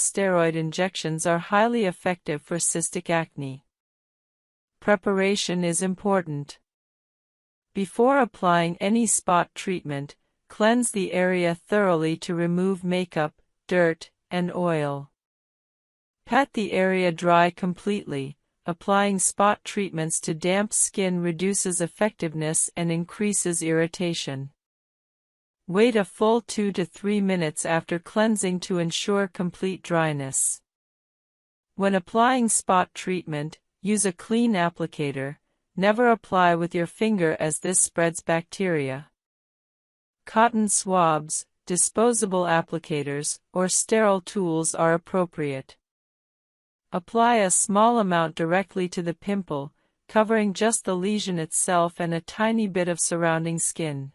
steroid injections are highly effective for cystic acne. Preparation is important. Before applying any spot treatment, cleanse the area thoroughly to remove makeup, dirt, and oil. Pat the area dry completely. Applying spot treatments to damp skin reduces effectiveness and increases irritation. Wait a full 2 to 3 minutes after cleansing to ensure complete dryness. When applying spot treatment, use a clean applicator. Never apply with your finger as this spreads bacteria. Cotton swabs, disposable applicators, or sterile tools are appropriate. Apply a small amount directly to the pimple, covering just the lesion itself and a tiny bit of surrounding skin.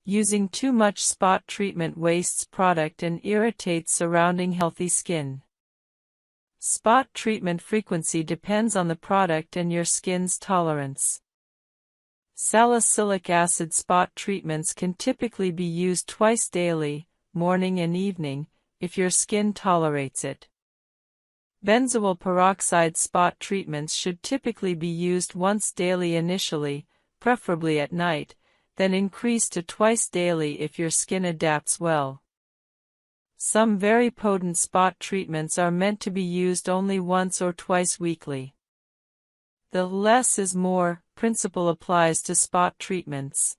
Using too much spot treatment wastes product and irritates surrounding healthy skin. Spot treatment frequency depends on the product and your skin's tolerance. Salicylic acid spot treatments can typically be used twice daily, morning and evening, if your skin tolerates it. Benzoyl peroxide spot treatments should typically be used once daily initially, preferably at night, then increase to twice daily if your skin adapts well. Some very potent spot treatments are meant to be used only once or twice weekly. The less is more principle applies to spot treatments.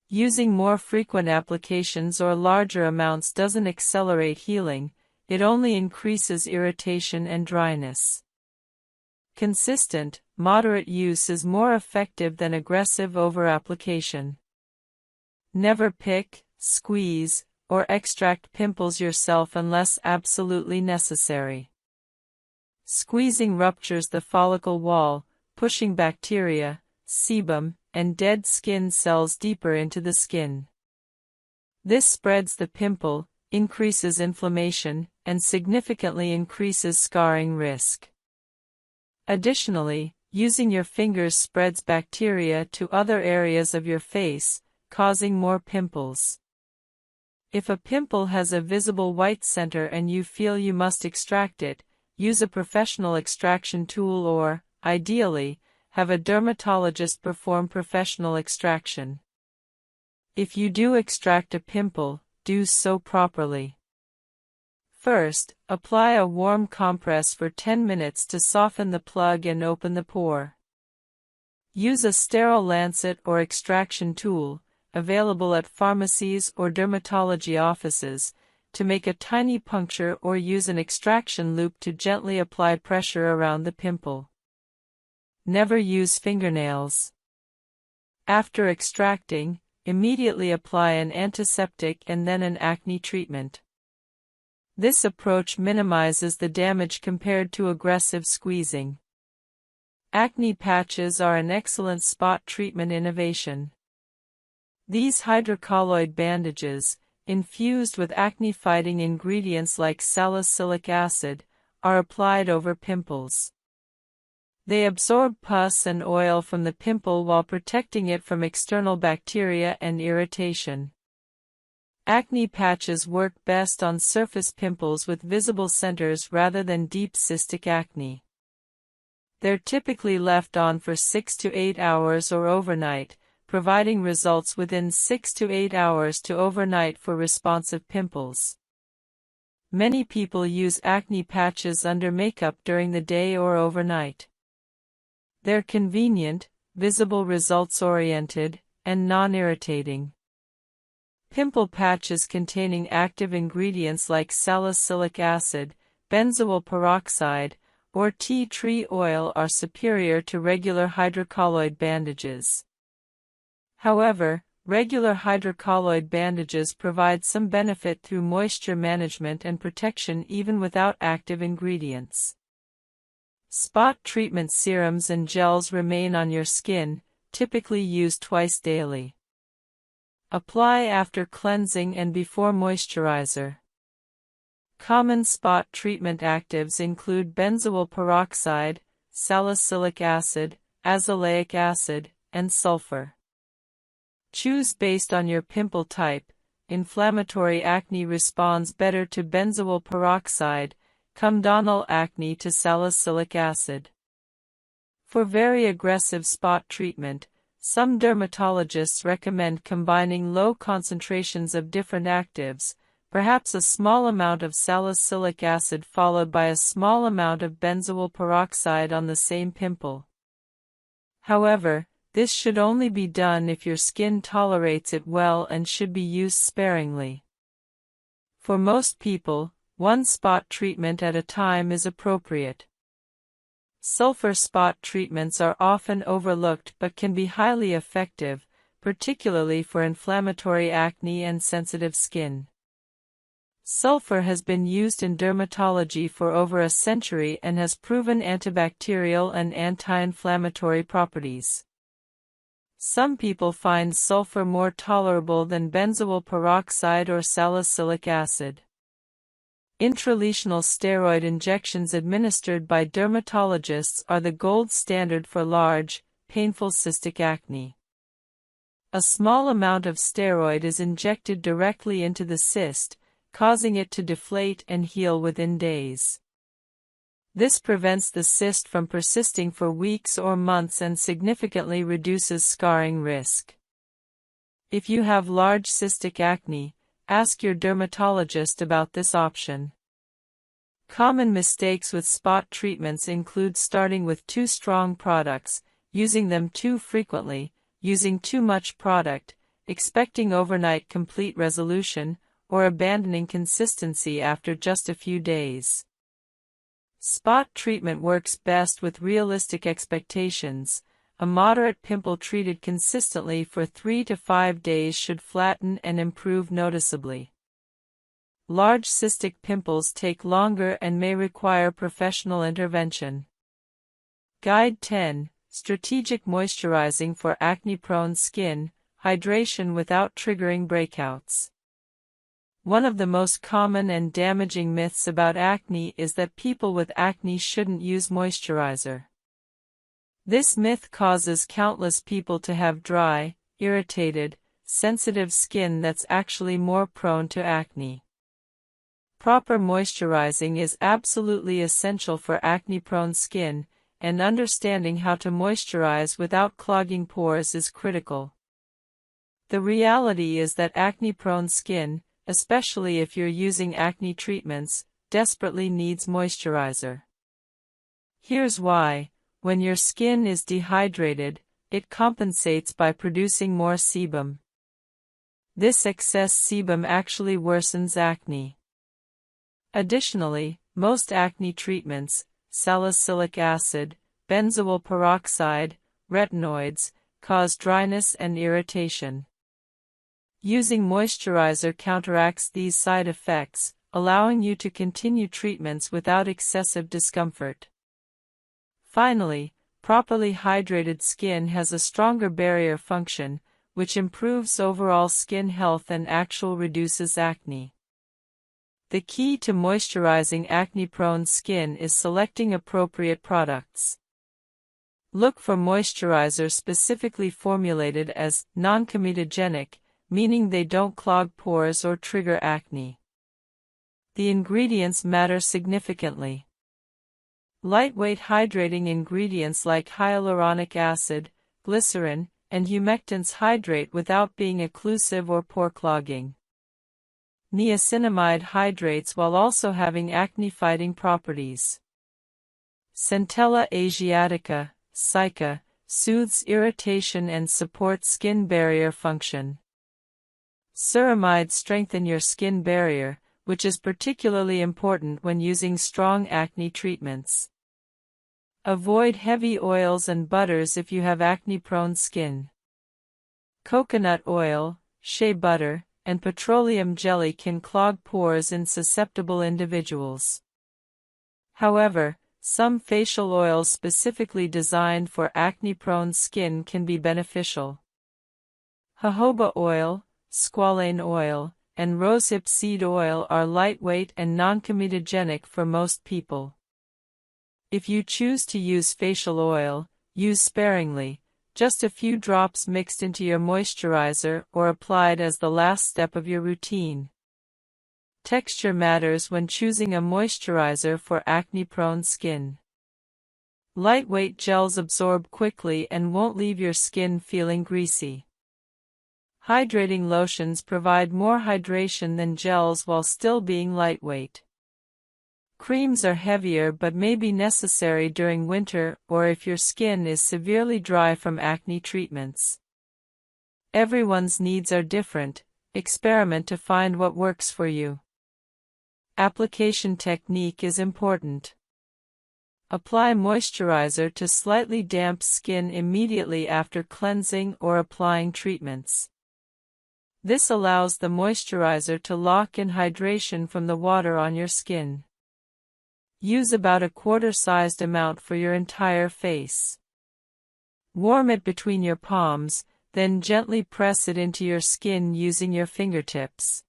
Using more frequent applications or larger amounts doesn't accelerate healing. It only increases irritation and dryness. Consistent, moderate use is more effective than aggressive over-application. Never pick, squeeze, or extract pimples yourself unless absolutely necessary. Squeezing ruptures the follicle wall, pushing bacteria, sebum, and dead skin cells deeper into the skin. This spreads the pimple, increases inflammation, and significantly increases scarring risk. Additionally, using your fingers spreads bacteria to other areas of your face, causing more pimples. If a pimple has a visible white center and you feel you must extract it, use a professional extraction tool or, ideally, have a dermatologist perform professional extraction. If you do extract a pimple, do so properly. First, apply a warm compress for 10 minutes to soften the plug and open the pore. Use a sterile lancet or extraction tool, available at pharmacies or dermatology offices, to make a tiny puncture or use an extraction loop to gently apply pressure around the pimple. Never use fingernails. After extracting, immediately apply an antiseptic and then an acne treatment. This approach minimizes the damage compared to aggressive squeezing. Acne patches are an excellent spot treatment innovation. These hydrocolloid bandages, infused with acne-fighting ingredients like salicylic acid, are applied over pimples. They absorb pus and oil from the pimple while protecting it from external bacteria and irritation. Acne patches work best on surface pimples with visible centers rather than deep cystic acne. They're typically left on for 6 to 8 hours or overnight, providing results within 6 to 8 hours to overnight for responsive pimples. Many people use acne patches under makeup during the day or overnight. They're convenient, visible results-oriented, and non-irritating. Pimple patches containing active ingredients like salicylic acid, benzoyl peroxide, or tea tree oil are superior to regular hydrocolloid bandages. However, regular hydrocolloid bandages provide some benefit through moisture management and protection even without active ingredients. Spot treatment serums and gels remain on your skin, typically used twice daily. Apply after cleansing and before moisturizer. Common spot treatment actives include benzoyl peroxide, salicylic acid, azelaic acid, and sulfur. Choose based on your pimple type, inflammatory acne responds better to benzoyl peroxide, comedonal acne to salicylic acid. For very aggressive spot treatment, some dermatologists recommend combining low concentrations of different actives, perhaps a small amount of salicylic acid followed by a small amount of benzoyl peroxide on the same pimple. However, this should only be done if your skin tolerates it well and should be used sparingly. For most people, one spot treatment at a time is appropriate. Sulfur spot treatments are often overlooked but can be highly effective, particularly for inflammatory acne and sensitive skin. Sulfur has been used in dermatology for over a century and has proven antibacterial and anti-inflammatory properties. Some people find sulfur more tolerable than benzoyl peroxide or salicylic acid. Intralesional steroid injections administered by dermatologists are the gold standard for large, painful cystic acne. A small amount of steroid is injected directly into the cyst, causing it to deflate and heal within days. This prevents the cyst from persisting for weeks or months and significantly reduces scarring risk. If you have large cystic acne, ask your dermatologist about this option. Common mistakes with spot treatments include starting with too strong products, using them too frequently, using too much product, expecting overnight complete resolution, or abandoning consistency after just a few days. Spot treatment works best with realistic expectations. A moderate pimple treated consistently for 3 to 5 days should flatten and improve noticeably. Large cystic pimples take longer and may require professional intervention. Guide 10. Strategic moisturizing for acne-prone skin, hydration without triggering breakouts. One of the most common and damaging myths about acne is that people with acne shouldn't use moisturizer. This myth causes countless people to have dry, irritated, sensitive skin that's actually more prone to acne. Proper moisturizing is absolutely essential for acne-prone skin, and understanding how to moisturize without clogging pores is critical. The reality is that acne-prone skin, especially if you're using acne treatments, desperately needs moisturizer. Here's why. When your skin is dehydrated, it compensates by producing more sebum. This excess sebum actually worsens acne. Additionally, most acne treatments, salicylic acid, benzoyl peroxide, retinoids, cause dryness and irritation. Using moisturizer counteracts these side effects, allowing you to continue treatments without excessive discomfort. Finally, properly hydrated skin has a stronger barrier function, which improves overall skin health and actually reduces acne. The key to moisturizing acne-prone skin is selecting appropriate products. Look for moisturizers specifically formulated as non-comedogenic, meaning they don't clog pores or trigger acne. The ingredients matter significantly. Lightweight hydrating ingredients like hyaluronic acid, glycerin, and humectants hydrate without being occlusive or pore clogging. Niacinamide hydrates while also having acne-fighting properties. Centella asiatica, SICA, soothes irritation and supports skin barrier function. Ceramides strengthen your skin barrier, which is particularly important when using strong acne treatments. Avoid heavy oils and butters if you have acne-prone skin. Coconut oil, shea butter, and petroleum jelly can clog pores in susceptible individuals. However, some facial oils specifically designed for acne-prone skin can be beneficial. Jojoba oil, squalane oil, and rosehip seed oil are lightweight and non-comedogenic for most people. If you choose to use facial oil, use sparingly, just a few drops mixed into your moisturizer or applied as the last step of your routine. Texture matters when choosing a moisturizer for acne-prone skin. Lightweight gels absorb quickly and won't leave your skin feeling greasy. Hydrating lotions provide more hydration than gels while still being lightweight. Creams are heavier but may be necessary during winter or if your skin is severely dry from acne treatments. Everyone's needs are different. Experiment to find what works for you. Application technique is important. Apply moisturizer to slightly damp skin immediately after cleansing or applying treatments. This allows the moisturizer to lock in hydration from the water on your skin. Use about a quarter-sized amount for your entire face. Warm it between your palms, then gently press it into your skin using your fingertips.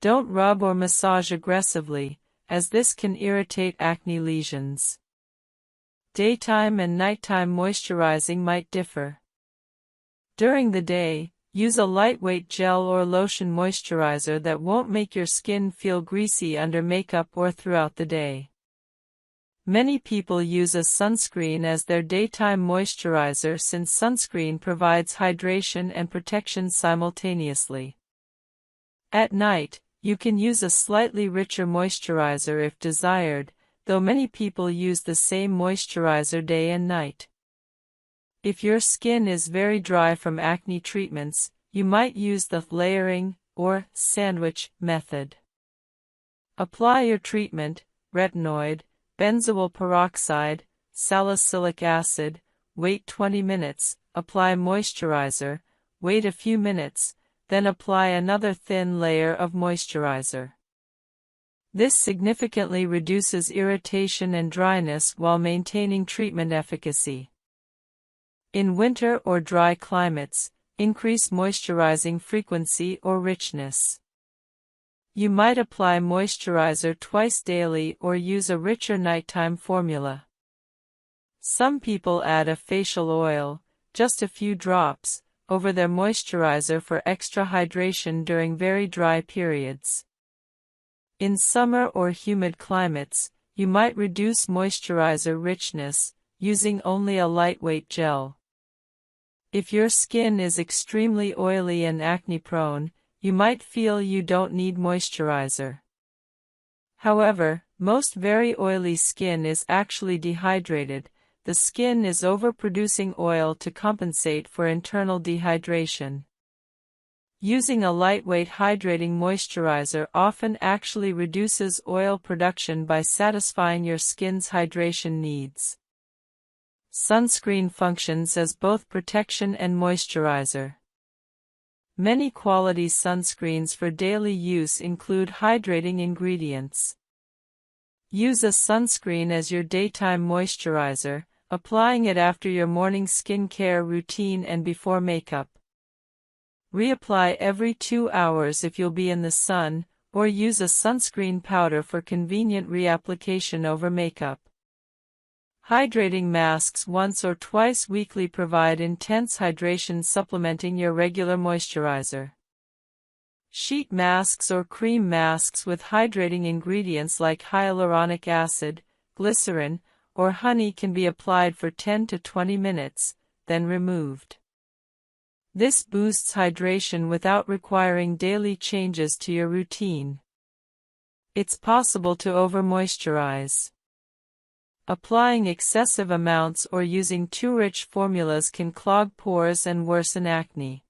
Don't rub or massage aggressively, as this can irritate acne lesions. Daytime and nighttime moisturizing might differ. During the day, use a lightweight gel or lotion moisturizer that won't make your skin feel greasy under makeup or throughout the day. Many people use a sunscreen as their daytime moisturizer since sunscreen provides hydration and protection simultaneously. At night, you can use a slightly richer moisturizer if desired, though many people use the same moisturizer day and night. If your skin is very dry from acne treatments, you might use the layering or sandwich method. Apply your treatment, retinoid, benzoyl peroxide, salicylic acid, wait 20 minutes, apply moisturizer, wait a few minutes, then apply another thin layer of moisturizer. This significantly reduces irritation and dryness while maintaining treatment efficacy. In winter or dry climates, increase moisturizing frequency or richness. You might apply moisturizer twice daily or use a richer nighttime formula. Some people add a facial oil, just a few drops, over their moisturizer for extra hydration during very dry periods. In summer or humid climates, you might reduce moisturizer richness, using only a lightweight gel. If your skin is extremely oily and acne-prone, you might feel you don't need moisturizer. However, most very oily skin is actually dehydrated. The skin is overproducing oil to compensate for internal dehydration. Using a lightweight hydrating moisturizer often actually reduces oil production by satisfying your skin's hydration needs. Sunscreen functions as both protection and moisturizer. Many quality sunscreens for daily use include hydrating ingredients. Use a sunscreen as your daytime moisturizer, applying it after your morning skincare routine and before makeup. Reapply every 2 hours if you'll be in the sun, or use a sunscreen powder for convenient reapplication over makeup. Hydrating masks once or twice weekly provide intense hydration supplementing your regular moisturizer. Sheet masks or cream masks with hydrating ingredients like hyaluronic acid, glycerin, or honey can be applied for 10 to 20 minutes, then removed. This boosts hydration without requiring daily changes to your routine. It's possible to over-moisturize. Applying excessive amounts or using too rich formulas can clog pores and worsen acne.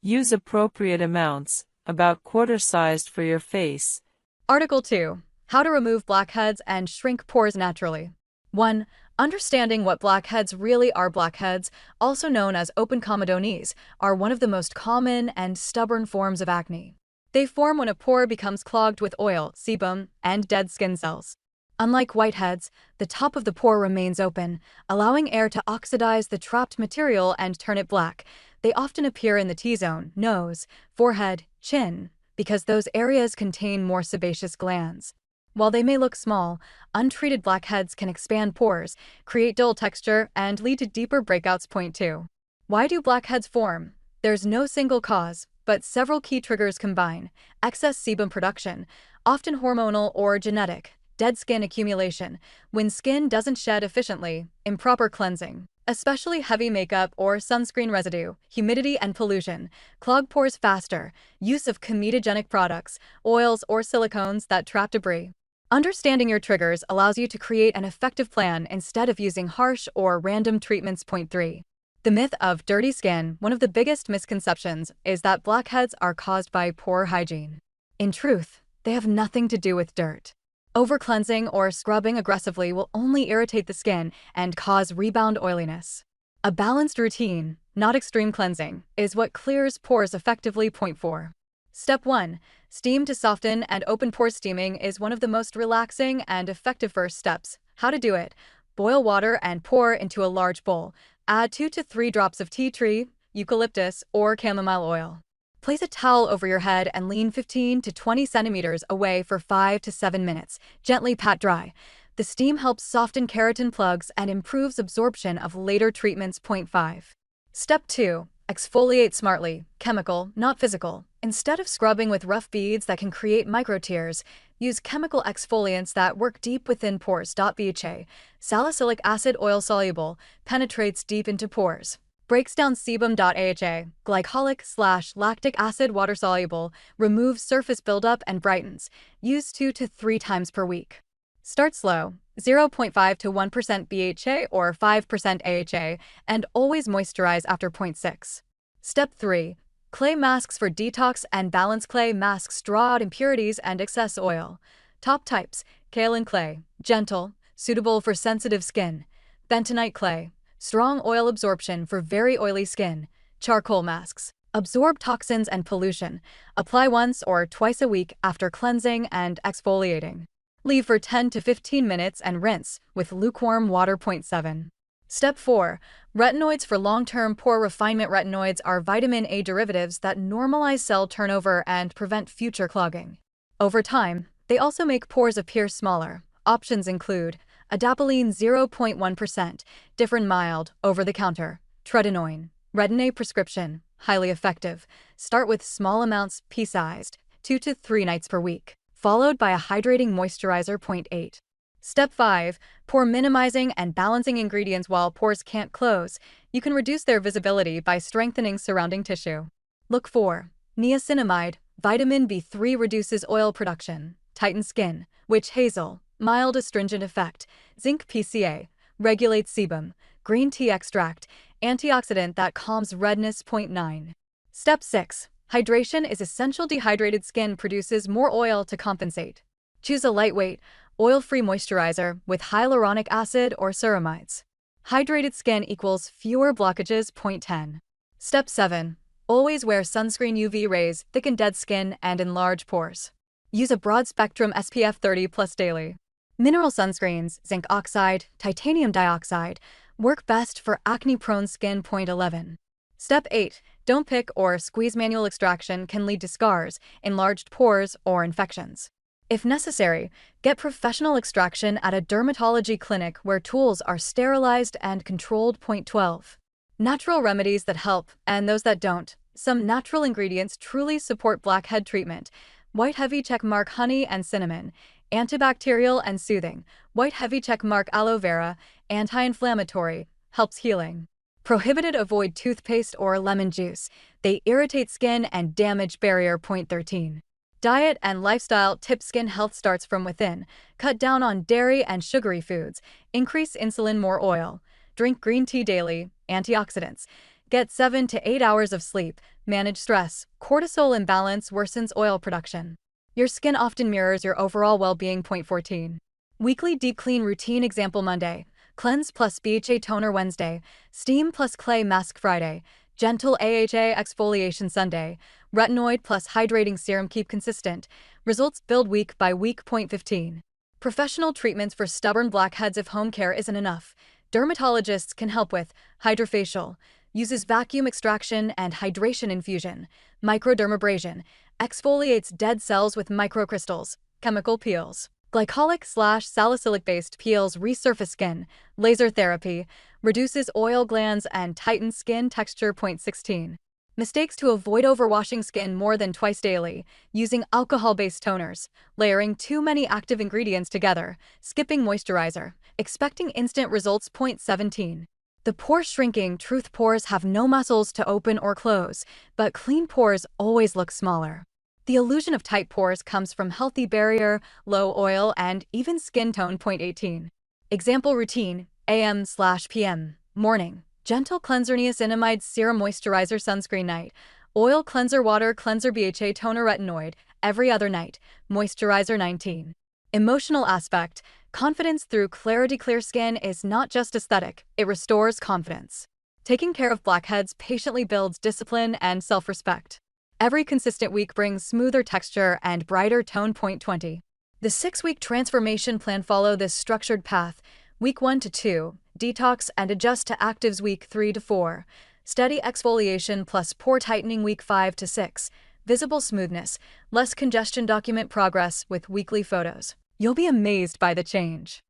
Use appropriate amounts, about quarter-sized for your face. Article 2. How to remove blackheads and shrink pores naturally. 1. Understanding what blackheads really are. Blackheads, also known as open comedones, are one of the most common and stubborn forms of acne. They form when a pore becomes clogged with oil, sebum, and dead skin cells. Unlike whiteheads, the top of the pore remains open, allowing air to oxidize the trapped material and turn it black. They often appear in the T-zone, nose, forehead, chin, because those areas contain more sebaceous glands. While they may look small, untreated blackheads can expand pores, create dull texture, and lead to deeper breakouts. Point 2. Why do blackheads form? There's no single cause, but several key triggers combine: excess sebum production, often hormonal or genetic; dead skin accumulation, when skin doesn't shed efficiently; improper cleansing, especially heavy makeup or sunscreen residue; humidity and pollution, clog pores faster; use of comedogenic products, oils or silicones that trap debris. Understanding your triggers allows you to create an effective plan instead of using harsh or random treatments. Point 3. The myth of dirty skin. One of the biggest misconceptions is that blackheads are caused by poor hygiene. In truth, they have nothing to do with dirt. Over-cleansing or scrubbing aggressively will only irritate the skin and cause rebound oiliness. A balanced routine, not extreme cleansing, is what clears pores effectively. Point 4. Step 1. Steam to soften and open pores. Steaming is one of the most relaxing and effective first steps. How to do it? Boil water and pour into a large bowl. Add 2 to 3 drops of tea tree, eucalyptus, or chamomile oil. Place a towel over your head and lean 15 to 20 centimeters away for 5 to 7 minutes. Gently pat dry. The steam helps soften keratin plugs and improves absorption of later treatments. Point 5. Step 2. Exfoliate smartly, chemical, not physical. Instead of scrubbing with rough beads that can create microtears, use chemical exfoliants that work deep within pores. _BHA, salicylic acid oil soluble, penetrates deep into pores. Breaks down sebum. _AHA, glycolic/lactic acid water soluble, removes surface buildup and brightens. Use 2 to 3 times per week. Start slow, 0.5 to 1% BHA or 5% AHA, and always moisturize after. Point 6. Step 3. Clay masks for detox and balance. Clay masks draw out impurities and excess oil. Top types: kaolin clay, gentle, suitable for sensitive skin; bentonite clay, strong oil absorption for very oily skin; charcoal masks, absorb toxins and pollution. Apply once or twice a week after cleansing and exfoliating. Leave for 10 to 15 minutes and rinse with lukewarm water. Point 7. Step 4. Retinoids for long-term pore refinement. Retinoids are vitamin A derivatives that normalize cell turnover and prevent future clogging. Over time, they also make pores appear smaller. Options include adapalene 0.1%, different mild, over-the-counter; tretinoin, retin-A prescription, highly effective. Start with small amounts, pea-sized, 2 to 3 nights per week, followed by a hydrating moisturizer. Point 8. Step 5. Pore minimizing and balancing ingredients. While pores can't close, you can reduce their visibility by strengthening surrounding tissue. Look for niacinamide, vitamin B3 reduces oil production, tightens skin; witch hazel, mild astringent effect; zinc PCA, regulates sebum; green tea extract, antioxidant that calms redness. Point 9. Step 6. Hydration is essential. Dehydrated skin produces more oil to compensate. Choose a lightweight, oil-free moisturizer with hyaluronic acid or ceramides. Hydrated skin equals fewer blockages. Point 10. Step 7. Always wear sunscreen. UV rays thicken dead skin and enlarge pores. Use a broad-spectrum SPF 30+ daily. Mineral sunscreens, zinc oxide, titanium dioxide, work best for acne-prone skin. Point 11. Step 8. Don't pick or squeeze. Manual extraction can lead to scars, enlarged pores, or infections. If necessary, get professional extraction at a dermatology clinic where tools are sterilized and controlled. Point 12. Natural remedies that help, and those that don't. Some natural ingredients truly support blackhead treatment. White heavy checkmark honey and cinnamon, antibacterial and soothing. White heavy checkmark aloe vera, anti-inflammatory, helps healing. Prohibited. Avoid toothpaste or lemon juice. They irritate skin and damage barrier. Point 13. Diet and lifestyle tips. Skin health starts from within. Cut down on dairy and sugary foods. Increase insulin. More oil. Drink green tea daily. Antioxidants. Get 7 to 8 hours of sleep. Manage stress. Cortisol imbalance worsens oil production. Your skin often mirrors your overall well-being. Point 14. Weekly deep clean routine. Example: Monday, cleanse plus BHA toner; Wednesday, steam plus clay mask; Friday, gentle AHA exfoliation; Sunday, retinoid plus hydrating serum. Keep consistent. Results build week by week. Point 15. Professional treatments for stubborn blackheads. If home care isn't enough, dermatologists can help with hydrofacial. Uses vacuum extraction and hydration infusion. Microdermabrasion. Exfoliates dead cells with microcrystals. Chemical peels. Glycolic/salicylic-based peels resurface skin. Laser therapy reduces oil glands and tightens skin texture. 16. Mistakes to avoid: overwashing skin more than twice daily, using alcohol-based toners, layering too many active ingredients together, skipping moisturizer, expecting instant results. 17. The pore shrinking truth: pores have no muscles to open or close, but clean pores always look smaller. The illusion of tight pores comes from healthy barrier, low oil, and even skin tone. 18. Example routine: AM/PM. Morning. Gentle cleanser, niacinamide serum moisturizer sunscreen. Night. Oil cleanser water cleanser BHA toner retinoid. Every other night. Moisturizer. 19. Emotional aspect: confidence through clarity. Clear skin is not just aesthetic, it restores confidence. Taking care of blackheads patiently builds discipline and self-respect. Every consistent week brings smoother texture and brighter tone. 20. The 6-week transformation plan: follow this structured path. Week 1 to 2, detox and adjust to actives. Week 3 to 4, steady exfoliation plus pore tightening. Week 5 to 6, visible smoothness, less congestion. Document progress with weekly photos. You'll be amazed by the change.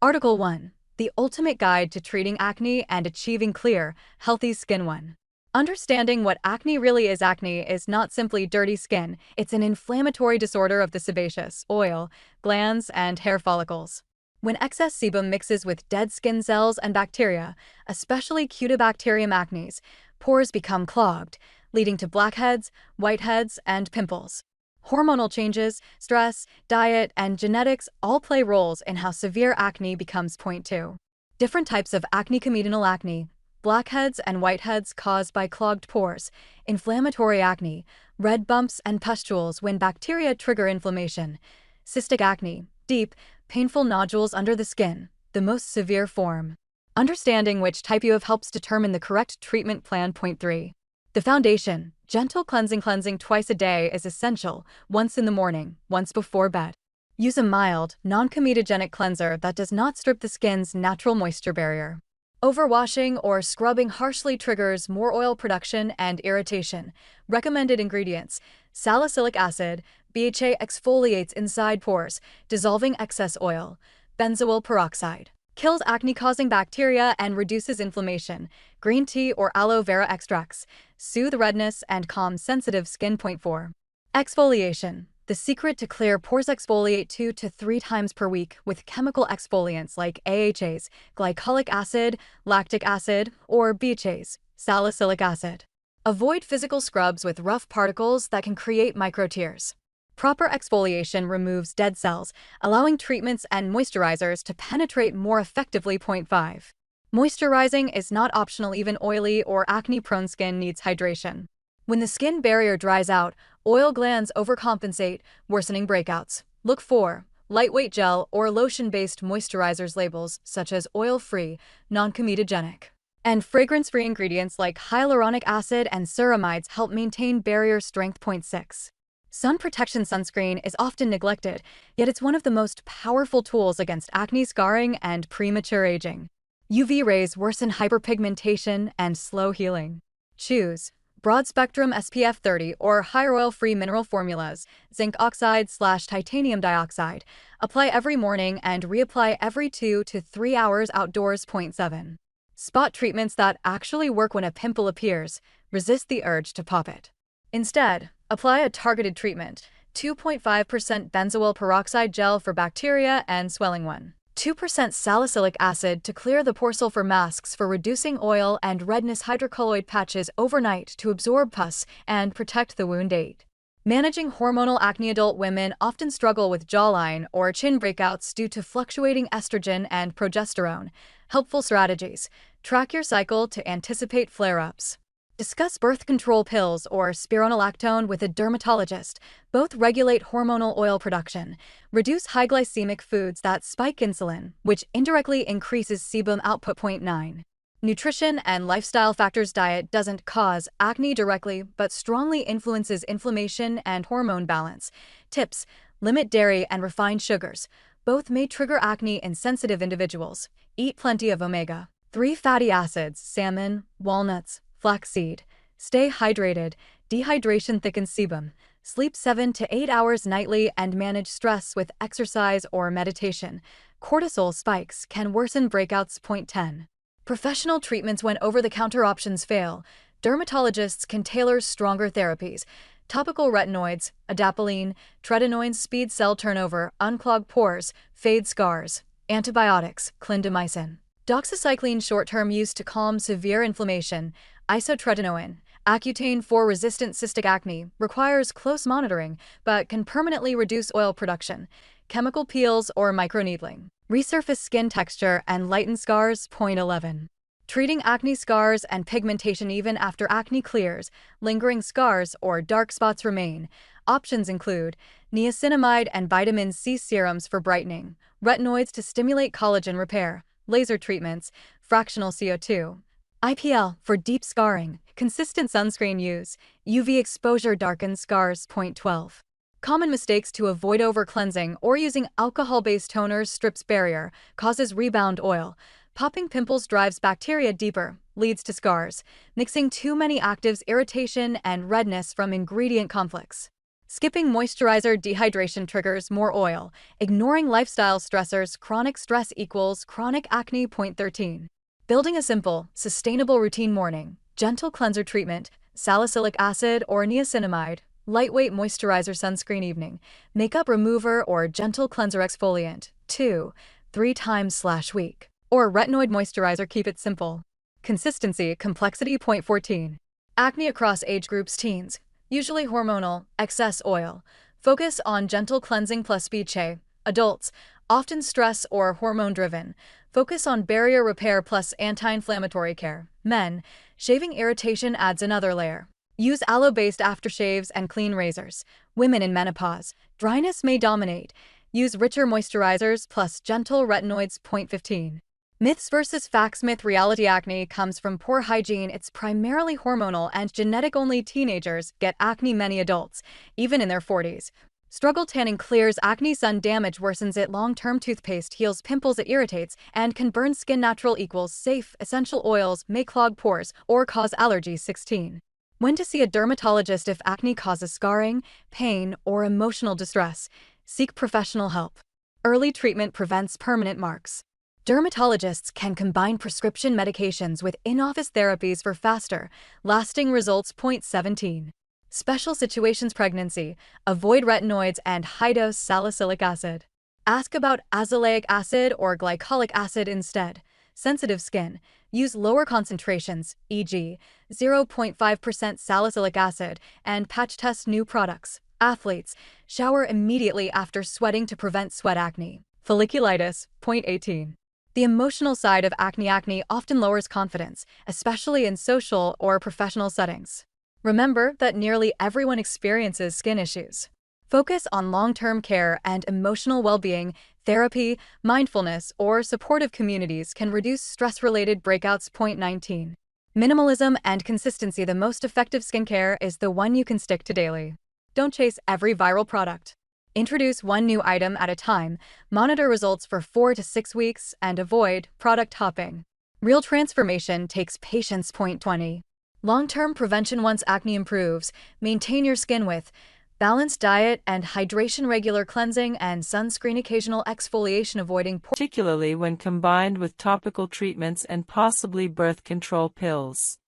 Article 1. The Ultimate Guide to Treating Acne and Achieving Clear, Healthy Skin. 1. Understanding what acne really is. Acne is not simply dirty skin, it's an inflammatory disorder of the sebaceous, oil, glands, and hair follicles. When excess sebum mixes with dead skin cells and bacteria, especially Cutibacterium acnes, pores become clogged, leading to blackheads, whiteheads, and pimples. Hormonal changes, stress, diet, and genetics all play roles in how severe acne becomes. 2. Different types of acne: comedonal acne, blackheads and whiteheads caused by clogged pores; inflammatory acne, red bumps and pustules when bacteria trigger inflammation; cystic acne, deep, painful nodules under the skin, the most severe form. Understanding which type you have helps determine the correct treatment plan. 3. The foundation: gentle cleansing. Cleansing twice a day is essential, once in the morning, once before bed. Use a mild, non-comedogenic cleanser that does not strip the skin's natural moisture barrier. Overwashing or scrubbing harshly triggers more oil production and irritation. Recommended ingredients: salicylic acid, BHA exfoliates inside pores, dissolving excess oil; benzoyl peroxide kills acne-causing bacteria and reduces inflammation; green tea or aloe vera extracts soothe redness and calm sensitive skin. 4. Exfoliation: the secret to clear pores: exfoliate 2 to 3 times per week with chemical exfoliants like AHAs, glycolic acid, lactic acid, or BHAs, salicylic acid. Avoid physical scrubs with rough particles that can create microtears. Proper exfoliation removes dead cells, allowing treatments and moisturizers to penetrate more effectively. 5. Moisturizing is not optional. Even oily or acne-prone skin needs hydration. When the skin barrier dries out, oil glands overcompensate, worsening breakouts. Look for lightweight gel or lotion-based moisturizers. Labels such as oil-free, non-comedogenic, and fragrance-free ingredients like hyaluronic acid and ceramides help maintain barrier strength. 6. Sun protection: sunscreen is often neglected, yet it's one of the most powerful tools against acne, scarring, and premature aging. UV rays worsen hyperpigmentation and slow healing. Choose broad-spectrum SPF 30 or higher oil-free mineral formulas, zinc oxide/titanium dioxide. Apply every morning and reapply every 2 to 3 hours outdoors. 7. Spot treatments that actually work: when a pimple appears, resist the urge to pop it. Instead, apply a targeted treatment: 2.5% benzoyl peroxide gel for bacteria and swelling, 2% salicylic acid to clear the pore, sulfur masks for reducing oil, and redness; hydrocolloid patches overnight to absorb pus and protect the wound. 8. Managing hormonal acne: adult women often struggle with jawline or chin breakouts due to fluctuating estrogen and progesterone. Helpful strategies: track your cycle to anticipate flare-ups. Discuss birth control pills or spironolactone with a dermatologist. Both regulate hormonal oil production. Reduce high glycemic foods that spike insulin, which indirectly increases sebum output. 9. Nutrition and lifestyle factors: diet doesn't cause acne directly, but strongly influences inflammation and hormone balance. Tips: limit dairy and refined sugars. Both may trigger acne in sensitive individuals. Eat plenty of omega-3 fatty acids, salmon, walnuts, flaxseed. Stay hydrated. Dehydration thickens sebum. Sleep 7 to 8 hours nightly and manage stress with exercise or meditation. Cortisol spikes can worsen breakouts. Point 10. Professional treatments. When over-the-counter options fail, dermatologists can tailor stronger therapies. Topical retinoids, adapalene, tretinoin speed cell turnover, unclog pores, fade scars. Antibiotics, clindamycin. Doxycycline short-term use to calm severe inflammation. Isotretinoin. Accutane for resistant cystic acne requires close monitoring but can permanently reduce oil production. Chemical peels or microneedling. Resurface skin texture and lighten scars. Point 11. Treating acne scars and pigmentation. Even after acne clears, lingering scars or dark spots remain. Options include niacinamide and vitamin C serums for brightening, retinoids to stimulate collagen repair, laser treatments, fractional CO2. IPL for deep scarring, consistent sunscreen use, UV exposure darkens scars. Point 12. Common mistakes to avoid over-cleansing or using alcohol-based toners. Strips barrier, causes rebound oil. Popping pimples drives bacteria deeper, leads to scars. Mixing too many actives, irritation and redness from ingredient conflicts. Skipping moisturizer, dehydration triggers more oil. Ignoring lifestyle stressors, chronic stress equals chronic acne. Point 13. Building a simple, sustainable routine. Morning, gentle cleanser treatment, salicylic acid or niacinamide, lightweight moisturizer sunscreen. Evening, makeup remover or gentle cleanser exfoliant, 2-3 times/week. Or retinoid moisturizer. Keep it simple. Consistency, complexity. Point 14. Acne across age groups. Teens, usually hormonal, excess oil. Focus on gentle cleansing plus BCH. Adults, often stress or hormone-driven. Focus on barrier repair plus anti-inflammatory care. Men, shaving irritation adds another layer. Use aloe-based aftershaves and clean razors. Women in menopause, dryness may dominate. Use richer moisturizers plus gentle retinoids. Point 15. Myths versus facts. Myth: reality. Acne comes from poor hygiene. It's primarily hormonal and genetic. Only teenagers get acne. Many adults, even in their 40s, struggle. Tanning clears acne. Sun damage worsens it. Long-term toothpaste heals pimples. It irritates and can burn skin. Natural equals safe. Essential oils may clog pores or cause allergies. 16. When to see a dermatologist. If acne causes scarring, pain, or emotional distress, seek professional help. Early treatment prevents permanent marks. Dermatologists can combine prescription medications with in-office therapies for faster, lasting results. Point 17. Special situations. Pregnancy, avoid retinoids and high-dose salicylic acid. Ask about azelaic acid or glycolic acid instead. Sensitive skin, use lower concentrations, e.g., 0.5% salicylic acid, and patch test new products. Athletes, shower immediately after sweating to prevent sweat acne. Folliculitis. Point 18. The emotional side of acne. Acne often lowers confidence, especially in social or professional settings. Remember that nearly everyone experiences skin issues. Focus on long-term care and emotional well-being. Therapy, mindfulness, or supportive communities can reduce stress-related breakouts. Point 19. Minimalism and consistency. The most effective skincare is the one you can stick to daily. Don't chase every viral product. Introduce one new item at a time, monitor results for 4 to 6 weeks, and avoid product hopping. Real transformation takes patience. Point 20. Long-term prevention. Once acne improves, maintain your skin with balanced diet and hydration, regular cleansing and sunscreen, occasional exfoliation, avoiding particularly when combined with topical treatments and possibly birth control pills.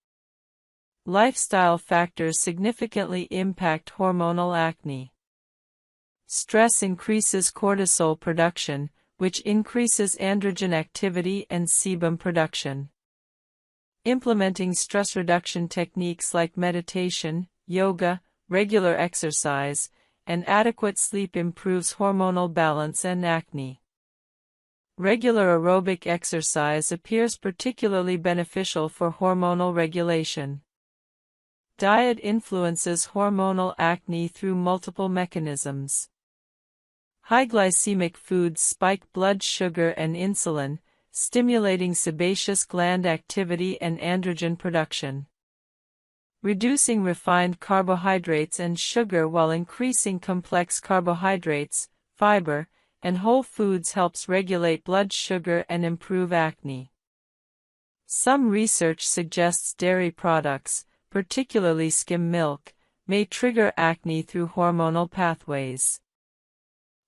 Lifestyle factors significantly impact hormonal acne. Stress increases cortisol production, which increases androgen activity and sebum production. Implementing stress reduction techniques like meditation, yoga, regular exercise, and adequate sleep improves hormonal balance and acne. Regular aerobic exercise appears particularly beneficial for hormonal regulation. Diet influences hormonal acne through multiple mechanisms. High glycemic foods spike blood sugar and insulin, stimulating sebaceous gland activity and androgen production. Reducing refined carbohydrates and sugar while increasing complex carbohydrates, fiber, and whole foods helps regulate blood sugar and improve acne. Some research suggests dairy products, particularly skim milk, may trigger acne through hormonal pathways.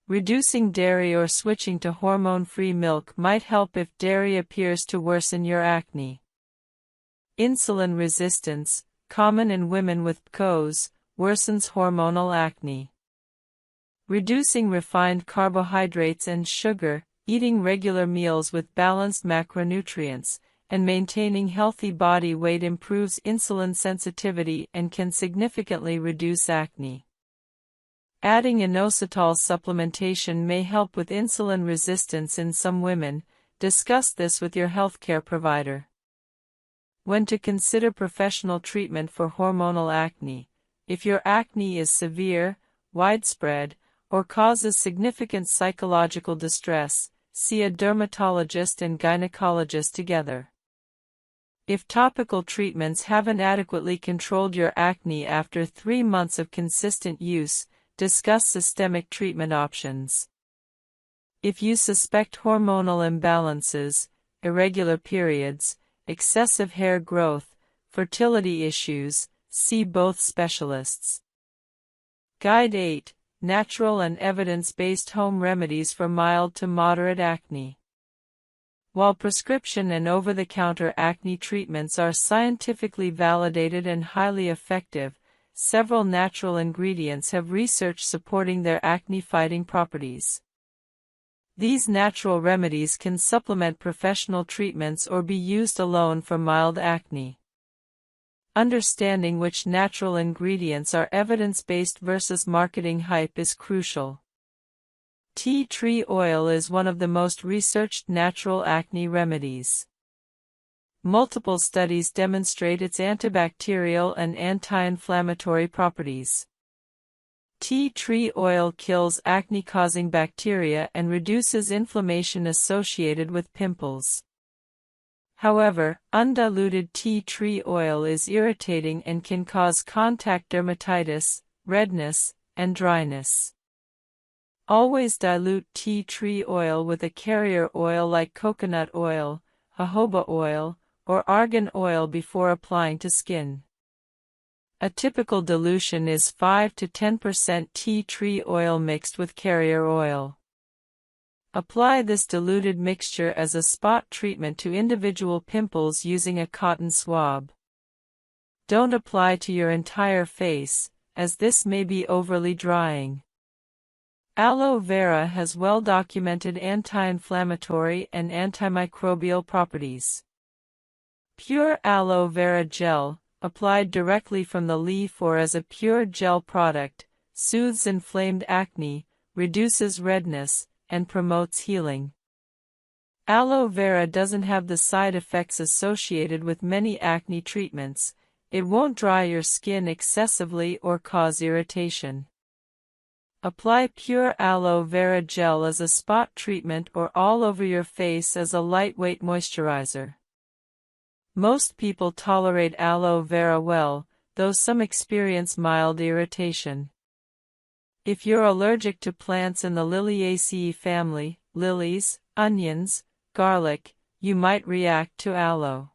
Reducing dairy or switching to hormone-free milk might help if dairy appears to worsen your acne. Insulin resistance, common in women with PCOS, worsens hormonal acne. Reducing refined carbohydrates and sugar, eating regular meals with balanced macronutrients, and maintaining healthy body weight improves insulin sensitivity and can significantly reduce acne. Adding inositol supplementation may help with insulin resistance in some women. Discuss this with your healthcare provider. When to consider professional treatment for hormonal acne. If your acne is severe, widespread, or causes significant psychological distress, see a dermatologist and gynecologist together. If topical treatments haven't adequately controlled your acne after 3 months of consistent use, discuss systemic treatment options. If you suspect hormonal imbalances, irregular periods, excessive hair growth, fertility issues, see both specialists. Guide 8. Natural and evidence-based home remedies for mild to moderate acne. While prescription and over-the-counter acne treatments are scientifically validated and highly effective, several natural ingredients have research supporting their acne-fighting properties. These natural remedies can supplement professional treatments or be used alone for mild acne. Understanding which natural ingredients are evidence-based versus marketing hype is crucial. Tea tree oil is one of the most researched natural acne remedies. Multiple studies demonstrate its antibacterial and anti-inflammatory properties. Tea tree oil kills acne-causing bacteria and reduces inflammation associated with pimples. However, undiluted tea tree oil is irritating and can cause contact dermatitis, redness, and dryness. Always dilute tea tree oil with a carrier oil like coconut oil, jojoba oil, or argan oil before applying to skin. A typical dilution is 5 to 10% tea tree oil mixed with carrier oil. Apply this diluted mixture as a spot treatment to individual pimples using a cotton swab. Don't apply to your entire face, as this may be overly drying. Aloe vera has well-documented anti-inflammatory and antimicrobial properties. Pure aloe vera gel, applied directly from the leaf or as a pure gel product, soothes inflamed acne, reduces redness, and promotes healing. Aloe vera doesn't have the side effects associated with many acne treatments. It won't dry your skin excessively or cause irritation. Apply pure aloe vera gel as a spot treatment or all over your face as a lightweight moisturizer. Most people tolerate aloe vera well, though some experience mild irritation. If you're allergic to plants in the Liliaceae family, lilies, onions, garlic, you might react to aloe.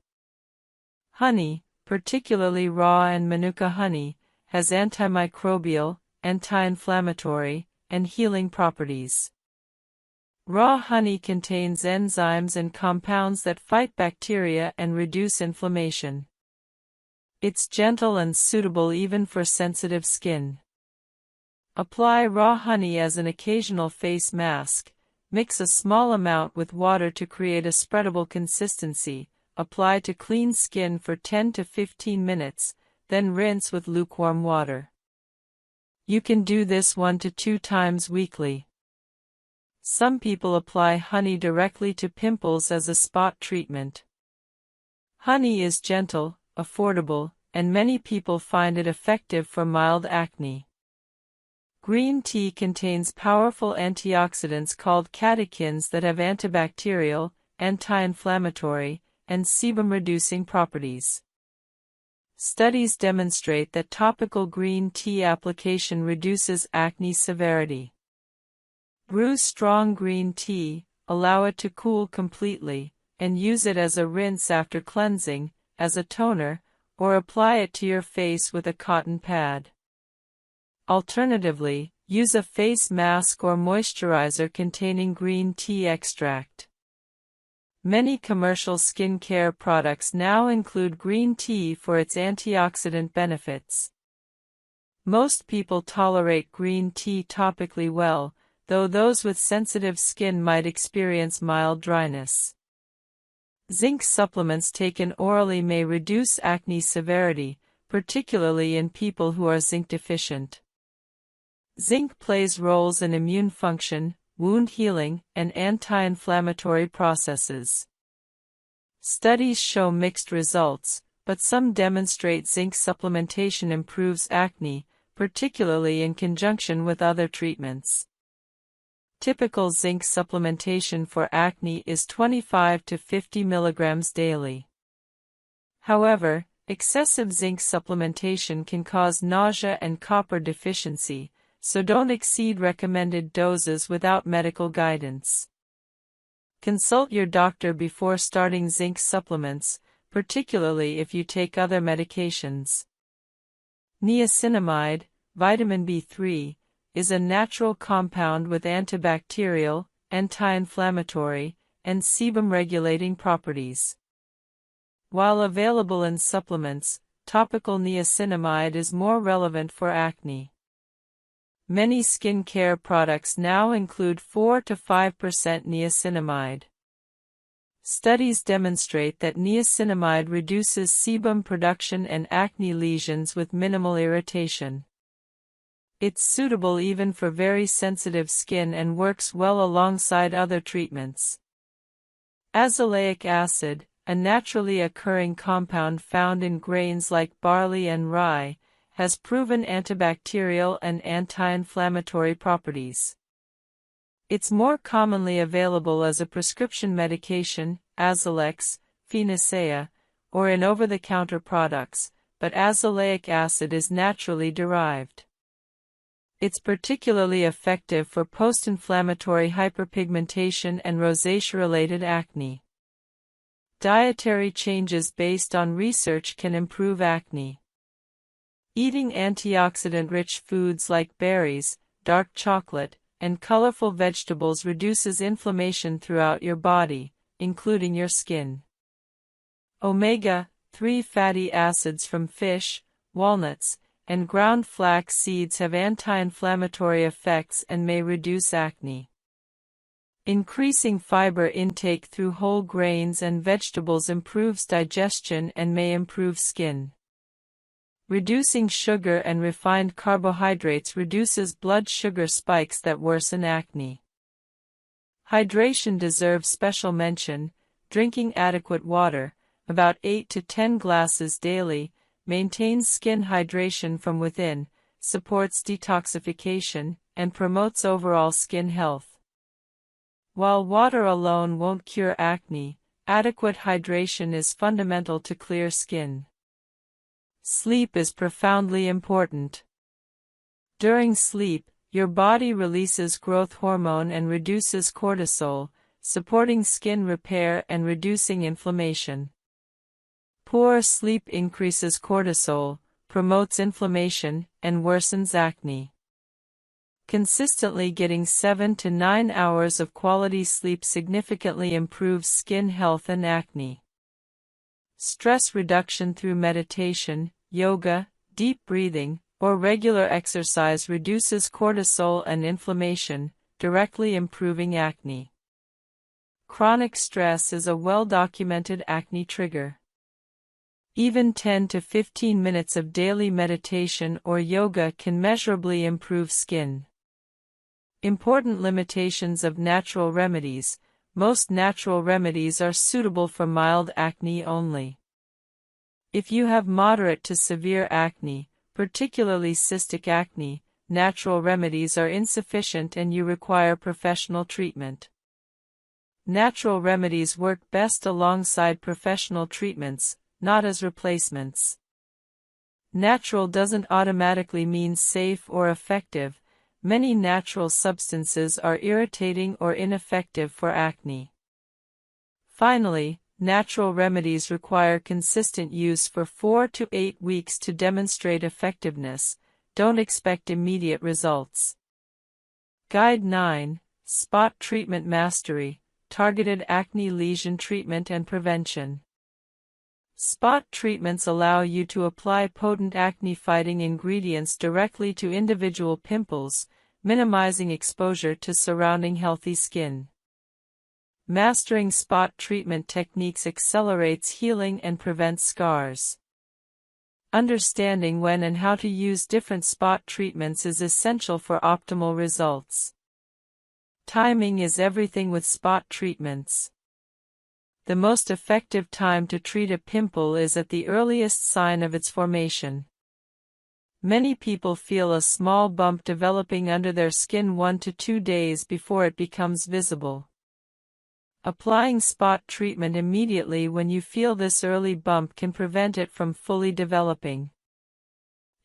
Honey, particularly raw and manuka honey, has antimicrobial, anti-inflammatory, and healing properties. Raw honey contains enzymes and compounds that fight bacteria and reduce inflammation. It's gentle and suitable even for sensitive skin. Apply raw honey as an occasional face mask. Mix a small amount with water to create a spreadable consistency. Apply to clean skin for 10 to 15 minutes, then rinse with lukewarm water. You can do this 1 to 2 times weekly. Some people apply honey directly to pimples as a spot treatment. Honey is gentle, affordable, and many people find it effective for mild acne. Green tea contains powerful antioxidants called catechins that have antibacterial, anti-inflammatory, and sebum-reducing properties. Studies demonstrate that topical green tea application reduces acne severity. Brew strong green tea, allow it to cool completely, and use it as a rinse after cleansing, as a toner, or apply it to your face with a cotton pad. Alternatively, use a face mask or moisturizer containing green tea extract. Many commercial skincare products now include green tea for its antioxidant benefits. Most people tolerate green tea topically well, though those with sensitive skin might experience mild dryness. Zinc supplements taken orally may reduce acne severity, particularly in people who are zinc deficient. Zinc plays roles in immune function, wound healing, and anti-inflammatory processes. Studies show mixed results, but some demonstrate zinc supplementation improves acne, particularly in conjunction with other treatments. Typical zinc supplementation for acne is 25 to 50 mg daily. However, excessive zinc supplementation can cause nausea and copper deficiency, so don't exceed recommended doses without medical guidance. Consult your doctor before starting zinc supplements, particularly if you take other medications. Niacinamide, vitamin B3, is a natural compound with antibacterial, anti-inflammatory, and sebum-regulating properties. While available in supplements, topical niacinamide is more relevant for acne. Many skincare products now include 4 to 5% niacinamide. Studies demonstrate that niacinamide reduces sebum production and acne lesions with minimal irritation. It's suitable even for very sensitive skin and works well alongside other treatments. Azelaic acid, a naturally occurring compound found in grains like barley and rye, has proven antibacterial and anti-inflammatory properties. It's more commonly available as a prescription medication, Azelaic, Phenacea, or in over-the-counter products, but azelaic acid is naturally derived. It's particularly effective for post-inflammatory hyperpigmentation and rosacea-related acne. Dietary changes based on research can improve acne. Eating antioxidant-rich foods like berries, dark chocolate, and colorful vegetables reduces inflammation throughout your body, including your skin. Omega-3 fatty acids from fish, walnuts, and ground flax seeds have anti-inflammatory effects and may reduce acne. Increasing fiber intake through whole grains and vegetables improves digestion and may improve skin. Reducing sugar and refined carbohydrates reduces blood sugar spikes that worsen acne. Hydration deserves special mention. Drinking adequate water, about 8 to 10 glasses daily, maintains skin hydration from within, supports detoxification, and promotes overall skin health. While water alone won't cure acne, adequate hydration is fundamental to clear skin. Sleep is profoundly important. During sleep, your body releases growth hormone and reduces cortisol, supporting skin repair and reducing inflammation. Poor sleep increases cortisol, promotes inflammation, and worsens acne. Consistently getting 7 to 9 hours of quality sleep significantly improves skin health and acne. Stress reduction through meditation, yoga, deep breathing, or regular exercise reduces cortisol and inflammation, directly improving acne. Chronic stress is a well-documented acne trigger. Even 10 to 15 minutes of daily meditation or yoga can measurably improve skin. Important limitations of natural remedies. Most natural remedies are suitable for mild acne only. If you have moderate to severe acne, particularly cystic acne, natural remedies are insufficient and you require professional treatment. Natural remedies work best alongside professional treatments, not as replacements. Natural doesn't automatically mean safe or effective. Many natural substances are irritating or ineffective for acne. Finally, natural remedies require consistent use for 4 to 8 weeks to demonstrate effectiveness. don't expect immediate results. Guide 9. Spot Treatment Mastery, Targeted Acne Lesion Treatment and Prevention. Spot treatments allow you to apply potent acne-fighting ingredients directly to individual pimples, minimizing exposure to surrounding healthy skin. Mastering spot treatment techniques accelerates healing and prevents scars. Understanding when and how to use different spot treatments is essential for optimal results. Timing is everything with spot treatments. The most effective time to treat a pimple is at the earliest sign of its formation. Many people feel a small bump developing under their skin 1 to 2 days before it becomes visible. Applying spot treatment immediately when you feel this early bump can prevent it from fully developing.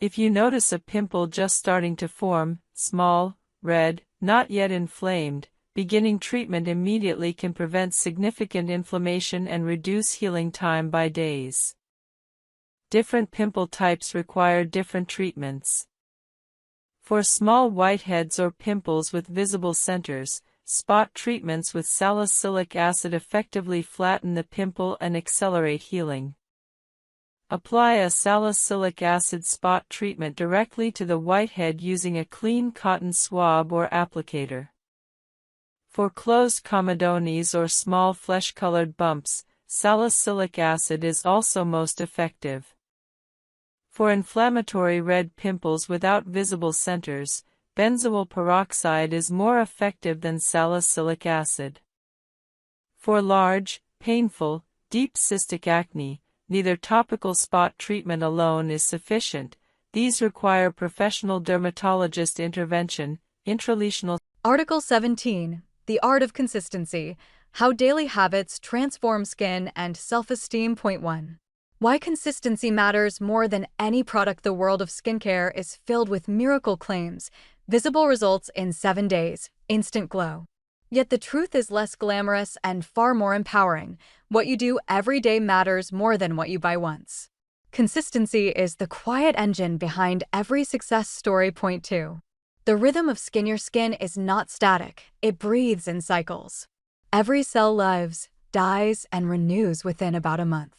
If you notice a pimple just starting to form, small, red, not yet inflamed, beginning treatment immediately can prevent significant inflammation and reduce healing time by days. Different pimple types require different treatments. For small whiteheads or pimples with visible centers, spot treatments with salicylic acid effectively flatten the pimple and accelerate healing. Apply a salicylic acid spot treatment directly to the whitehead using a clean cotton swab or applicator. For closed comedones or small flesh-colored bumps, salicylic acid is also most effective. For inflammatory red pimples without visible centers, benzoyl peroxide is more effective than salicylic acid. For large, painful, deep cystic acne, neither topical spot treatment alone is sufficient. These require professional dermatologist intervention, intralesional. Article 17. The Art of Consistency, How Daily Habits Transform Skin and Self-Esteem. Point 1. Why consistency matters more than any product. The world of skincare is filled with miracle claims, visible results in 7 days, instant glow. Yet the truth is less glamorous and far more empowering. What you do every day matters more than what you buy once. Consistency is the quiet engine behind every success story. Point 2. The rhythm of skin. Your skin is not static, it breathes in cycles. Every cell lives, dies, and renews within about a month.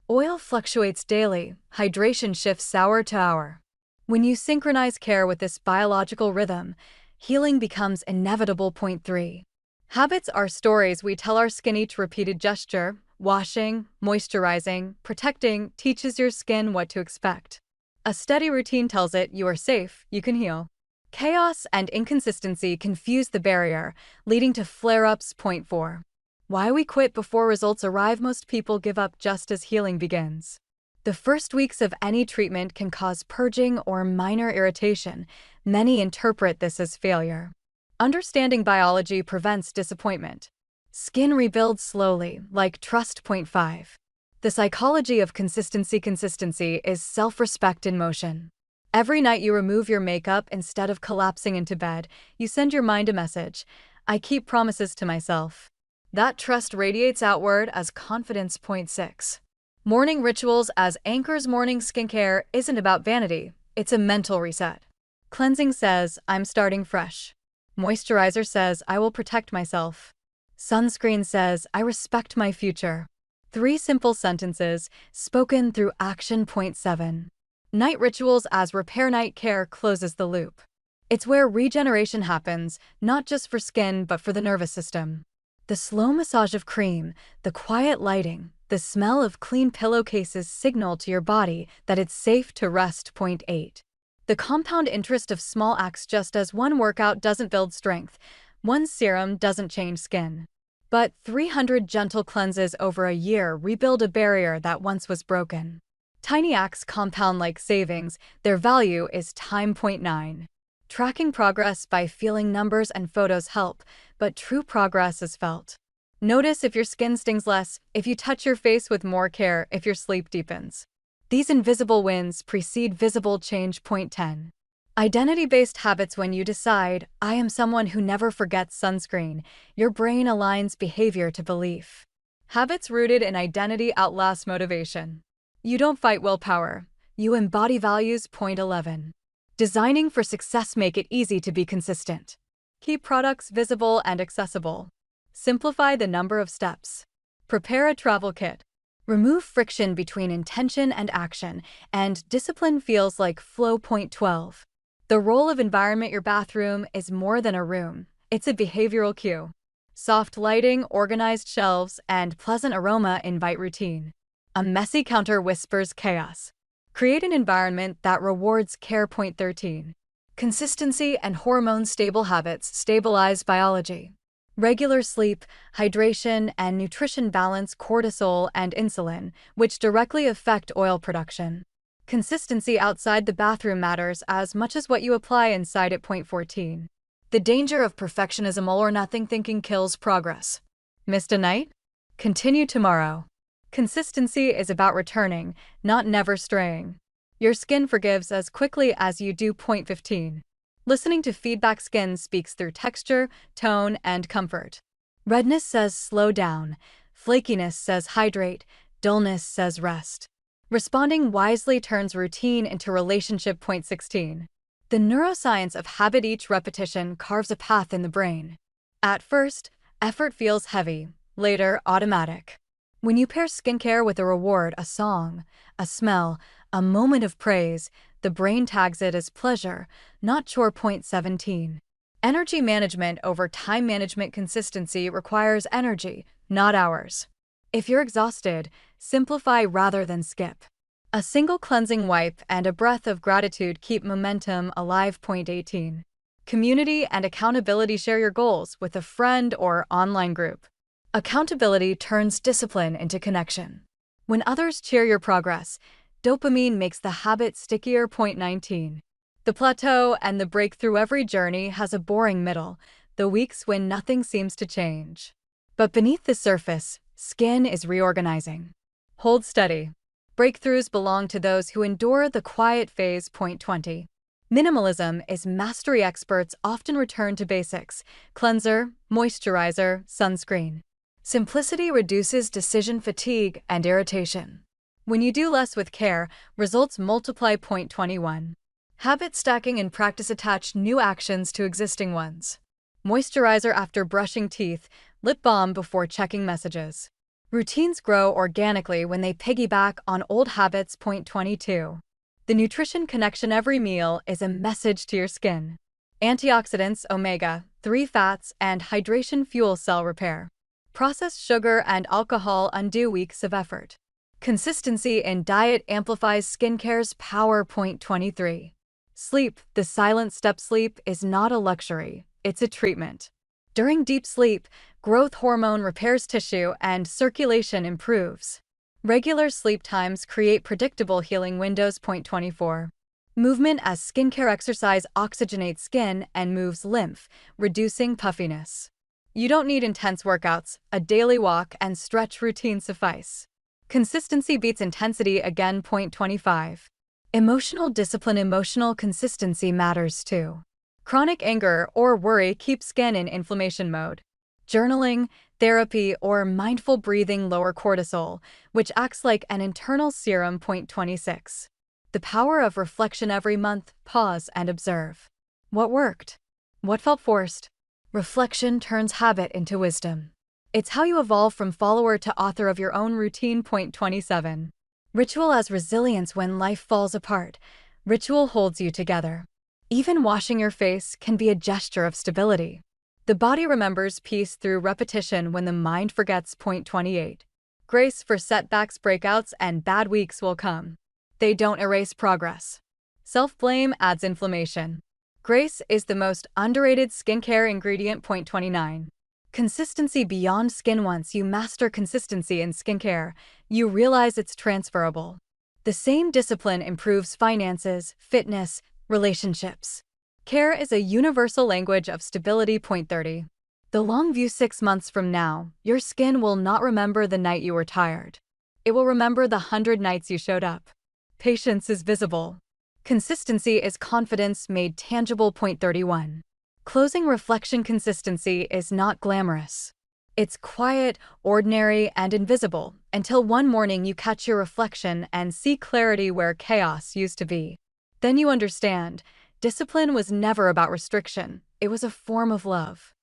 Oil fluctuates daily, hydration shifts hour to hour. When you synchronize care with this biological rhythm, healing becomes inevitable. Point 3. Habits are stories we tell our skin. Each repeated gesture, washing, moisturizing, protecting, teaches your skin what to expect. A steady routine tells it you are safe, you can heal. Chaos and inconsistency confuse the barrier, leading to flare-ups. Point 4. Why we quit before results arrive. Most people give up just as healing begins. The first weeks of any treatment can cause purging or minor irritation. Many interpret this as failure. Understanding biology prevents disappointment. Skin rebuilds slowly, like trust. Point 5. The psychology of consistency. Consistency is self-respect in motion. Every night you remove your makeup instead of collapsing into bed, you send your mind a message. I keep promises to myself. That trust radiates outward as confidence. Point 6. Morning rituals as anchors. Morning skincare isn't about vanity, it's a mental reset. Cleansing says, I'm starting fresh. Moisturizer says, I will protect myself. Sunscreen says, I respect my future. 3 simple sentences, spoken through action. Point 7. Night rituals as repair. Night care closes the loop. It's where regeneration happens, not just for skin but for the nervous system. The slow massage of cream, the quiet lighting, the smell of clean pillowcases signal to your body that it's safe to rest. Point 8. The compound interest of small acts. Just as one workout doesn't build strength, one serum doesn't change skin. But 300 gentle cleanses over a year rebuild a barrier that once was broken. Tiny acts compound like savings. Their value is time. Point 9. Tracking progress by feeling. Numbers and photos help, but true progress is felt. Notice if your skin stings less, if you touch your face with more care, if your sleep deepens. These invisible wins precede visible change. Point 10. Identity-based habits. When you decide, I am someone who never forgets sunscreen, your brain aligns behavior to belief. Habits rooted in identity outlast motivation. You don't fight willpower, you embody values. Point 11. Designing for success, make it easy to be consistent. Keep products visible and accessible. Simplify the number of steps. Prepare a travel kit. Remove friction between intention and action, and discipline feels like flow. Point 12. The role of environment. Your bathroom is more than a room. It's a behavioral cue. Soft lighting, organized shelves, and pleasant aroma invite routine. A messy counter whispers chaos. Create an environment that rewards care. Point 13. Consistency and hormone-stable habits stabilize biology. Regular sleep, hydration, and nutrition balance cortisol and insulin, which directly affect oil production. Consistency outside the bathroom matters as much as what you apply inside it. Point 14. The danger of perfectionism. All or nothing thinking kills progress. Missed a night? Continue tomorrow. Consistency is about returning, not never straying. Your skin forgives as quickly as you do. Point 15. Listening to feedback. Skin speaks through texture, tone, and comfort. Redness says slow down, flakiness says hydrate, dullness says rest. Responding wisely turns routine into relationship. Point 16. The neuroscience of habit. Each repetition carves a path in the brain. At first, effort feels heavy, later automatic. When you pair skincare with a reward, a song, a smell, a moment of praise, the brain tags it as pleasure, not chore. Point 17. Energy management over time management. Consistency requires energy, not hours. If you're exhausted, simplify rather than skip. A single cleansing wipe and a breath of gratitude keep momentum alive. Point 18. Community and accountability. Share your goals with a friend or online group. Accountability turns discipline into connection. When others cheer your progress, dopamine makes the habit stickier. Point 19. The plateau and the breakthrough. Every journey has a boring middle, the weeks when nothing seems to change. But beneath the surface, skin is reorganizing. Hold steady. Breakthroughs belong to those who endure the quiet phase. Point 20. Minimalism is mastery. Experts often return to basics: cleanser, moisturizer, sunscreen. Simplicity reduces decision fatigue and irritation. When you do less with care, results multiply. Point 21. Habit stacking in practice. Attach new actions to existing ones. Moisturizer after brushing teeth, lip balm before checking messages. Routines grow organically when they piggyback on old habits. Point 22. The nutrition connection. Every meal is a message to your skin. Antioxidants, omega-3 fats, and hydration fuel cell repair. Processed sugar and alcohol undo weeks of effort. Consistency in diet amplifies skincare's power. Point 23. Sleep, the silent step. Sleep is not a luxury, it's a treatment. During deep sleep, growth hormone repairs tissue and circulation improves. Regular sleep times create predictable healing windows. Point 24. Movement as skincare. Exercise oxygenates skin and moves lymph, reducing puffiness. You don't need intense workouts, a daily walk and stretch routine suffice. Consistency beats intensity again. Point 25. Emotional discipline. Emotional consistency matters too. Chronic anger or worry keeps skin in inflammation mode. Journaling, therapy, or mindful breathing lower cortisol, which acts like an internal serum. Point 26. The power of reflection. Every month, pause and observe. What worked? What felt forced? Reflection turns habit into wisdom. It's how you evolve from follower to author of your own routine. Point 27. Ritual as resilience. When life falls apart, ritual holds you together. Even washing your face can be a gesture of stability. The body remembers peace through repetition when the mind forgets. Point 28. Grace for setbacks. Breakouts and bad weeks will come. They don't erase progress. Self-blame adds inflammation. Grace is the most underrated skincare ingredient. Point 29. Consistency beyond skin. Once you master consistency in skincare, you realize it's transferable. The same discipline improves finances, fitness, relationships. Care is a universal language of stability. Point 30. The long view. 6 months from now, your skin will not remember the night you were tired. It will remember the 100 nights you showed up. Patience is visible. Consistency is confidence made tangible. Point 31. Closing reflection. Consistency is not glamorous. It's quiet, ordinary, and invisible, until one morning you catch your reflection and see clarity where chaos used to be. Then you understand, Discipline was never about restriction. It was a form of love.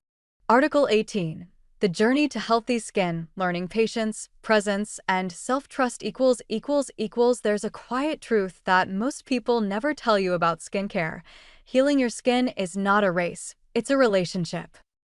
Article 18. The journey to healthy skin, learning patience, presence, and self-trust equals. There's a quiet truth that most people never tell you about skincare. Healing your skin is not a race, it's a relationship.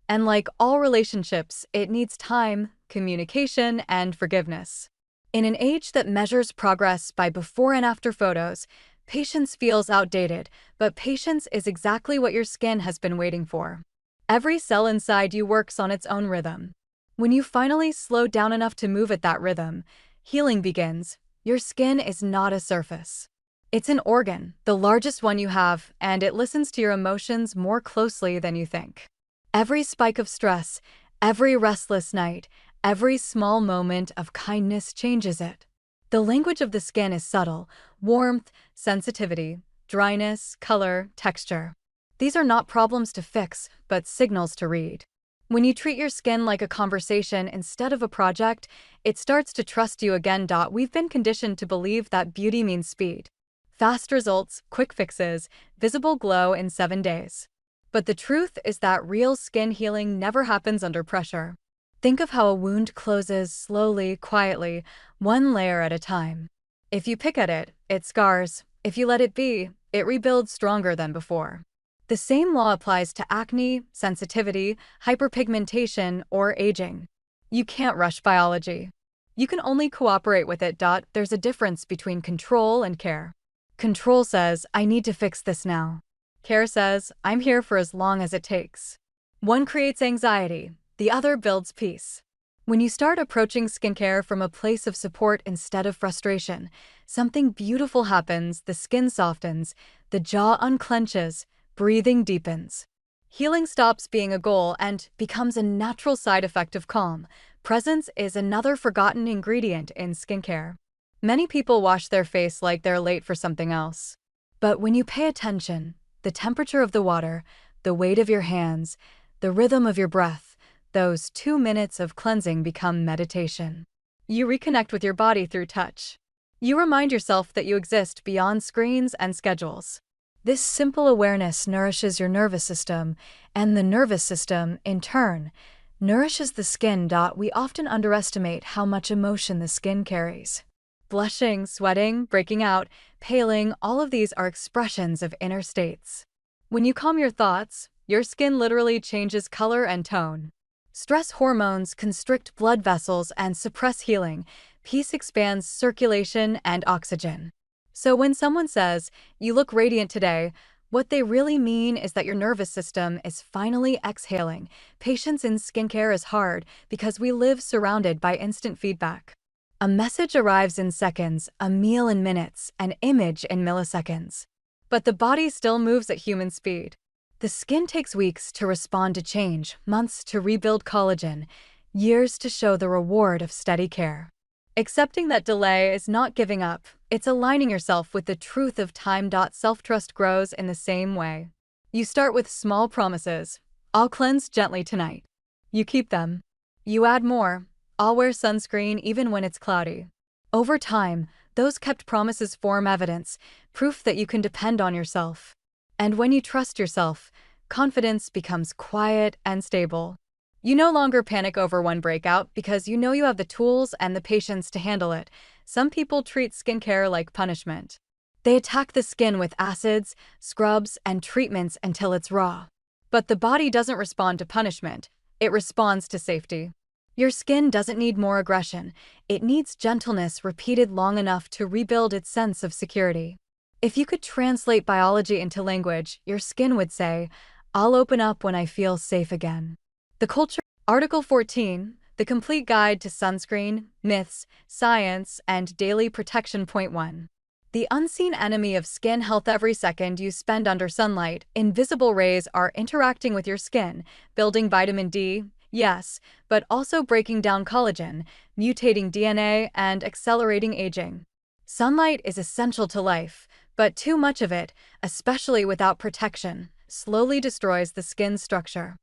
And like all relationships, it needs time, communication, and forgiveness. In an age that measures progress by before and after photos, patience feels outdated, but patience is exactly what your skin has been waiting for. Every cell inside you works on its own rhythm. When you finally slow down enough to move at that rhythm, healing begins. Your skin is not a surface. It's an organ, the largest one you have, and it listens to your emotions more closely than you think. Every spike of stress, every restless night, every small moment of kindness changes it. The language of the skin is subtle: warmth, sensitivity, dryness, color, texture. These are not problems to fix, but signals to read. When you treat your skin like a conversation instead of a project, it starts to trust you again. We've been conditioned to believe that beauty means speed. Fast results, quick fixes, visible glow in 7 days. But the truth is that real skin healing never happens under pressure. Think of how a wound closes slowly, quietly, one layer at a time. If you pick at it, it scars. If you let it be, it rebuilds stronger than before. The same law applies to acne, sensitivity, hyperpigmentation, or aging. You can't rush biology. You can only cooperate with it. There's a difference between control and care. Control says, I need to fix this now. Care says, I'm here for as long as it takes. One creates anxiety, the other builds peace. When you start approaching skincare from a place of support instead of frustration, something beautiful happens. The skin softens, the jaw unclenches, breathing deepens. Healing stops being a goal and becomes a natural side effect of calm. Presence is another forgotten ingredient in skincare. Many people wash their face like they're late for something else. But when you pay attention, the temperature of the water, the weight of your hands, the rhythm of your breath, those 2 minutes of cleansing become meditation. You reconnect with your body through touch. You remind yourself that you exist beyond screens and schedules. This simple awareness nourishes your nervous system, and the nervous system, in turn, nourishes the skin. We often underestimate how much emotion the skin carries. Blushing, sweating, breaking out, paling, all of these are expressions of inner states. When you calm your thoughts, your skin literally changes color and tone. Stress hormones constrict blood vessels and suppress healing. Peace expands circulation and oxygen. So when someone says, you look radiant today, what they really mean is that your nervous system is finally exhaling. Patience in skincare is hard because we live surrounded by instant feedback. A message arrives in seconds, a meal in minutes, an image in milliseconds. But the body still moves at human speed. The skin takes weeks to respond to change, months to rebuild collagen, years to show the reward of steady care. Accepting that delay is not giving up, it's aligning yourself with the truth of time. Self-trust grows in the same way. You start with small promises. I'll cleanse gently tonight. You keep them. You add more. I'll wear sunscreen even when it's cloudy. Over time, those kept promises form evidence, proof that you can depend on yourself. And when you trust yourself, confidence becomes quiet and stable. You no longer panic over one breakout because you know you have the tools and the patience to handle it. Some people treat skincare like punishment. They attack the skin with acids, scrubs, and treatments until it's raw. But the body doesn't respond to punishment. It responds to safety. Your skin doesn't need more aggression. It needs gentleness repeated long enough to rebuild its sense of security. If you could translate biology into language, your skin would say, I'll open up when I feel safe again. The culture. Article 14. The Complete Guide to Sunscreen, Myths, Science, and Daily Protection. Point 1. The unseen enemy of skin health. Every second you spend under sunlight, invisible rays are interacting with your skin, building vitamin D, yes, but also breaking down collagen, mutating DNA, and accelerating aging. Sunlight is essential to life, but too much of it, especially without protection, slowly destroys the skin's structure.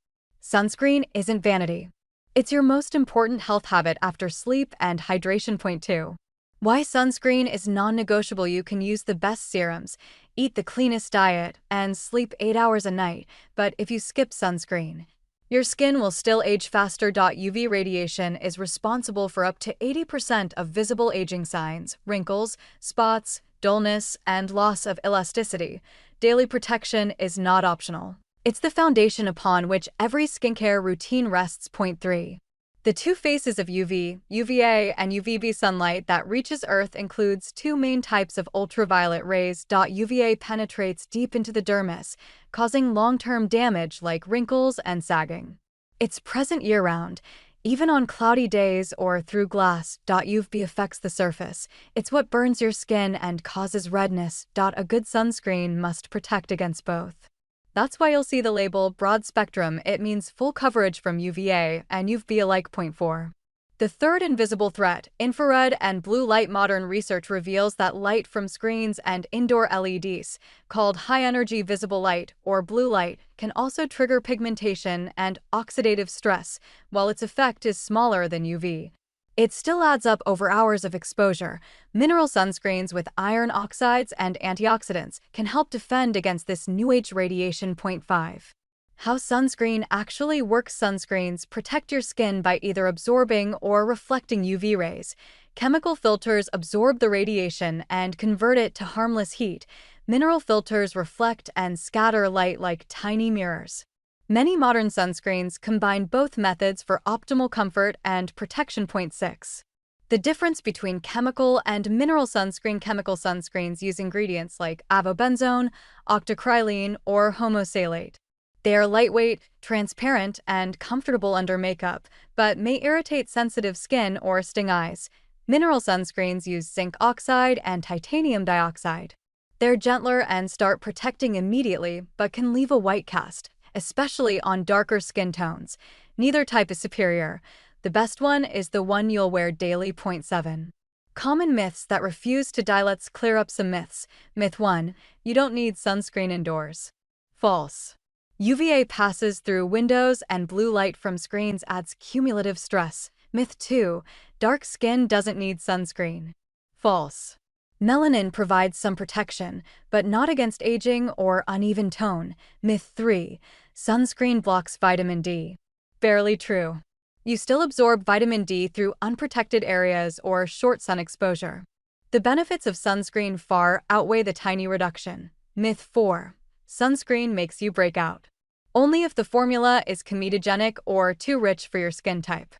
Sunscreen isn't vanity. It's your most important health habit after sleep and hydration. Point 2. Why sunscreen is non-negotiable. You can use the best serums, eat the cleanest diet, and sleep 8 hours a night, but if you skip sunscreen, your skin will still age faster. UV radiation is responsible for up to 80% of visible aging signs, wrinkles, spots, dullness, and loss of elasticity. Daily protection is not optional. It's the foundation upon which every skincare routine rests. Point 3. The two phases of UV, UVA, and UVB sunlight that reaches Earth includes two main types of ultraviolet rays. UVA penetrates deep into the dermis, causing long-term damage like wrinkles and sagging. It's present year-round, even on cloudy days or through glass. UVB affects the surface. It's what burns your skin and causes redness. A good sunscreen must protect against both. That's why you'll see the label broad spectrum. It means full coverage from UVA and UVB alike. Point 4. The third invisible threat, infrared and blue light. Modern research reveals that light from screens and indoor LEDs, called high-energy visible light or blue light, can also trigger pigmentation and oxidative stress, while its effect is smaller than UV. It still adds up over hours of exposure. Mineral sunscreens with iron oxides and antioxidants can help defend against this new-age radiation. Point 5. How sunscreen actually works. Sunscreens protect your skin by either absorbing or reflecting UV rays. Chemical filters absorb the radiation and convert it to harmless heat. Mineral filters reflect and scatter light like tiny mirrors. Many modern sunscreens combine both methods for optimal comfort and protection. Point 6. The difference between chemical and mineral sunscreen. Chemical sunscreens use ingredients like avobenzone, octocrylene, or homosalate. They are lightweight, transparent, and comfortable under makeup, but may irritate sensitive skin or sting eyes. Mineral sunscreens use zinc oxide and titanium dioxide. They're gentler and start protecting immediately, but can leave a white cast, especially on darker skin tones. Neither type is superior. The best one is the one you'll wear daily. Point 7. Common myths that refuse to die. Let's clear up some myths. Myth 1. You don't need sunscreen indoors. False. UVA passes through windows and blue light from screens adds cumulative stress. Myth 2. Dark skin doesn't need sunscreen. False. Melanin provides some protection, but not against aging or uneven tone. Myth 3. Sunscreen blocks vitamin D. Barely true. You still absorb vitamin D through unprotected areas or short sun exposure. The benefits of sunscreen far outweigh the tiny reduction. Myth 4. Sunscreen makes you break out. Only if the formula is comedogenic or too rich for your skin type.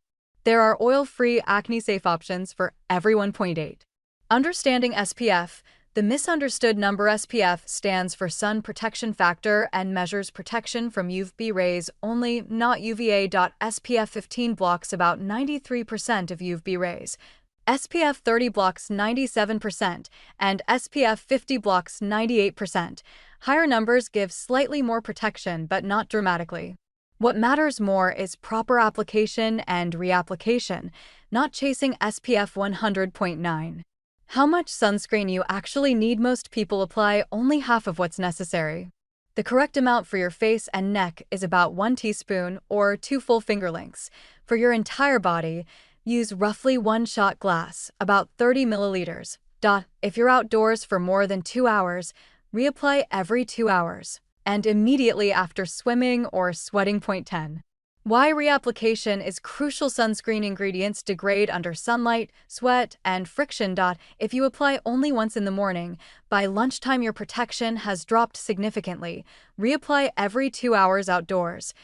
There are oil-free, acne-safe options for everyone. Point 8. Understanding SPF. The misunderstood number SPF stands for Sun Protection Factor and measures protection from UVB rays only, not UVA. SPF 15 blocks about 93% of UVB rays. SPF 30 blocks 97%, and SPF 50 blocks 98%. Higher numbers give slightly more protection, but not dramatically. What matters more is proper application and reapplication, not chasing SPF 100.9. How much sunscreen you actually need. Most people apply only half of what's necessary. The correct amount for your face and neck is about 1 teaspoon or 2 full finger lengths. For your entire body, use roughly 1 shot glass, about 30 milliliters. If you're outdoors for more than 2 hours, reapply every 2 hours, and immediately after swimming or sweating. Point 10. Why reapplication is crucial. Sunscreen ingredients degrade under sunlight, sweat, and friction. If you apply only once in the morning, by lunchtime your protection has dropped significantly. Reapply every 2 hours outdoors,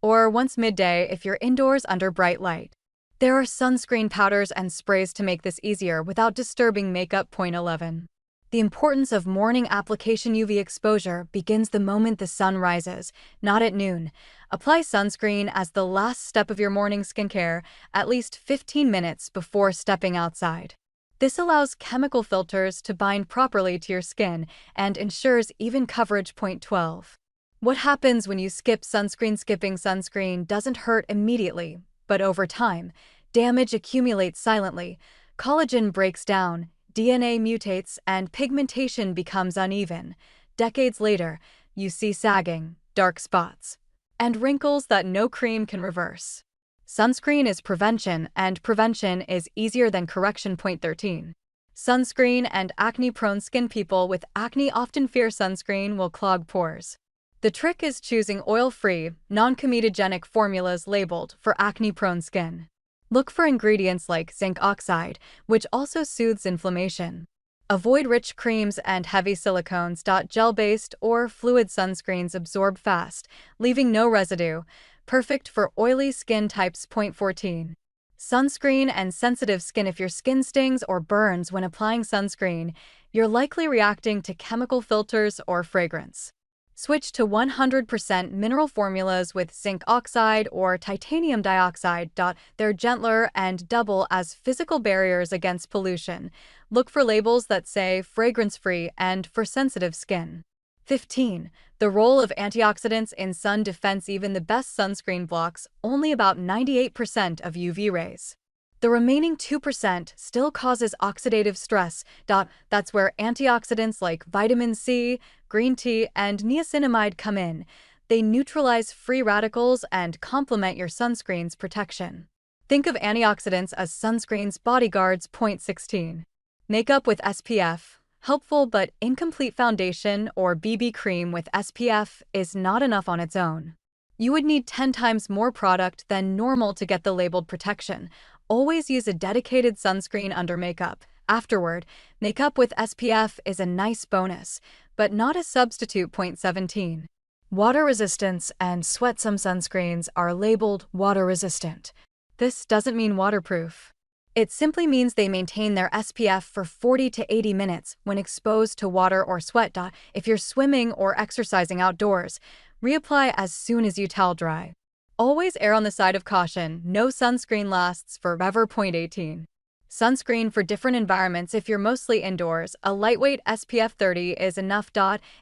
or once midday if you're indoors under bright light. There are sunscreen powders and sprays to make this easier without disturbing makeup. Point 11. The importance of morning application. UV exposure begins the moment the sun rises, not at noon. Apply sunscreen as the last step of your morning skincare, at least 15 minutes before stepping outside. This allows chemical filters to bind properly to your skin and ensures even coverage. Point 12. What happens when you skip sunscreen? Skipping sunscreen doesn't hurt immediately, but over time, damage accumulates silently. Collagen breaks down, DNA mutates, and pigmentation becomes uneven. Decades later, you see sagging, dark spots, and wrinkles that no cream can reverse. Sunscreen is prevention, and prevention is easier than correction. Point 13. Sunscreen and acne-prone skin. People with acne often fear sunscreen will clog pores. The trick is choosing oil-free, non-comedogenic formulas labeled for acne-prone skin. Look for ingredients like zinc oxide, which also soothes inflammation. Avoid rich creams and heavy silicones. Gel-based or fluid sunscreens absorb fast, leaving no residue, perfect for oily skin types. 14. Sunscreen and sensitive skin. If your skin stings or burns when applying sunscreen, you're likely reacting to chemical filters or fragrance. Switch to 100% mineral formulas with zinc oxide or titanium dioxide. They're gentler and double as physical barriers against pollution. Look for labels that say fragrance-free and for sensitive skin. 15. The role of antioxidants in sun defense. Even the best sunscreen blocks only about 98% of UV rays. The remaining 2% still causes oxidative stress. That's where antioxidants like vitamin C, green tea, and niacinamide come in. They neutralize free radicals and complement your sunscreen's protection. Think of antioxidants as sunscreen's bodyguards. 16. Makeup with SPF. Helpful but incomplete. Foundation or BB cream with SPF is not enough on its own. You would need 10 times more product than normal to get the labeled protection. Always use a dedicated sunscreen under makeup. Afterward, makeup with SPF is a nice bonus, but not a substitute. 17. Water resistance and sweat. Some sunscreens are labeled water resistant. This doesn't mean waterproof. It simply means they maintain their SPF for 40 to 80 minutes when exposed to water or sweat. If you're swimming or exercising outdoors, reapply as soon as you towel dry. Always err on the side of caution. No sunscreen lasts forever. 18. Sunscreen for different environments. If you're mostly indoors, a lightweight SPF 30 is enough.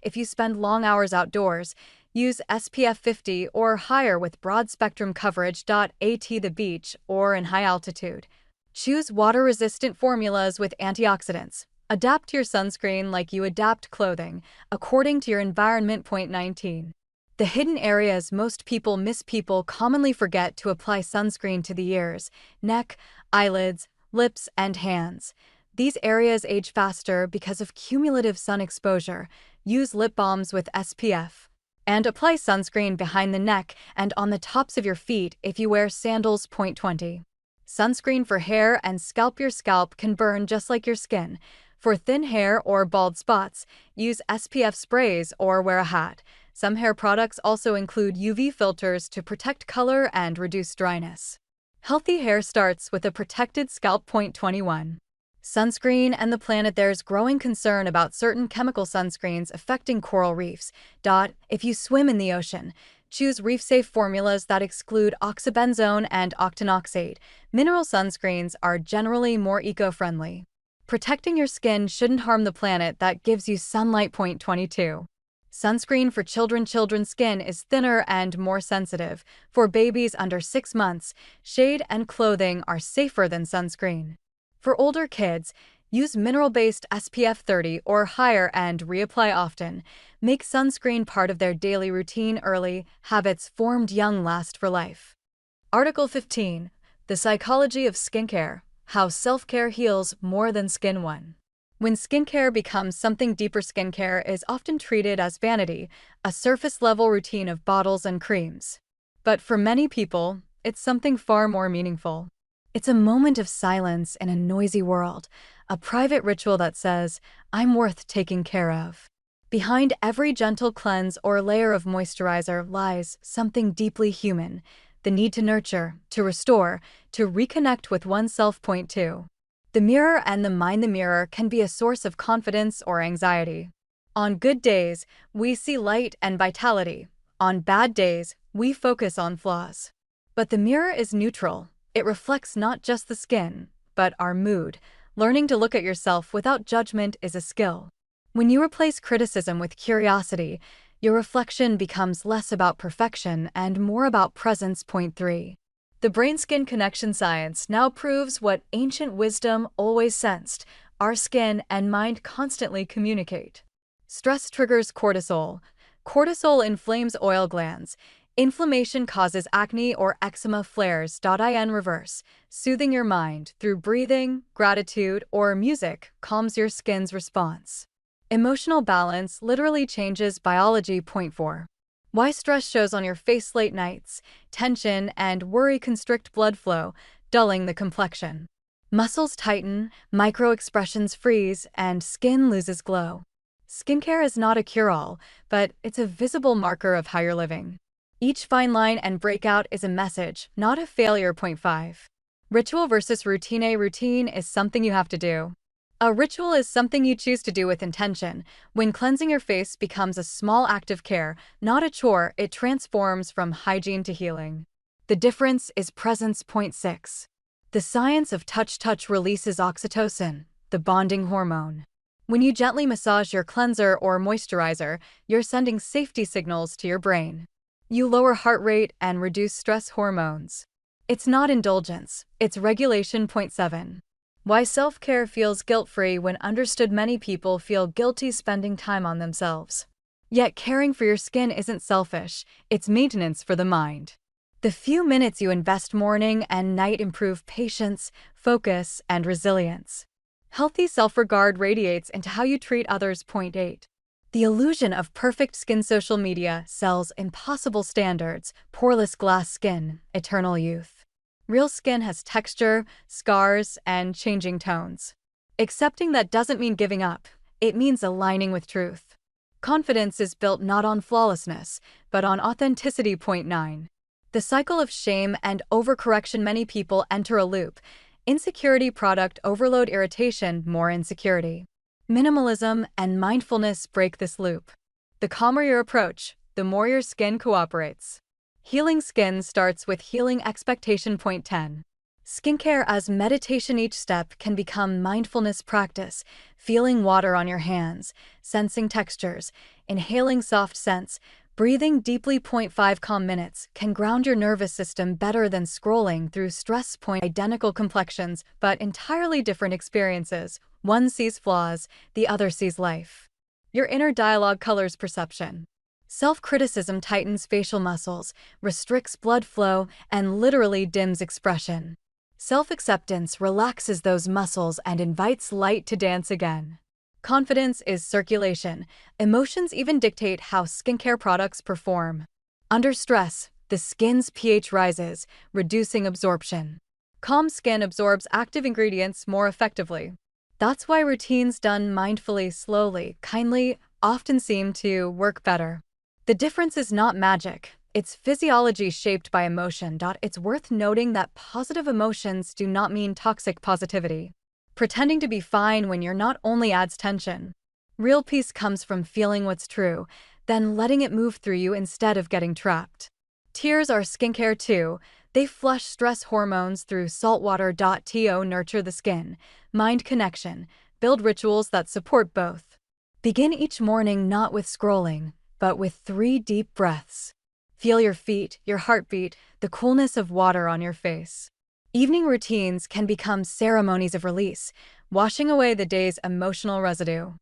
If you spend long hours outdoors, use SPF 50 or higher with broad spectrum coverage. At the beach or in high altitude, choose water-resistant formulas with antioxidants. Adapt your sunscreen like you adapt clothing, according to your environment. 19. The hidden areas most people miss. People commonly forget to apply sunscreen to the ears, neck, eyelids, lips, and hands. These areas age faster because of cumulative sun exposure. Use lip balms with SPF. And apply sunscreen behind the neck and on the tops of your feet if you wear sandals. 20. Sunscreen for hair and scalp. Your scalp can burn just like your skin. For thin hair or bald spots, use SPF sprays or wear a hat. Some hair products also include UV filters to protect color and reduce dryness. Healthy hair starts with a protected scalp. 21. Sunscreen and the planet. There's growing concern about certain chemical sunscreens affecting coral reefs. If you swim in the ocean, choose reef-safe formulas that exclude oxybenzone and octinoxate. Mineral sunscreens are generally more eco-friendly. Protecting your skin shouldn't harm the planet that gives you sunlight. 22. Sunscreen for children. Children's skin is thinner and more sensitive. For babies under 6 months, shade and clothing are safer than sunscreen. For older kids, use mineral-based SPF 30 or higher and reapply often. Make sunscreen part of their daily routine early. Habits formed young last for life. Article 15. The Psychology of Skincare. How Self-Care Heals More Than Skin. 1. When skincare becomes something deeper. Skincare is often treated as vanity, a surface-level routine of bottles and creams. But for many people, it's something far more meaningful. It's a moment of silence in a noisy world, a private ritual that says, I'm worth taking care of. Behind every gentle cleanse or layer of moisturizer lies something deeply human, the need to nurture, to restore, to reconnect with oneself. 2. The mirror and the mind. The mirror can be a source of confidence or anxiety. On good days, we see light and vitality. On bad days, we focus on flaws. But the mirror is neutral. It reflects not just the skin, but our mood. Learning to look at yourself without judgment is a skill. When you replace criticism with curiosity, your reflection becomes less about perfection and more about presence. 3. The brain-skin connection. Science now proves what ancient wisdom always sensed: our skin and mind constantly communicate. Stress triggers cortisol. Cortisol inflames oil glands, Inflammation causes acne or eczema flares. In reverse, soothing your mind through breathing, gratitude, or music calms your skin's response. Emotional balance literally changes biology. Point 4. Why stress shows on your face late nights. Tension and worry constrict blood flow, dulling the complexion. Muscles tighten, micro-expressions freeze, and skin loses glow. Skincare is not a cure-all, but it's a visible marker of how you're living. Each fine line and breakout is a message, not a failure. Point 5. Ritual versus routine. A routine is something you have to do. A ritual is something you choose to do with intention. When cleansing your face becomes a small act of care, not a chore, it transforms from hygiene to healing. The difference is presence. Point 6. The science of touch. Touch releases oxytocin, the bonding hormone. When you gently massage your cleanser or moisturizer, you're sending safety signals to your brain. You lower heart rate and reduce stress hormones. It's not indulgence, it's regulation. Point 7. Why self-care feels guilt-free when understood. Many people feel guilty spending time on themselves. Yet caring for your skin isn't selfish, it's maintenance for the mind. The few minutes you invest morning and night improve patience, focus, and resilience. Healthy self-regard radiates into how you treat others. Point 8. The illusion of perfect skin. Social media sells impossible standards, poreless glass skin, eternal youth. Real skin has texture, scars, and changing tones. Accepting that doesn't mean giving up, it means aligning with truth. Confidence is built not on flawlessness, but on authenticity. Point 9. The cycle of shame and overcorrection. Many people enter a loop. Insecurity, product overload, irritation, more insecurity. Minimalism and mindfulness break this loop. The calmer your approach, the more your skin cooperates. Healing skin starts with healing expectation. Point 10. Skincare as meditation. Each step can become mindfulness practice, feeling water on your hands, sensing textures, inhaling soft scents, breathing deeply. Point 5. Calm minutes can ground your nervous system better than scrolling through stress. Point. Identical complexions, but entirely different experiences. One sees flaws, the other sees life. Your inner dialogue colors perception. Self-criticism tightens facial muscles, restricts blood flow, and literally dims expression. Self-acceptance relaxes those muscles and invites light to dance again. Confidence is circulation. Emotions even dictate how skincare products perform. Under stress, the skin's pH rises, reducing absorption. Calm skin absorbs active ingredients more effectively. That's why routines done mindfully, slowly, kindly, often seem to work better. The difference is not magic, it's physiology shaped by emotion. It's worth noting that positive emotions do not mean toxic positivity. Pretending to be fine when you're not only adds tension. Real peace comes from feeling what's true, then letting it move through you instead of getting trapped. Tears are skincare too. They flush stress hormones through saltwater. To nurture the skin, mind connection, build rituals that support both. Begin each morning not with scrolling, but with 3 deep breaths. Feel your feet, your heartbeat, the coolness of water on your face. Evening routines can become ceremonies of release, washing away the day's emotional residue.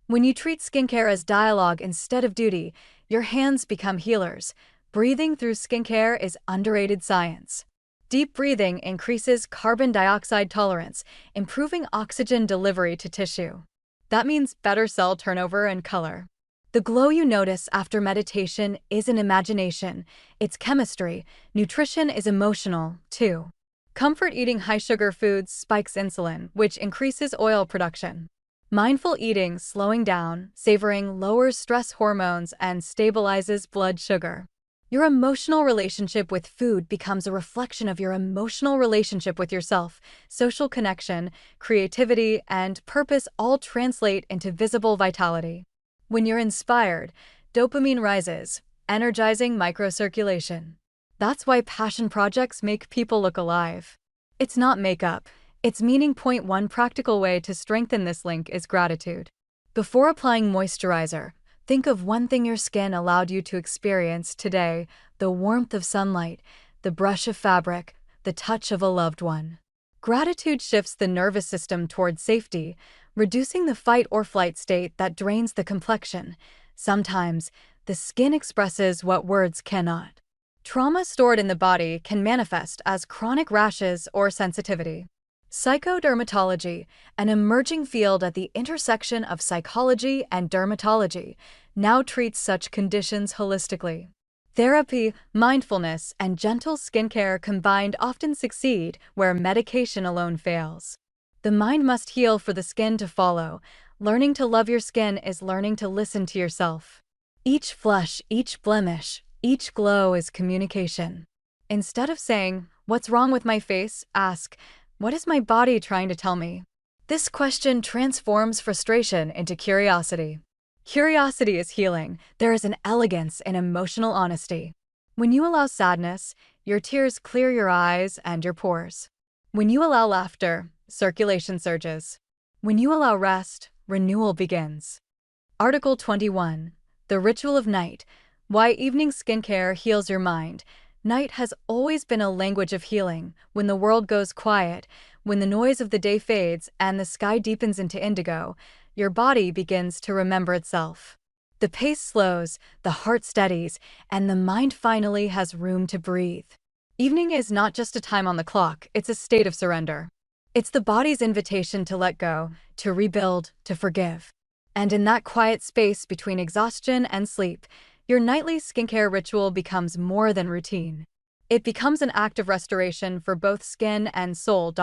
When you treat skincare as dialogue instead of duty, your hands become healers. Breathing through skincare is underrated science. Deep breathing increases carbon dioxide tolerance, improving oxygen delivery to tissue. That means better cell turnover and color. The glow you notice after meditation isn't imagination, it's chemistry. Nutrition is emotional, too. Comfort eating high-sugar foods spikes insulin, which increases oil production. Mindful eating, slowing down, savoring lowers stress hormones and stabilizes blood sugar. Your emotional relationship with food becomes a reflection of your emotional relationship with yourself. Social connection, creativity, and purpose all translate into visible vitality. When you're inspired, dopamine rises, energizing microcirculation. That's why passion projects make people look alive. It's not makeup, it's meaning. Point 1. Practical way to strengthen this link is gratitude. Before applying moisturizer, think of one thing your skin allowed you to experience today: the warmth of sunlight, the brush of fabric, the touch of a loved one. Gratitude shifts the nervous system toward safety, reducing the fight or flight state that drains the complexion. Sometimes, the skin expresses what words cannot. Trauma stored in the body can manifest as chronic rashes or sensitivity. Psychodermatology, an emerging field at the intersection of psychology and dermatology, now treats such conditions holistically. Therapy, mindfulness, and gentle skincare combined often succeed where medication alone fails. The mind must heal for the skin to follow. Learning to love your skin is learning to listen to yourself. Each flush, each blemish, each glow is communication. Instead of saying, "What's wrong with my face?" ask, "What is my body trying to tell me?" This question transforms frustration into curiosity. Curiosity is healing. There is an elegance in emotional honesty. When you allow sadness, your tears clear your eyes and your pores. When you allow laughter, circulation surges. When you allow rest, renewal begins. Article 21. The Ritual of Night. Why evening skincare heals your mind. Night has always been a language of healing. When the world goes quiet, when the noise of the day fades and the sky deepens into indigo, your body begins to remember itself. The pace slows, the heart steadies, and the mind finally has room to breathe. Evening is not just a time on the clock, it's a state of surrender. It's the body's invitation to let go, to rebuild, to forgive. And in that quiet space between exhaustion and sleep, your nightly skincare ritual becomes more than routine. It becomes an act of restoration for both skin and soul.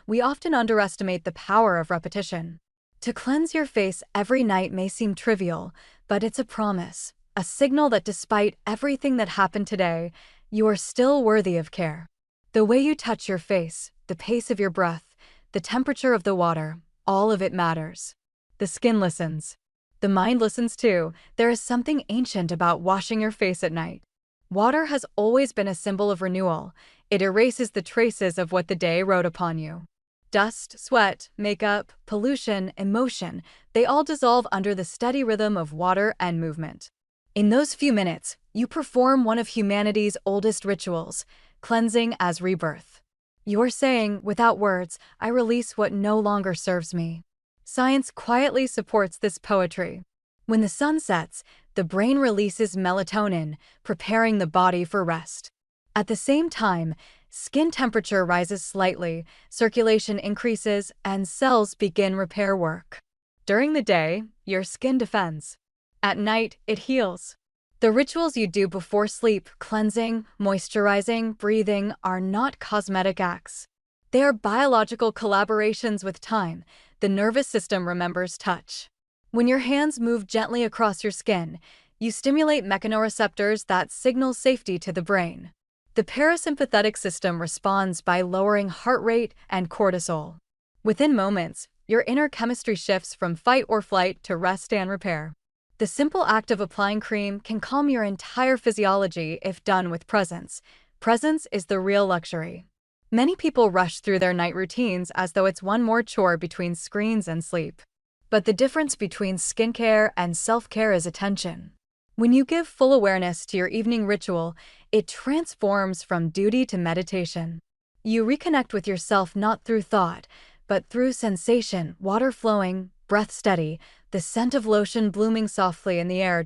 We often underestimate the power of repetition. To cleanse your face every night may seem trivial, but it's a promise, a signal that despite everything that happened today, you are still worthy of care. The way you touch your face, the pace of your breath, the temperature of the water, all of it matters. The skin listens. The mind listens too. There is something ancient about washing your face at night. Water has always been a symbol of renewal. It erases the traces of what the day wrote upon you. Dust, sweat, makeup, pollution, emotion, they all dissolve under the steady rhythm of water and movement. In those few minutes, you perform one of humanity's oldest rituals, cleansing as rebirth. You're saying, without words, I release what no longer serves me. Science quietly supports this poetry. When the sun sets, the brain releases melatonin, preparing the body for rest. At the same time, skin temperature rises slightly, circulation increases, and cells begin repair work. During the day, your skin defends. At night, it heals. The rituals you do before sleep, cleansing, moisturizing, breathing, are not cosmetic acts. They are biological collaborations with time. The nervous system remembers touch. When your hands move gently across your skin, you stimulate mechanoreceptors that signal safety to the brain. The parasympathetic system responds by lowering heart rate and cortisol. Within moments, your inner chemistry shifts from fight or flight to rest and repair. The simple act of applying cream can calm your entire physiology if done with presence. Presence is the real luxury. Many people rush through their night routines as though it's one more chore between screens and sleep. But the difference between skincare and self-care is attention. When you give full awareness to your evening ritual, it transforms from duty to meditation. You reconnect with yourself not through thought, but through sensation, water flowing, breath steady, the scent of lotion blooming softly in the air.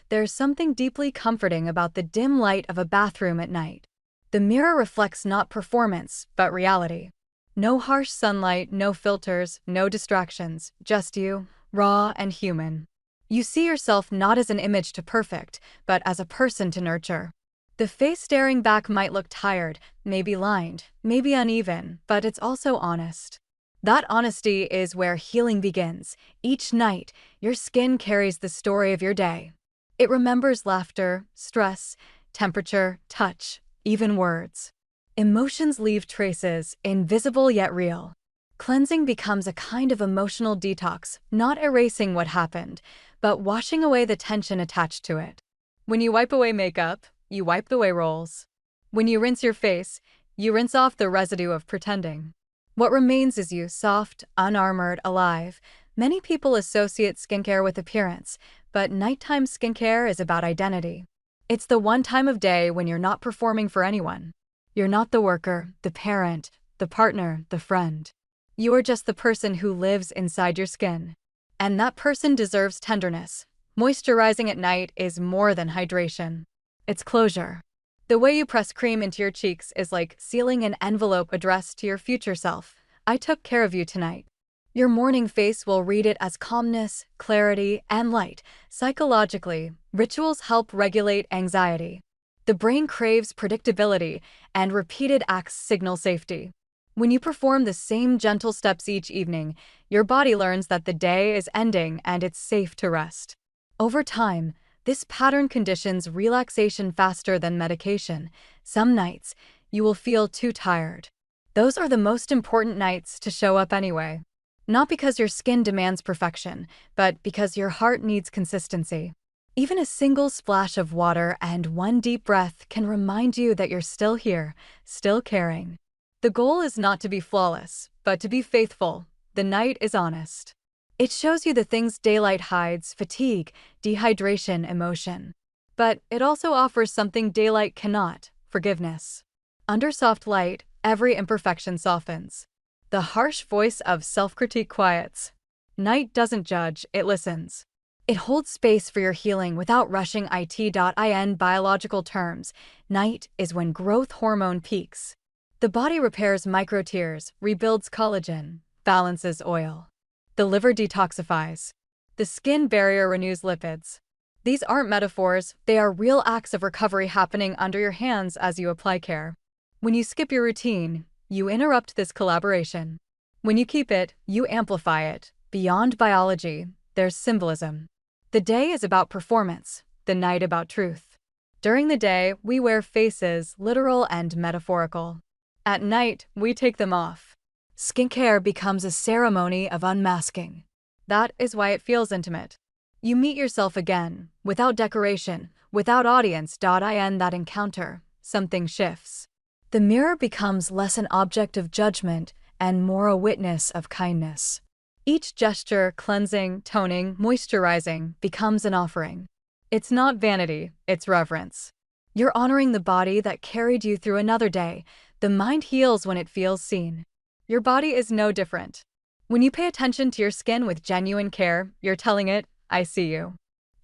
There's something deeply comforting about the dim light of a bathroom at night. The mirror reflects not performance, but reality. No harsh sunlight, no filters, no distractions, just you, raw and human. You see yourself not as an image to perfect, but as a person to nurture. The face staring back might look tired, maybe lined, maybe uneven, but it's also honest. That honesty is where healing begins. Each night, your skin carries the story of your day. It remembers laughter, stress, temperature, touch, even words. Emotions leave traces, invisible yet real. Cleansing becomes a kind of emotional detox, not erasing what happened, but washing away the tension attached to it. When you wipe away makeup, you wipe away rolls. When you rinse your face, you rinse off the residue of pretending. What remains is you, soft, unarmored, alive. Many people associate skincare with appearance, but nighttime skincare is about identity. It's the one time of day when you're not performing for anyone. You're not the worker, the parent, the partner, the friend. You are just the person who lives inside your skin. And that person deserves tenderness. Moisturizing at night is more than hydration. It's closure. The way you press cream into your cheeks is like sealing an envelope addressed to your future self. I took care of you tonight. Your morning face will read it as calmness, clarity, and light. Psychologically, rituals help regulate anxiety. The brain craves predictability, and repeated acts signal safety. When you perform the same gentle steps each evening, your body learns that the day is ending and it's safe to rest. Over time, this pattern conditions relaxation faster than medication. Some nights, you will feel too tired. Those are the most important nights to show up anyway. Not because your skin demands perfection, but because your heart needs consistency. Even a single splash of water and one deep breath can remind you that you're still here, still caring. The goal is not to be flawless, but to be faithful. The night is honest. It shows you the things daylight hides: fatigue, dehydration, emotion. But it also offers something daylight cannot: forgiveness. Under soft light, every imperfection softens. The harsh voice of self-critique quiets. Night doesn't judge, it listens. It holds space for your healing without rushing it. In biological terms, night is when growth hormone peaks. The body repairs microtears, rebuilds collagen, balances oil. The liver detoxifies. The skin barrier renews lipids. These aren't metaphors, they are real acts of recovery happening under your hands as you apply care. When you skip your routine, you interrupt this collaboration. When you keep it, you amplify it. Beyond biology, there's symbolism. The day is about performance, the night about truth. During the day, we wear faces, literal and metaphorical. At night, we take them off. Skincare becomes a ceremony of unmasking. That is why it feels intimate. You meet yourself again, without decoration, without audience. In that encounter, something shifts. The mirror becomes less an object of judgment and more a witness of kindness. Each gesture, cleansing, toning, moisturizing, becomes an offering. It's not vanity, it's reverence. You're honoring the body that carried you through another day. The mind heals when it feels seen. Your body is no different. When you pay attention to your skin with genuine care, you're telling it, I see you.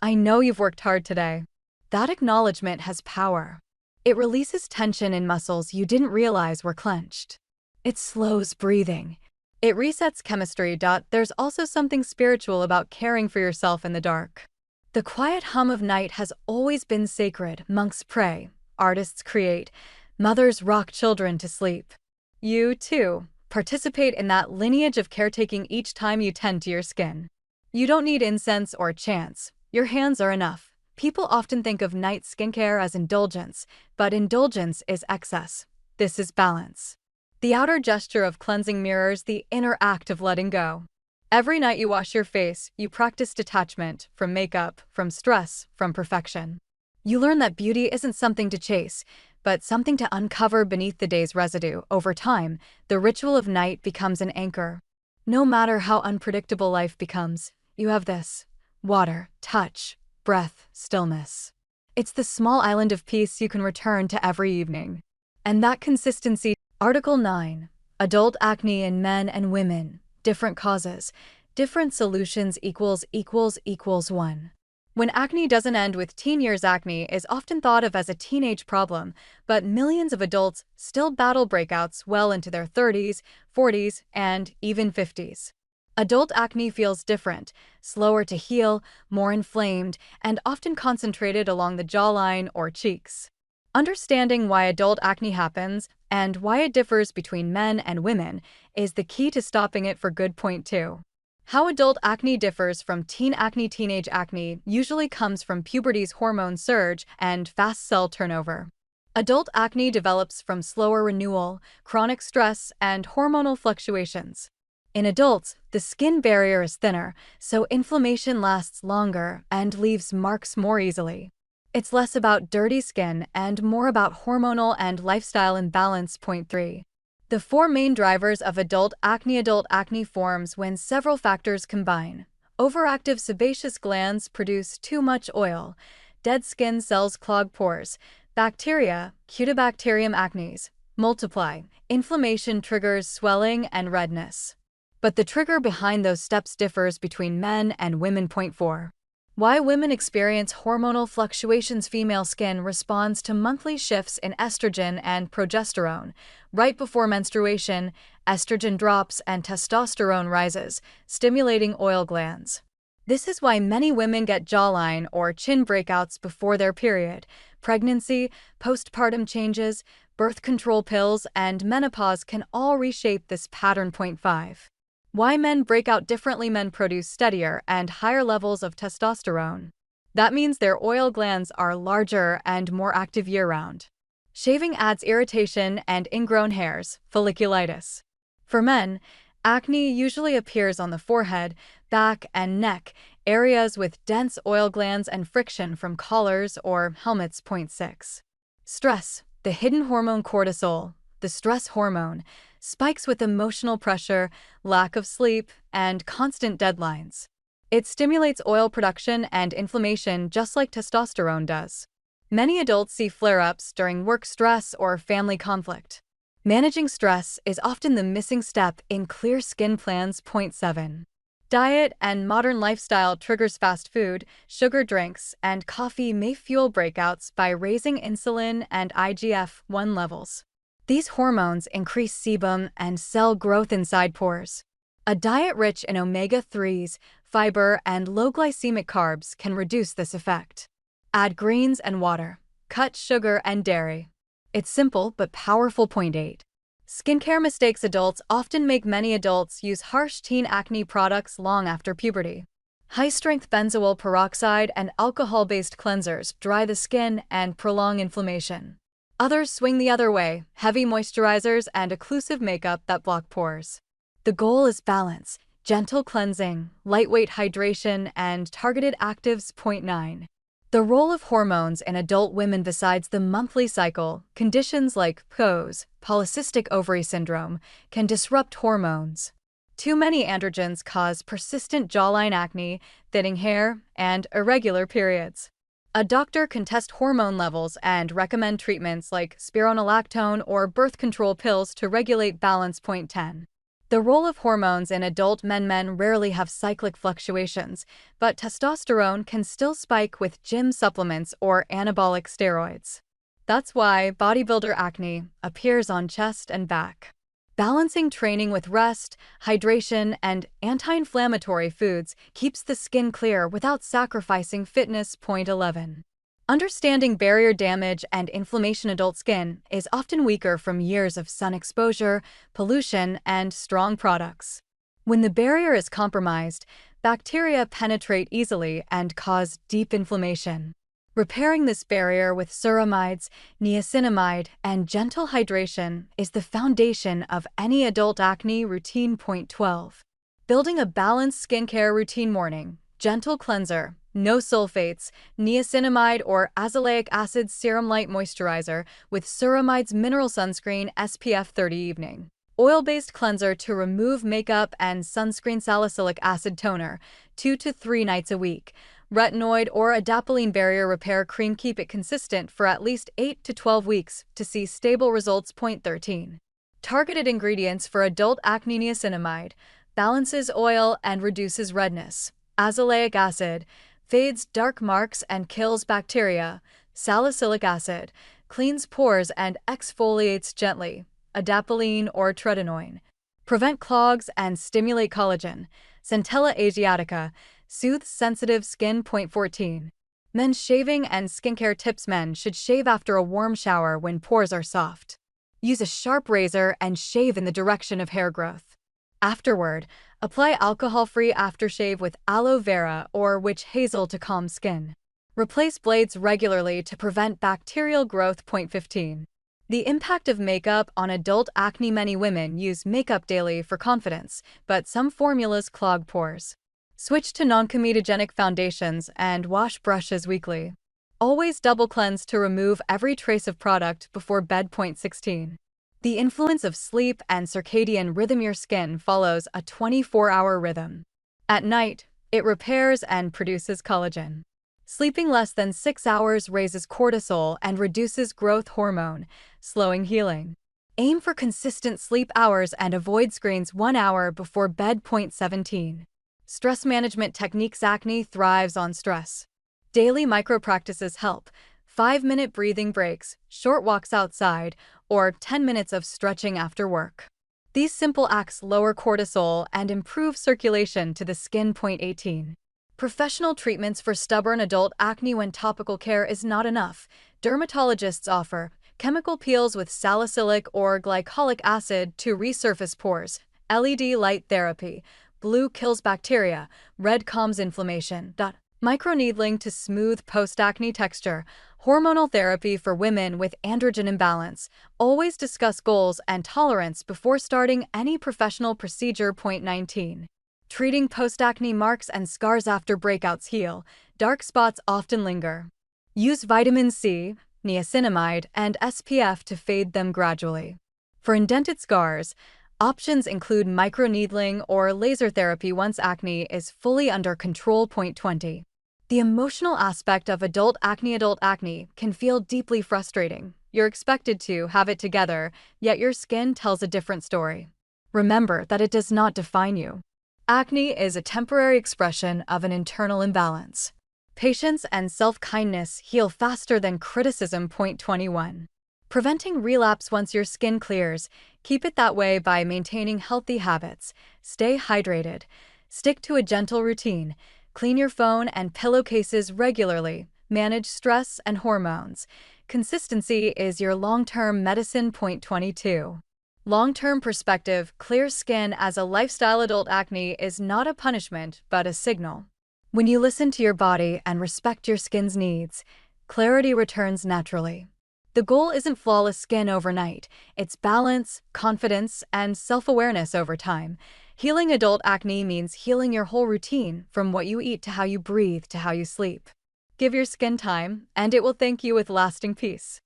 I know you've worked hard today. That acknowledgement has power. It releases tension in muscles you didn't realize were clenched. It slows breathing. It resets chemistry. There's also something spiritual about caring for yourself in the dark. The quiet hum of night has always been sacred. Monks pray, artists create, mothers rock children to sleep. You, too, participate in that lineage of caretaking each time you tend to your skin. You don't need incense or chants. Your hands are enough. People often think of night skincare as indulgence, but indulgence is excess. This is balance. The outer gesture of cleansing mirrors the inner act of letting go. Every night you wash your face, you practice detachment from makeup, from stress, from perfection. You learn that beauty isn't something to chase, but something to uncover beneath the day's residue. Over time, the ritual of night becomes an anchor. No matter how unpredictable life becomes, you have this: water, touch, breath, stillness. It's the small island of peace you can return to every evening. And that consistency. Article 9. Adult acne in men and women. Different causes. Different solutions == 1. When acne doesn't end with teen years, acne is often thought of as a teenage problem, but millions of adults still battle breakouts well into their 30s, 40s, and even 50s. Adult acne feels different, slower to heal, more inflamed, and often concentrated along the jawline or cheeks. Understanding why adult acne happens and why it differs between men and women is the key to stopping it for good. Point 2. How adult acne differs from teen acne. Teenage acne usually comes from puberty's hormone surge and fast cell turnover. Adult acne develops from slower renewal, chronic stress, and hormonal fluctuations. In adults, the skin barrier is thinner, so inflammation lasts longer and leaves marks more easily. It's less about dirty skin and more about hormonal and lifestyle imbalance. Point 3. The 4 main drivers of adult acne. Adult acne forms when several factors combine. Overactive sebaceous glands produce too much oil. Dead skin cells clog pores. Bacteria, Cutibacterium acnes, multiply. Inflammation triggers swelling and redness. But the trigger behind those steps differs between men and women. Point 4. Why women experience hormonal fluctuations. Female skin responds to monthly shifts in estrogen and progesterone. Right before menstruation, estrogen drops and testosterone rises, stimulating oil glands. This is why many women get jawline or chin breakouts before their period. Pregnancy, postpartum changes, birth control pills, and menopause can all reshape this pattern. Point 5. Why men break out differently. Men produce steadier and higher levels of testosterone. That means their oil glands are larger and more active year-round. Shaving adds irritation and ingrown hairs, folliculitis. For men, acne usually appears on the forehead, back, and neck, areas with dense oil glands and friction from collars or helmets. Point 6. Stress, the hidden hormone cortisol, the stress hormone, spikes with emotional pressure, lack of sleep, and constant deadlines. It stimulates oil production and inflammation just like testosterone does. Many adults see flare-ups during work stress or family conflict. Managing stress is often the missing step in clear skin plans. Point 7. Diet and modern lifestyle triggers. Fast food, sugar drinks, and coffee may fuel breakouts by raising insulin and IGF-1 levels. These hormones increase sebum and cell growth inside pores. A diet rich in omega-3s, fiber, and low glycemic carbs can reduce this effect. Add greens and water. Cut sugar and dairy. It's simple but powerful. Point 8. Skincare mistakes. Adults often make. Many adults use harsh teen acne products long after puberty. High-strength benzoyl peroxide and alcohol-based cleansers dry the skin and prolong inflammation. Others swing the other way, heavy moisturizers and occlusive makeup that block pores. The goal is balance, gentle cleansing, lightweight hydration, and targeted actives. Point 9. The role of hormones in adult women. Besides the monthly cycle, conditions like PCOS, polycystic ovary syndrome, can disrupt hormones. Too many androgens cause persistent jawline acne, thinning hair, and irregular periods. A doctor can test hormone levels and recommend treatments like spironolactone or birth control pills to regulate balance. Point 10. The role of hormones in adult men. Men rarely have cyclic fluctuations, but testosterone can still spike with gym supplements or anabolic steroids. That's why bodybuilder acne appears on chest and back. Balancing training with rest, hydration, and anti-inflammatory foods keeps the skin clear without sacrificing fitness. Point 11. Understanding barrier damage and inflammation. Adult skin is often weaker from years of sun exposure, pollution, and strong products. When the barrier is compromised, bacteria penetrate easily and cause deep inflammation. Repairing this barrier with ceramides, niacinamide, and gentle hydration is the foundation of any adult acne routine. Point 12. Building a balanced skincare routine. Morning, gentle cleanser, no sulfates, niacinamide or azelaic acid serum light moisturizer with ceramides mineral sunscreen SPF 30. Evening, oil-based cleanser to remove makeup and sunscreen salicylic acid toner 2 to 3 nights a week. Retinoid or adapalene barrier repair cream. Keep it consistent for at least 8 to 12 weeks to see stable results. Point 13. Targeted ingredients for adult acne. Niacinamide balances oil and reduces redness. Azelaic acid fades dark marks and kills bacteria. Salicylic acid cleans pores and exfoliates gently. Adapalene or tretinoin prevent clogs and stimulate collagen. Centella asiatica soothes sensitive skin. Point 14. Men's shaving and skincare tips. Men should shave after a warm shower when pores are soft. Use a sharp razor and shave in the direction of hair growth. Afterward, apply alcohol-free aftershave with aloe vera or witch hazel to calm skin. Replace blades regularly to prevent bacterial growth. Point 15. The impact of makeup on adult acne. Many women use makeup daily for confidence, but some formulas clog pores. Switch to non-comedogenic foundations and wash brushes weekly. Always double cleanse to remove every trace of product before bed. Point 16. The influence of sleep and circadian rhythm. Your skin follows a 24-hour rhythm. At night, it repairs and produces collagen. Sleeping less than 6 hours raises cortisol and reduces growth hormone, slowing healing. Aim for consistent sleep hours and avoid screens 1 hour before bed. Point 17. Stress management techniques. Acne thrives on stress. Daily micro practices help. 5-minute breathing breaks, short walks outside, or 10 minutes of stretching after work. These simple acts lower cortisol and improve circulation to the skin. 18. Professional treatments for stubborn adult acne. When topical care is not enough, dermatologists offer chemical peels with salicylic or glycolic acid to resurface pores, LED light therapy, blue kills bacteria, red calms inflammation. Microneedling to smooth post-acne texture, hormonal therapy for women with androgen imbalance. Always discuss goals and tolerance before starting any professional procedure. 19. Treating post-acne marks and scars. After breakouts heal, dark spots often linger. Use vitamin C, niacinamide, and SPF to fade them gradually. For indented scars, options include microneedling or laser therapy once acne is fully under control. 20. The emotional aspect of adult acne can feel deeply frustrating. You're expected to have it together, yet your skin tells a different story. Remember that it does not define you. Acne is a temporary expression of an internal imbalance. Patience and self-kindness heal faster than criticism. 21. Preventing relapse. Once your skin clears, keep it that way by maintaining healthy habits. Stay hydrated. Stick to a gentle routine. Clean your phone and pillowcases regularly. Manage stress and hormones. Consistency is your long-term medicine. 22. Long-term perspective. Clear skin as a lifestyle. Adult acne is not a punishment, but a signal. When you listen to your body and respect your skin's needs, clarity returns naturally. The goal isn't flawless skin overnight. It's balance, confidence, and self-awareness over time. Healing adult acne means healing your whole routine, from what you eat to how you breathe to how you sleep. Give your skin time, and it will thank you with lasting peace.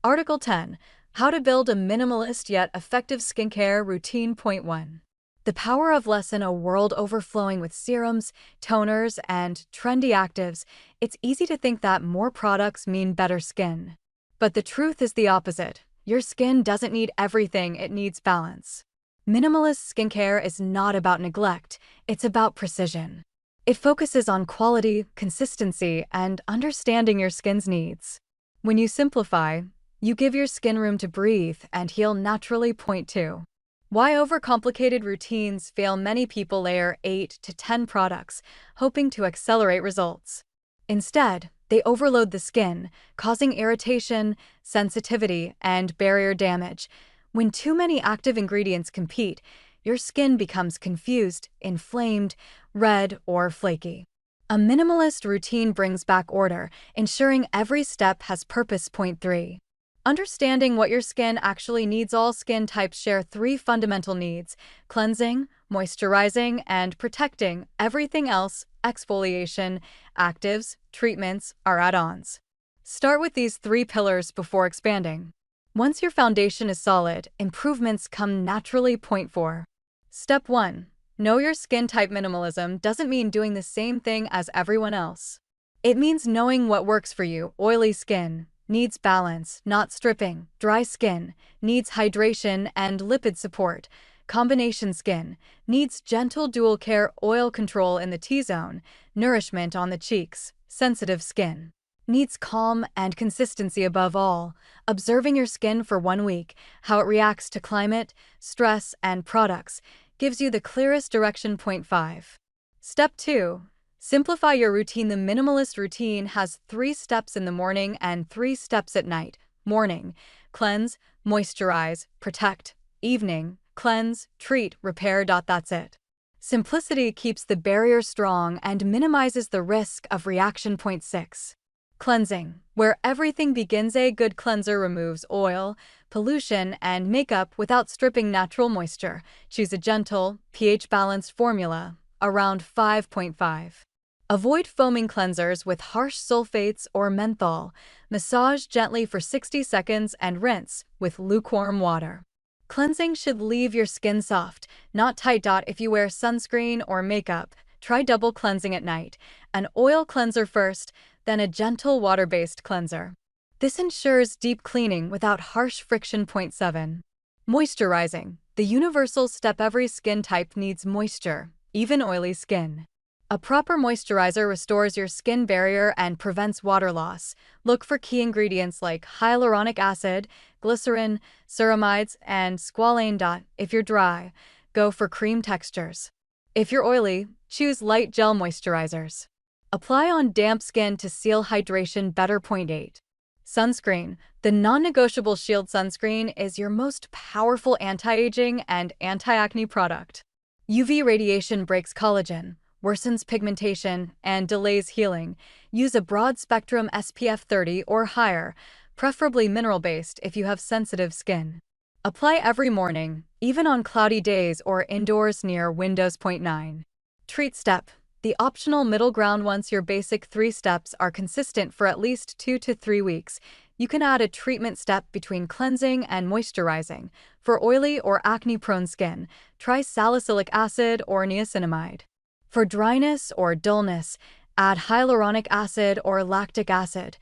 Article 10. How to build a minimalist yet effective skincare routine. 1. The power of less. In a world overflowing with serums, toners, and trendy actives, it's easy to think that more products mean better skin. But the truth is the opposite. Your skin doesn't need everything, it needs balance. Minimalist skincare is not about neglect, it's about precision. It focuses on quality, consistency, and understanding your skin's needs. When you simplify, you give your skin room to breathe and heal naturally. 2. Why overcomplicated routines fail. Many people layer 8 to 10 products, hoping to accelerate results. Instead, they overload the skin, causing irritation, sensitivity, and barrier damage. When too many active ingredients compete, your skin becomes confused, inflamed, red, or flaky. A minimalist routine brings back order, ensuring every step has purpose. 3. Understanding what your skin actually needs. All skin types share 3 fundamental needs: cleansing, moisturizing, and protecting. Everything else, exfoliation, actives, treatments, are add-ons. Start with these 3 pillars before expanding. Once your foundation is solid, improvements come naturally. 4. Step 1. Know your skin type. Minimalism doesn't mean doing the same thing as everyone else. It means knowing what works for you. Oily skin needs balance, not stripping. Dry skin needs hydration and lipid support. Combination skin needs gentle dual care, oil control in the T-zone, nourishment on the cheeks. Sensitive skin needs calm and consistency. Above all, observing your skin for 1 week, how it reacts to climate, stress, and products, gives you the clearest direction. 5. Step 2. Simplify your routine. The minimalist routine has 3 steps in the morning and 3 steps at night. Morning: cleanse, moisturize, protect. Evening: cleanse, treat, repair. That's it. Simplicity keeps the barrier strong and minimizes the risk of reaction. 6. Cleansing, where everything begins. A good cleanser removes oil, pollution, and makeup without stripping natural moisture. Choose a gentle, pH-balanced formula, around 5.5. Avoid foaming cleansers with harsh sulfates or menthol. Massage gently for 60 seconds and rinse with lukewarm water. Cleansing should leave your skin soft, not tight. If you wear sunscreen or makeup, try double cleansing at night. An oil cleanser first, then a gentle water-based cleanser. This ensures deep cleaning without harsh friction. 7. Moisturizing, the universal step. Every skin type needs moisture. even oily skin. A proper moisturizer restores your skin barrier and prevents water loss. Look for key ingredients like hyaluronic acid, glycerin, ceramides, and squalane. If you're dry, go for cream textures. If you're oily, choose light gel moisturizers. Apply on damp skin to seal hydration better. 8. Sunscreen. The non-negotiable Shield sunscreen is your most powerful anti-aging and anti-acne product. UV radiation breaks collagen, worsens pigmentation, and delays healing. Use a broad-spectrum SPF 30 or higher, preferably mineral-based if you have sensitive skin. Apply every morning, even on cloudy days or indoors near windows. 9. Treat step. The optional middle ground. Once your basic 3 steps are consistent for at least 2 to 3 weeks, you can add a treatment step between cleansing and moisturizing. For oily or acne-prone skin, try salicylic acid or niacinamide. For dryness or dullness, add hyaluronic acid or lactic acid.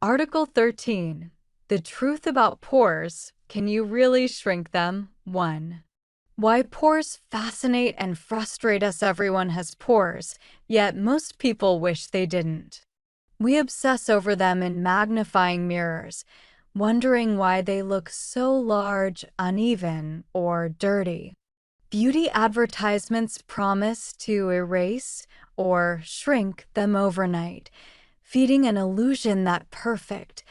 Article 13. The truth about pores. Can you really shrink them? 1. Why pores fascinate and frustrate us. Everyone has pores, yet most people wish they didn't. We obsess over them in magnifying mirrors, wondering why they look so large, uneven, or dirty. Beauty advertisements promise to erase or shrink them overnight, feeding an illusion that perfect,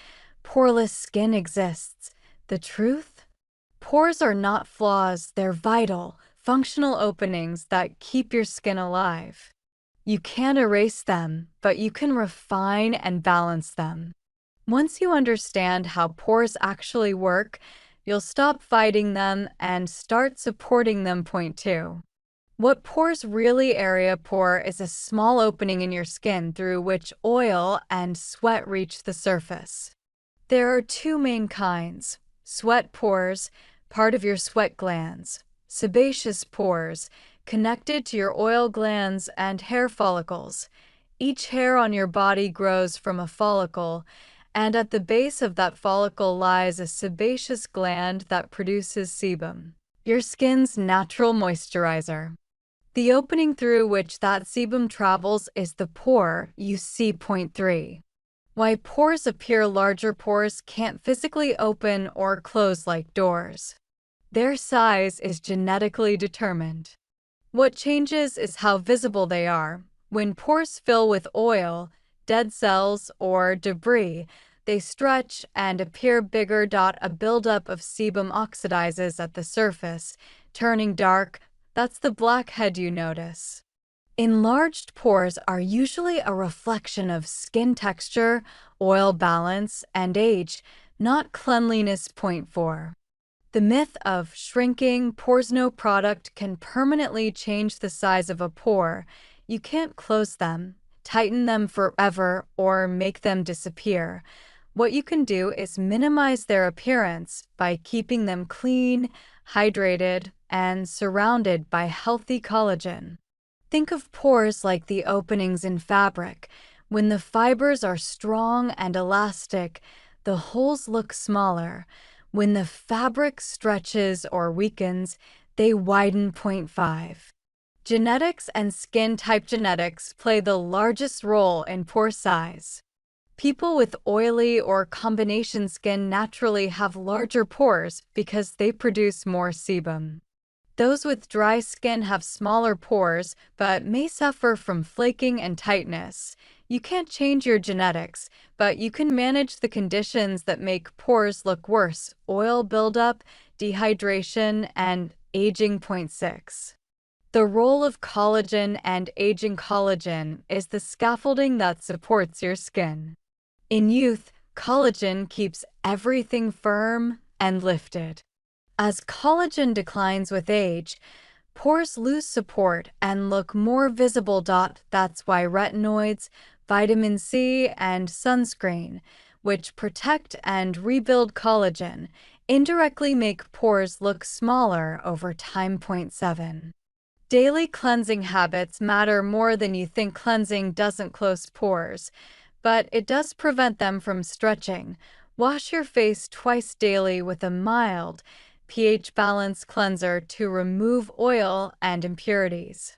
poreless skin exists. The truth? Pores are not flaws, they're vital, functional openings that keep your skin alive. You can't erase them, but you can refine and balance them. Once you understand how pores actually work, you'll stop fighting them and start supporting them. 2. What pores really? Area pore is a small opening in your skin through which oil and sweat reach the surface. There are 2 main kinds: sweat pores, part of your sweat glands; sebaceous pores, connected to your oil glands and hair follicles. Each hair on your body grows from a follicle, and at the base of that follicle lies a sebaceous gland that produces sebum, your skin's natural moisturizer. The opening through which that sebum travels is the pore you see. 3. Why pores appear larger. Pores can't physically open or close like doors. Their size is genetically determined. What changes is how visible they are. When pores fill with oil, dead cells, or debris, they stretch and appear bigger. A buildup of sebum oxidizes at the surface, turning dark. That's the blackhead you notice. Enlarged pores are usually a reflection of skin texture, oil balance, and age, not cleanliness. 4. The myth of shrinking pores. No product can permanently change the size of a pore. You can't close them, tighten them forever, or make them disappear. What you can do is minimize their appearance by keeping them clean, hydrated, and surrounded by healthy collagen. Think of pores like the openings in fabric. When the fibers are strong and elastic, the holes look smaller. When the fabric stretches or weakens, they widen. 5. Genetics and skin type. Genetics play the largest role in pore size. People with oily or combination skin naturally have larger pores because they produce more sebum. Those with dry skin have smaller pores but may suffer from flaking and tightness. You can't change your genetics, but you can manage the conditions that make pores look worse: oil buildup, dehydration, and aging. 6. The role of collagen and aging. Collagen is the scaffolding that supports your skin. In youth, collagen keeps everything firm and lifted. As collagen declines with age, pores lose support and look more visible. That's why retinoids, vitamin C, and sunscreen, which protect and rebuild collagen, indirectly make pores look smaller over time. 7. Daily cleansing habits matter more than you think. Cleansing doesn't close pores, but it does prevent them from stretching. Wash your face twice daily with a mild, pH-balanced cleanser to remove oil and impurities.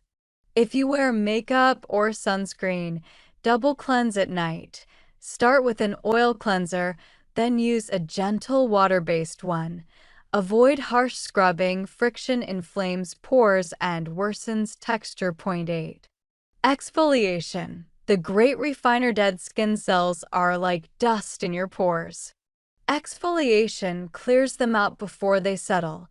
If you wear makeup or sunscreen, double cleanse at night. Start with an oil cleanser, then use a gentle water-based one. Avoid harsh scrubbing, friction inflames pores and worsens texture. Point 8. Exfoliation. The great refiner. Dead skin cells are like dust in your pores. Exfoliation clears them out before they settle.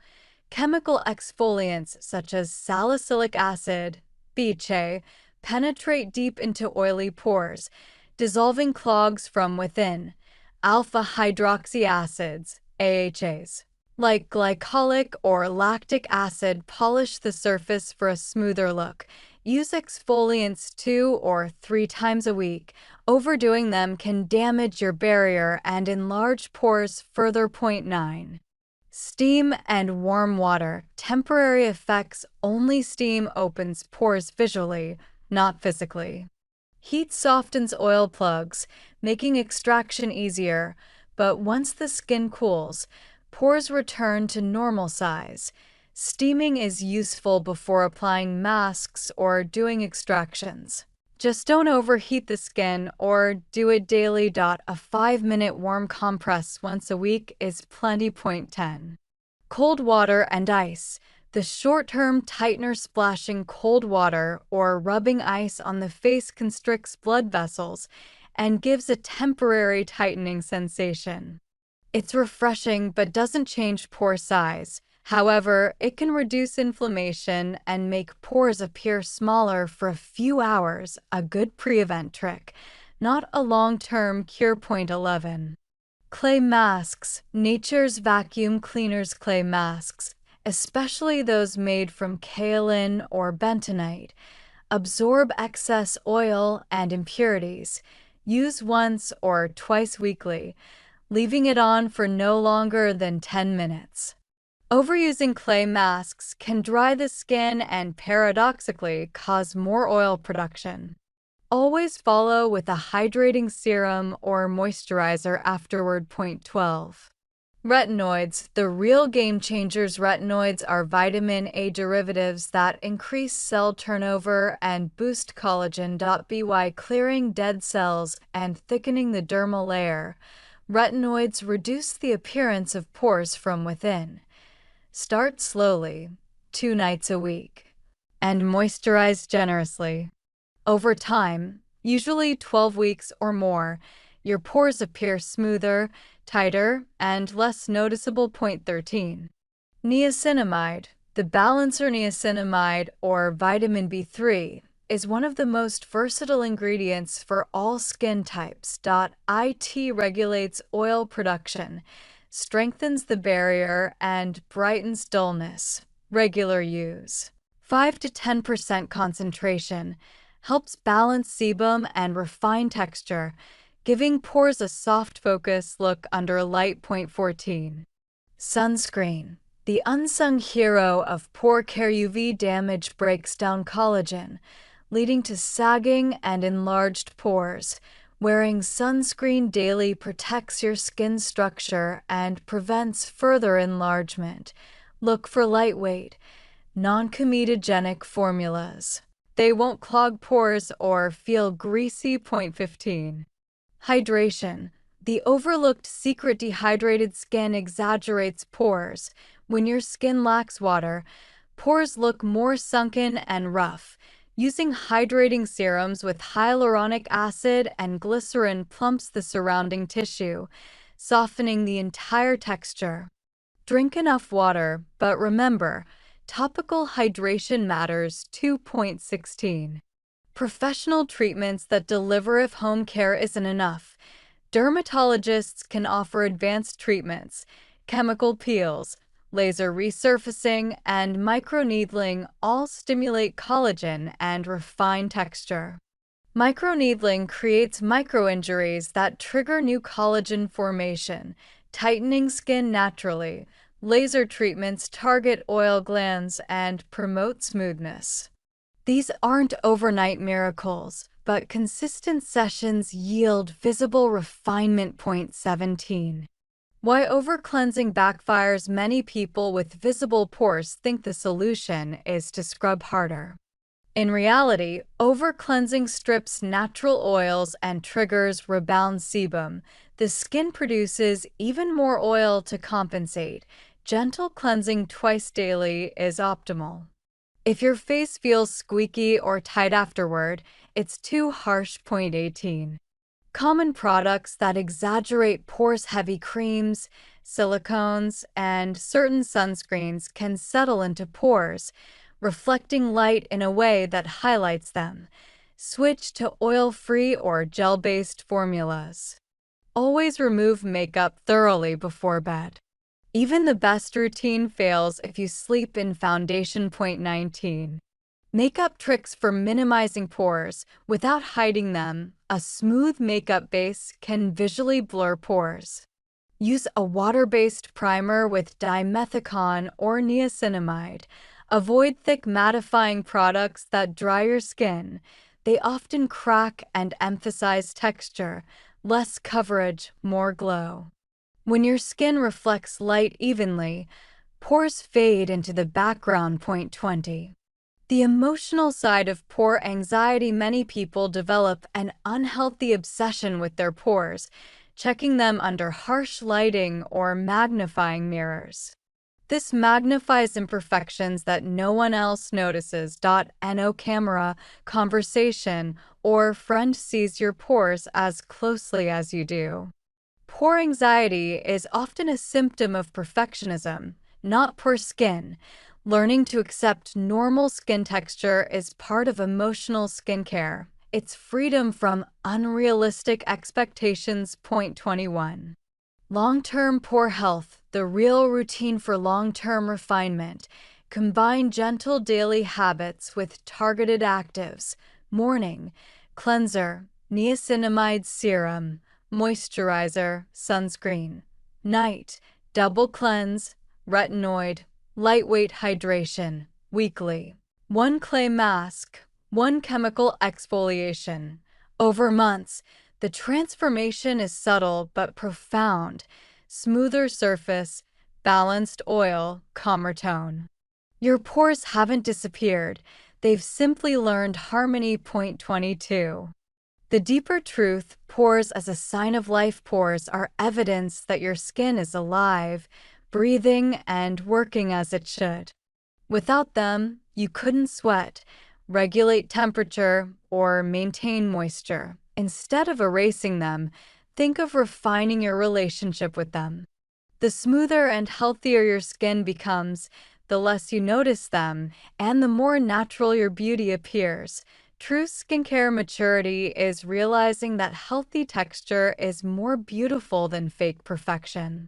Chemical exfoliants such as salicylic acid, BHA, penetrate deep into oily pores, dissolving clogs from within. Alpha hydroxy acids, AHAs, like glycolic or lactic acid, polish the surface for a smoother look. Use exfoliants 2 or 3 times a week. Overdoing them can damage your barrier and enlarge pores further. Point 9. Steam and warm water. Temporary effects. Only steam opens pores visually, not physically. Heat softens oil plugs, making extraction easier, but once the skin cools, pores return to normal size. Steaming is useful before applying masks or doing extractions. Just don't overheat the skin or do it daily. A 5-minute warm compress once a week is plenty. Point 10. Cold water and ice. The short-term tightener. Splashing cold water or rubbing ice on the face constricts blood vessels and gives a temporary tightening sensation. It's refreshing but doesn't change pore size. However, it can reduce inflammation and make pores appear smaller for a few hours, a good pre-event trick, not a long-term cure. Point 11. Clay masks. Nature's vacuum cleaners. Clay masks, especially those made from kaolin or bentonite, absorb excess oil and impurities. Use once or twice weekly, leaving it on for no longer than 10 minutes. Overusing clay masks can dry the skin and paradoxically cause more oil production. Always follow with a hydrating serum or moisturizer afterward. Point 12. Retinoids. The real game changers. Retinoids are vitamin A derivatives that increase cell turnover and boost collagen by clearing dead cells and thickening the dermal layer. Retinoids reduce the appearance of pores from within. Start slowly, 2 nights a week, and moisturize generously. Over time, usually 12 weeks or more, your pores appear smoother, tighter, and less noticeable. Point 13. Niacinamide. The balancer. Niacinamide, or vitamin B3, is one of the most versatile ingredients for all skin types. It regulates oil production, strengthens the barrier, and brightens dullness. Regular use. 5 to 10% concentration helps balance sebum and refine texture, giving pores a soft focus look under light. Point 14. Sunscreen. The unsung hero of pore care. UV damage breaks down collagen, leading to sagging and enlarged pores. Wearing sunscreen daily protects your skin structure and prevents further enlargement. Look for lightweight, non-comedogenic formulas. They won't clog pores or feel greasy. Point 15. Hydration. The overlooked secret. Dehydrated skin exaggerates pores. When your skin lacks water, pores look more sunken and rough. Using hydrating serums with hyaluronic acid and glycerin plumps the surrounding tissue, softening the entire texture. Drink enough water, but remember, topical hydration matters. 2.16. Professional treatments that deliver. If home care isn't enough, dermatologists can offer advanced treatments. Chemical peels, laser resurfacing, and microneedling all stimulate collagen and refine texture. Microneedling creates microinjuries that trigger new collagen formation, tightening skin naturally. Laser treatments target oil glands and promote smoothness. These aren't overnight miracles, but consistent sessions yield visible refinement. Point 17. Why overcleansing backfires. Many people with visible pores think the solution is to scrub harder. In reality, over-cleansing strips natural oils and triggers rebound sebum. The skin produces even more oil to compensate. Gentle cleansing twice daily is optimal. If your face feels squeaky or tight afterward, it's too harsh. 18. Common products that exaggerate pores. Heavy creams, silicones, and certain sunscreens can settle into pores, reflecting light in a way that highlights them. Switch to oil-free or gel-based formulas. Always remove makeup thoroughly before bed. Even the best routine fails if you sleep in foundation. 19. Makeup tricks for minimizing pores without hiding them. A smooth makeup base can visually blur pores. Use a water-based primer with dimethicone or niacinamide. Avoid thick mattifying products that dry your skin. They often crack and emphasize texture. Less coverage, more glow. When your skin reflects light evenly, pores fade into the background. 20. The emotional side of pore anxiety. Many people develop an unhealthy obsession with their pores, checking them under harsh lighting or magnifying mirrors. This magnifies imperfections that no one else notices. No camera, conversation, or friend sees your pores as closely as you do. Pore anxiety is often a symptom of perfectionism, not poor skin. Learning to accept normal skin texture is part of emotional skincare. It's freedom from unrealistic expectations. 21. Long-term pore health, the real routine for long-term refinement. Combine gentle daily habits with targeted actives. Morning, cleanser, niacinamide serum, moisturizer, sunscreen. Night, double cleanse, retinoid, lightweight hydration. Weekly, 1 clay mask, 1 chemical exfoliation. Over months, the transformation is subtle but profound. Smoother surface, balanced oil, calmer tone. Your pores haven't disappeared. They've simply learned harmony. 22. The deeper truth, pores as a sign of life. Pores are evidence that your skin is alive, breathing, and working as it should. Without them, you couldn't sweat, regulate temperature, or maintain moisture. Instead of erasing them, think of refining your relationship with them. The smoother and healthier your skin becomes, the less you notice them, and the more natural your beauty appears. True skincare maturity is realizing that healthy texture is more beautiful than fake perfection.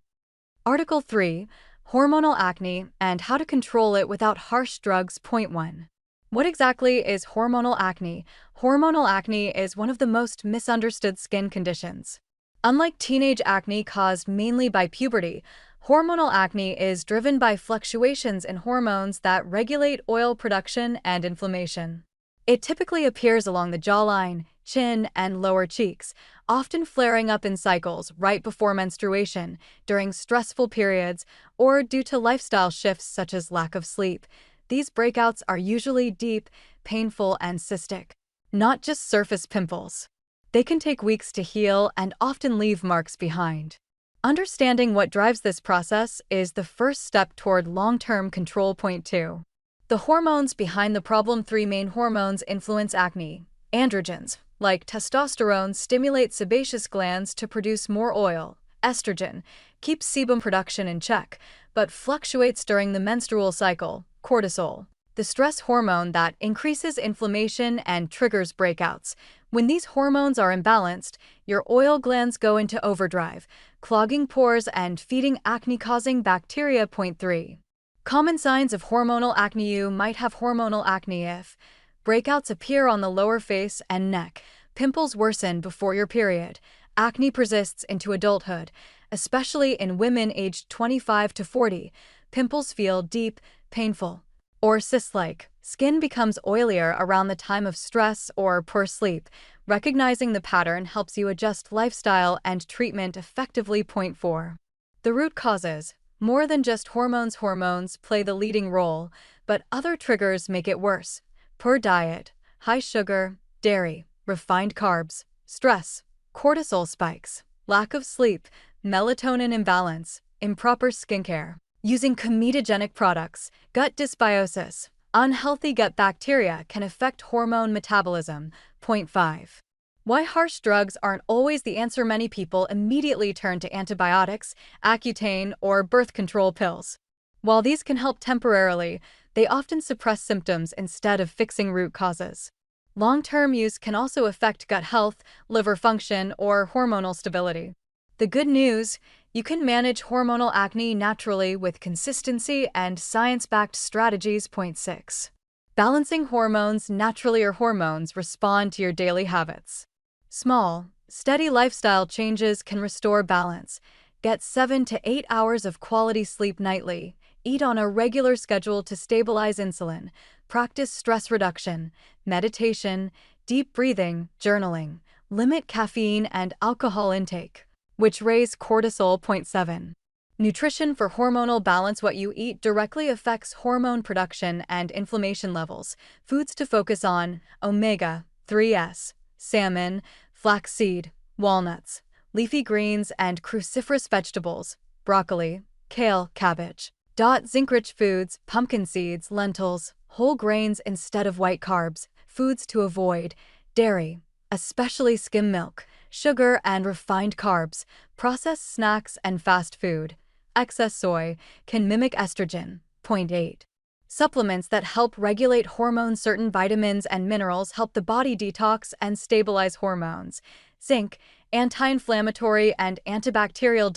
Article 3. Hormonal acne and how to control it without harsh drugs. 1. What exactly is hormonal acne? Hormonal acne is one of the most misunderstood skin conditions. Unlike teenage acne caused mainly by puberty, hormonal acne is driven by fluctuations in hormones that regulate oil production and inflammation. It typically appears along the jawline, chin, and lower cheeks, often flaring up in cycles right before menstruation, during stressful periods, or due to lifestyle shifts such as lack of sleep. These breakouts are usually deep, painful, and cystic, not just surface pimples. They can take weeks to heal and often leave marks behind. Understanding what drives this process is the first step toward long-term control. 2. The hormones behind the problem. 3 main hormones influence acne. Androgens, like testosterone, stimulate sebaceous glands to produce more oil. Estrogen keeps sebum production in check, but fluctuates during the menstrual cycle. Cortisol, the stress hormone that increases inflammation and triggers breakouts. When these hormones are imbalanced, your oil glands go into overdrive, clogging pores and feeding acne-causing bacteria. 3. Common signs of hormonal acne. You might have hormonal acne if breakouts appear on the lower face and neck, pimples worsen before your period, acne persists into adulthood, especially in women aged 25 to 40, pimples feel deep, painful, or cyst-like. Skin becomes oilier around the time of stress or poor sleep. Recognizing the pattern helps you adjust lifestyle and treatment effectively. 4. The root causes. More than just hormones. Hormones play the leading role, but other triggers make it worse. Poor diet, high sugar, dairy, refined carbs, stress, cortisol spikes, lack of sleep, melatonin imbalance, improper skincare. Using comedogenic products, gut dysbiosis, unhealthy gut bacteria can affect hormone metabolism. Point 5. Why harsh drugs aren't always the answer. Many people immediately turn to antibiotics, Accutane, or birth control pills. While these can help temporarily, they often suppress symptoms instead of fixing root causes. Long-term use can also affect gut health, liver function, or hormonal stability. The good news: you can manage hormonal acne naturally with consistency and science-backed strategies. Point 6. Balancing hormones naturally. Your hormones respond to your daily habits. Small, steady lifestyle changes can restore balance. Get 7 to 8 hours of quality sleep nightly. Eat on a regular schedule to stabilize insulin. Practice stress reduction, meditation, deep breathing, journaling. Limit caffeine and alcohol intake, which raise cortisol. Point 7. Nutrition for hormonal balance. What you eat directly affects hormone production and inflammation levels. Foods to focus on: omega-3s, salmon, flaxseed, walnuts, leafy greens and cruciferous vegetables, broccoli, kale, cabbage. Zinc-rich foods: pumpkin seeds, lentils, whole grains instead of white carbs. Foods to avoid: dairy, especially skim milk, sugar and refined carbs, processed snacks and fast food. Excess soy can mimic estrogen. Point 8. Supplements that help regulate hormones. Certain vitamins and minerals help the body detox and stabilize hormones. Zinc, anti-inflammatory and antibacterial.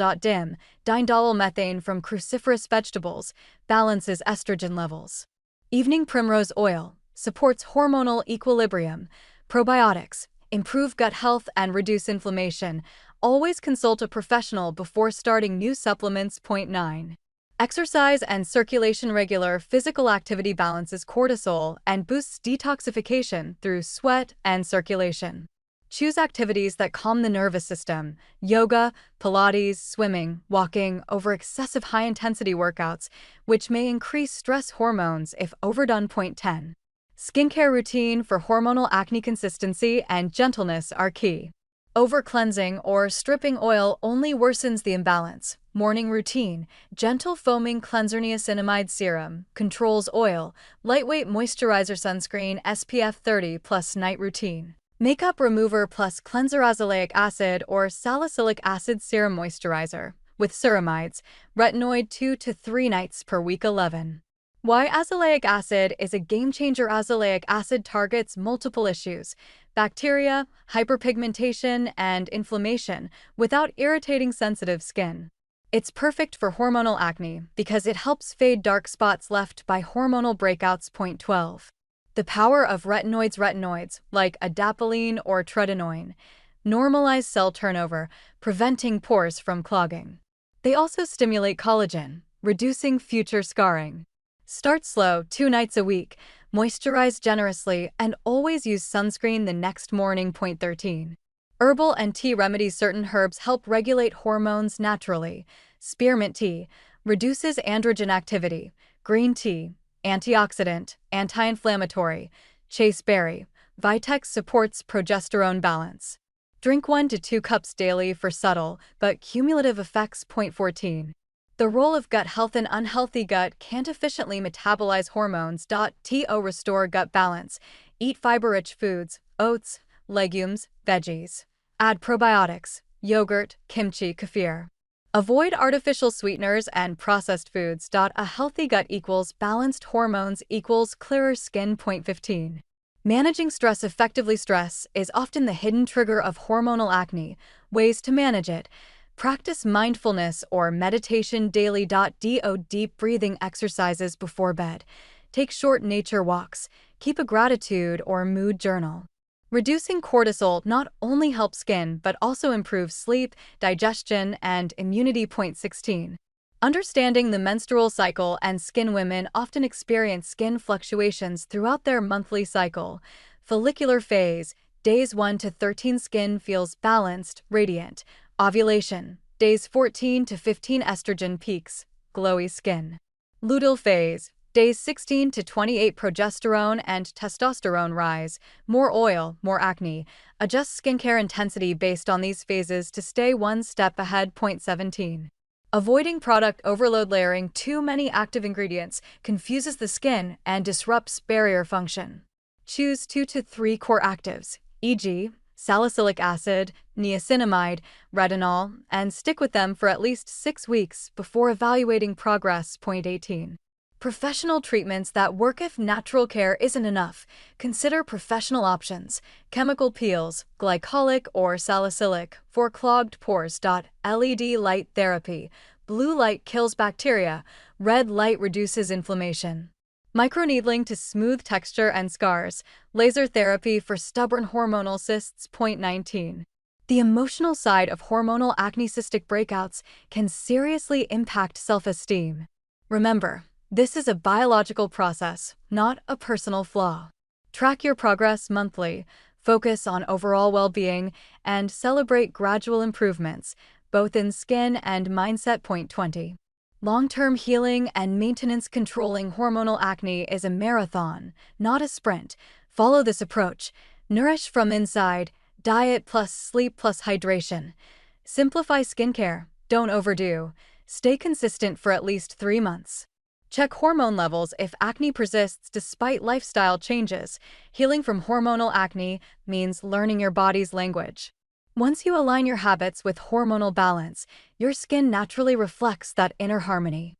Diindolylmethane from cruciferous vegetables balances estrogen levels. Evening primrose oil supports hormonal equilibrium. Probiotics improve gut health and reduce inflammation. Always consult a professional before starting new supplements. Point 9. Exercise and circulation. Regular physical activity balances cortisol and boosts detoxification through sweat and circulation. Choose activities that calm the nervous system: yoga, Pilates, swimming, walking, over excessive high-intensity workouts, which may increase stress hormones if overdone. Point 10. Skincare routine for hormonal acne. Consistency and gentleness are key. Over-cleansing or stripping oil only worsens the imbalance. Morning routine: gentle foaming cleanser. Niacinamide serum controls oil, lightweight moisturizer, sunscreen SPF 30+. Night routine: makeup remover plus cleanser, azelaic acid or salicylic acid serum moisturizer with ceramides, retinoid 2 to 3 nights per week. 11. Why azelaic acid is a game-changer. Azelaic acid targets multiple issues: bacteria, hyperpigmentation, and inflammation without irritating sensitive skin. It's perfect for hormonal acne because it helps fade dark spots left by hormonal breakouts. Point 12. The power of retinoids. Retinoids, like adapalene or tretinoin, normalize cell turnover, preventing pores from clogging. They also stimulate collagen, reducing future scarring. Start slow, 2 nights a week, moisturize generously, and always use sunscreen the next morning. Point 13. Herbal and tea remedies. Certain herbs help regulate hormones naturally. Spearmint tea reduces androgen activity. Green tea, antioxidant, anti-inflammatory. Chaseberry, Vitex supports progesterone balance. Drink 1 to 2 cups daily for subtle but cumulative effects. Point 14. The role of gut health. An unhealthy gut can't efficiently metabolize hormones. Restore gut balance. Eat fiber-rich foods, oats, legumes, veggies. Add probiotics, yogurt, kimchi, kefir. Avoid artificial sweeteners and processed foods. A healthy gut equals balanced hormones equals clearer skin. Point 15. Managing stress effectively. Stress is often the hidden trigger of hormonal acne. Ways to manage it: practice mindfulness or meditation daily. Do deep breathing exercises before bed. Take short nature walks. Keep a gratitude or mood journal. Reducing cortisol not only helps skin but also improves sleep, digestion, and immunity. Point 16. Understanding the menstrual cycle and skin. Women often experience skin fluctuations throughout their monthly cycle. Follicular phase, days 1 to 13, skin feels balanced, radiant. Ovulation, days 14 to 15, estrogen peaks, glowy skin. Luteal phase, Days 16 to 28, progesterone and testosterone rise. More oil, more acne. Adjust skincare intensity based on these phases to stay one step ahead. Point 17. Avoiding product overload. Layering too many active ingredients confuses the skin and disrupts barrier function. Choose 2 to 3 core actives, e.g., salicylic acid, niacinamide, retinol, and stick with them for at least 6 weeks before evaluating progress. Point 18. Professional treatments that work. If natural care isn't enough, consider professional options. Chemical peels, glycolic or salicylic, for clogged pores. LED light therapy. Blue light kills bacteria, red light reduces inflammation. Microneedling to smooth texture and scars. Laser therapy for stubborn hormonal cysts. Point 19. The emotional side of hormonal acne. Cystic breakouts can seriously impact self-esteem. Remember, this is a biological process, not a personal flaw. Track your progress monthly, focus on overall well-being, and celebrate gradual improvements, both in skin and mindset. Point 20. Long-term healing and maintenance. Controlling hormonal acne is a marathon, not a sprint. Follow this approach. Nourish from inside, diet plus sleep plus hydration. Simplify skincare, don't overdo. Stay consistent for at least 3 months. Check hormone levels if acne persists despite lifestyle changes. Healing from hormonal acne means learning your body's language. Once you align your habits with hormonal balance, your skin naturally reflects that inner harmony.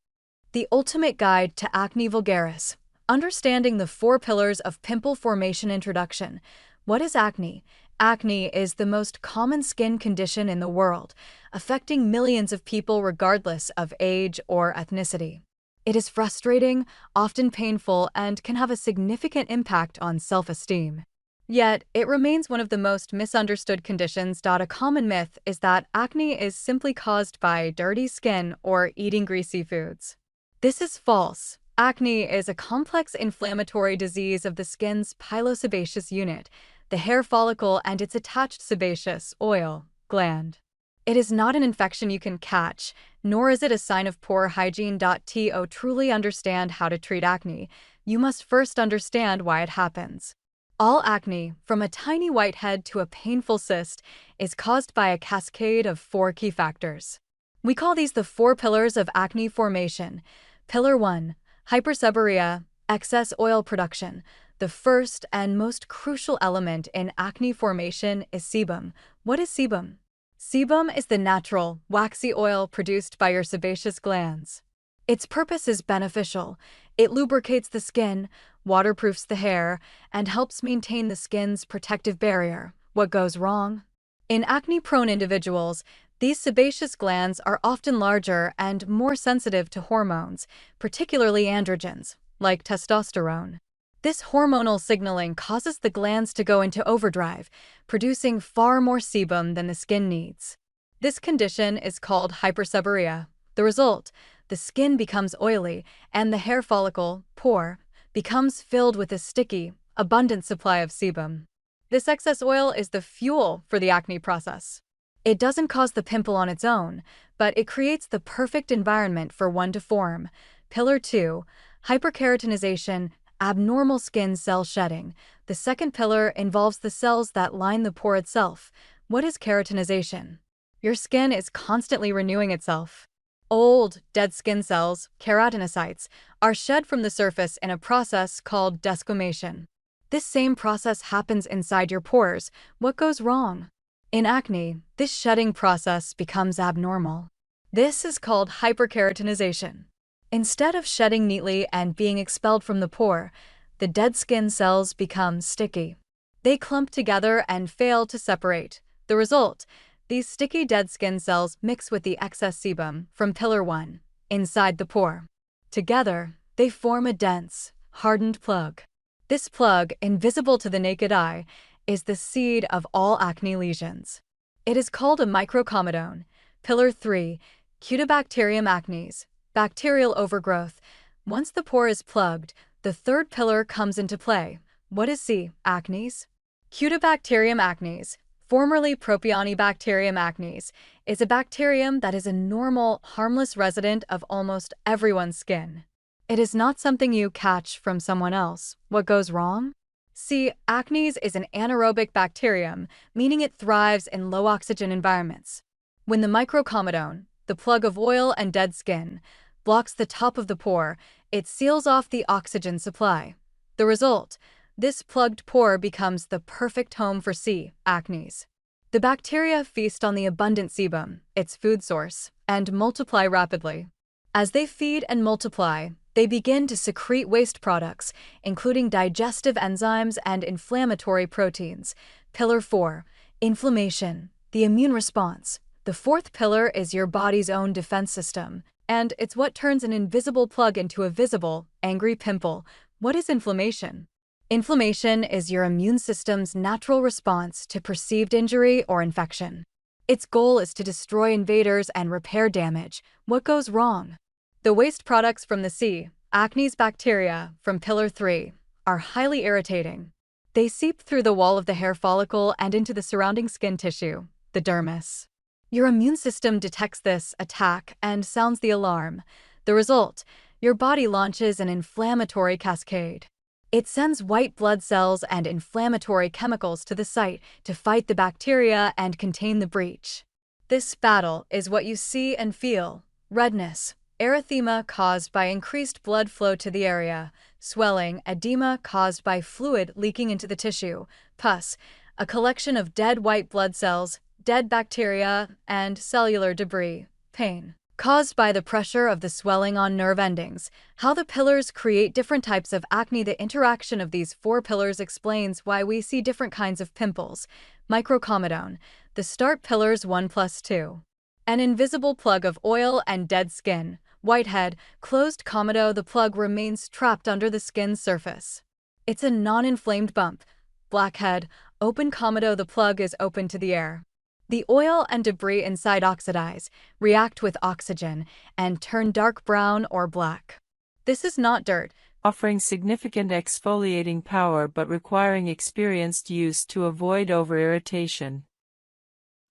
The ultimate guide to acne vulgaris. Understanding the 4 pillars of pimple formation. Introduction. What is acne? Acne is the most common skin condition in the world, affecting millions of people regardless of age or ethnicity. It is frustrating, often painful, and can have a significant impact on self-esteem. Yet, it remains one of the most misunderstood conditions. A common myth is that acne is simply caused by dirty skin or eating greasy foods. This is false. Acne is a complex inflammatory disease of the skin's pilosebaceous unit, the hair follicle, and its attached sebaceous oil gland. It is not an infection you can catch, nor is it a sign of poor hygiene. To truly understand how to treat acne, you must first understand why it happens. All acne, from a tiny whitehead to a painful cyst, is caused by a cascade of 4 key factors. We call these the 4 pillars of acne formation. Pillar 1. Hyperseborrhea, excess oil production. The first and most crucial element in acne formation is sebum. What is sebum? Sebum is the natural, waxy oil produced by your sebaceous glands. Its purpose is beneficial. It lubricates the skin, waterproofs the hair, and helps maintain the skin's protective barrier. What goes wrong? In acne-prone individuals, these sebaceous glands are often larger and more sensitive to hormones, particularly androgens, like testosterone. This hormonal signaling causes the glands to go into overdrive, producing far more sebum than the skin needs. This condition is called hyperseborrhea. The result: the skin becomes oily, and the hair follicle, pore, becomes filled with a sticky, abundant supply of sebum. This excess oil is the fuel for the acne process. It doesn't cause the pimple on its own, but it creates the perfect environment for one to form. Pillar 2. Hyperkeratinization, abnormal skin cell shedding. The second pillar involves the cells that line the pore itself. What is keratinization? Your skin is constantly renewing itself. Old, dead skin cells, keratinocytes, are shed from the surface in a process called desquamation. This same process happens inside your pores. What goes wrong? In acne, this shedding process becomes abnormal. This is called hyperkeratinization. Instead of shedding neatly and being expelled from the pore, the dead skin cells become sticky. They clump together and fail to separate. The result: these sticky dead skin cells mix with the excess sebum from pillar 1 inside the pore. Together, they form a dense, hardened plug. This plug, invisible to the naked eye, is the seed of all acne lesions. It is called a microcomedone. Pillar 3. Cutibacterium acnes, bacterial overgrowth. Once the pore is plugged, the third pillar comes into play. What is C? Acnes? Cutibacterium acnes, formerly Propionibacterium acnes, is a bacterium that is a normal, harmless resident of almost everyone's skin. It is not something you catch from someone else. What goes wrong? C. Acnes is an anaerobic bacterium, meaning it thrives in low-oxygen environments. When the microcomedone, the plug of oil and dead skin, blocks the top of the pore, it seals off the oxygen supply. The result? This plugged pore becomes the perfect home for C. acnes. The bacteria feast on the abundant sebum, its food source, and multiply rapidly. As they feed and multiply, they begin to secrete waste products, including digestive enzymes and inflammatory proteins. Pillar 4. Inflammation. The immune response. The fourth pillar is your body's own defense system, and it's what turns an invisible plug into a visible, angry pimple. What is inflammation? Inflammation is your immune system's natural response to perceived injury or infection. Its goal is to destroy invaders and repair damage. What goes wrong? The waste products from the C. acnes bacteria from Pillar 3 are highly irritating. They seep through the wall of the hair follicle and into the surrounding skin tissue, the dermis. Your immune system detects this attack and sounds the alarm. The result? Your body launches an inflammatory cascade. It sends white blood cells and inflammatory chemicals to the site to fight the bacteria and contain the breach. This battle is what you see and feel: redness, erythema caused by increased blood flow to the area, swelling, edema caused by fluid leaking into the tissue, pus, a collection of dead white blood cells, dead bacteria, and cellular debris, pain caused by the pressure of the swelling on nerve endings. How the pillars create different types of acne. The interaction of these four pillars explains why we see different kinds of pimples. Microcomedone. The start pillars 1 plus 2. An invisible plug of oil and dead skin. Whitehead. Closed comedo. The plug remains trapped under the skin's surface. It's a non-inflamed bump. Blackhead. Open comedo. The plug is open to the air. The oil and debris inside oxidize, react with oxygen, and turn dark brown or black. This is not dirt, offering significant exfoliating power but requiring experienced use to avoid over-irritation.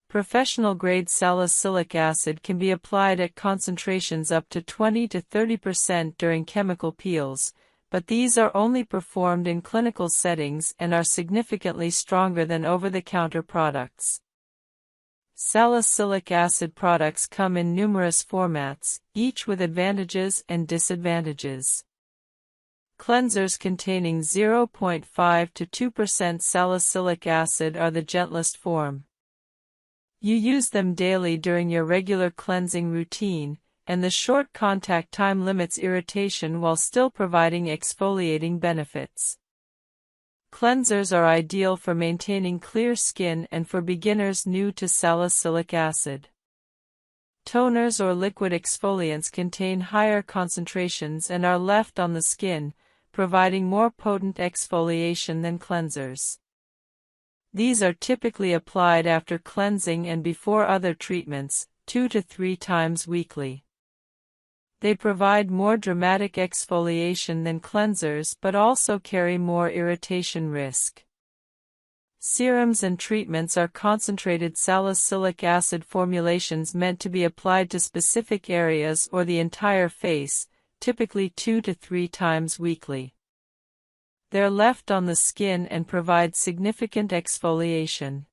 Professional-grade salicylic acid can be applied at concentrations up to 20 to 30% during chemical peels, but these are only performed in clinical settings and are significantly stronger than over-the-counter products. Salicylic acid products come in numerous formats, each with advantages and disadvantages. Cleansers containing 0.5 to 2% salicylic acid are the gentlest form. You use them daily during your regular cleansing routine, and the short contact time limits irritation while still providing exfoliating benefits. Cleansers are ideal for maintaining clear skin and for beginners new to salicylic acid. Toners or liquid exfoliants contain higher concentrations and are left on the skin, providing more potent exfoliation than cleansers. These are typically applied after cleansing and before other treatments, 2 to 3 times weekly. They provide more dramatic exfoliation than cleansers but also carry more irritation risk. Serums and treatments are concentrated salicylic acid formulations meant to be applied to specific areas or the entire face, typically 2 to 3 times weekly. They're left on the skin and provide significant exfoliation.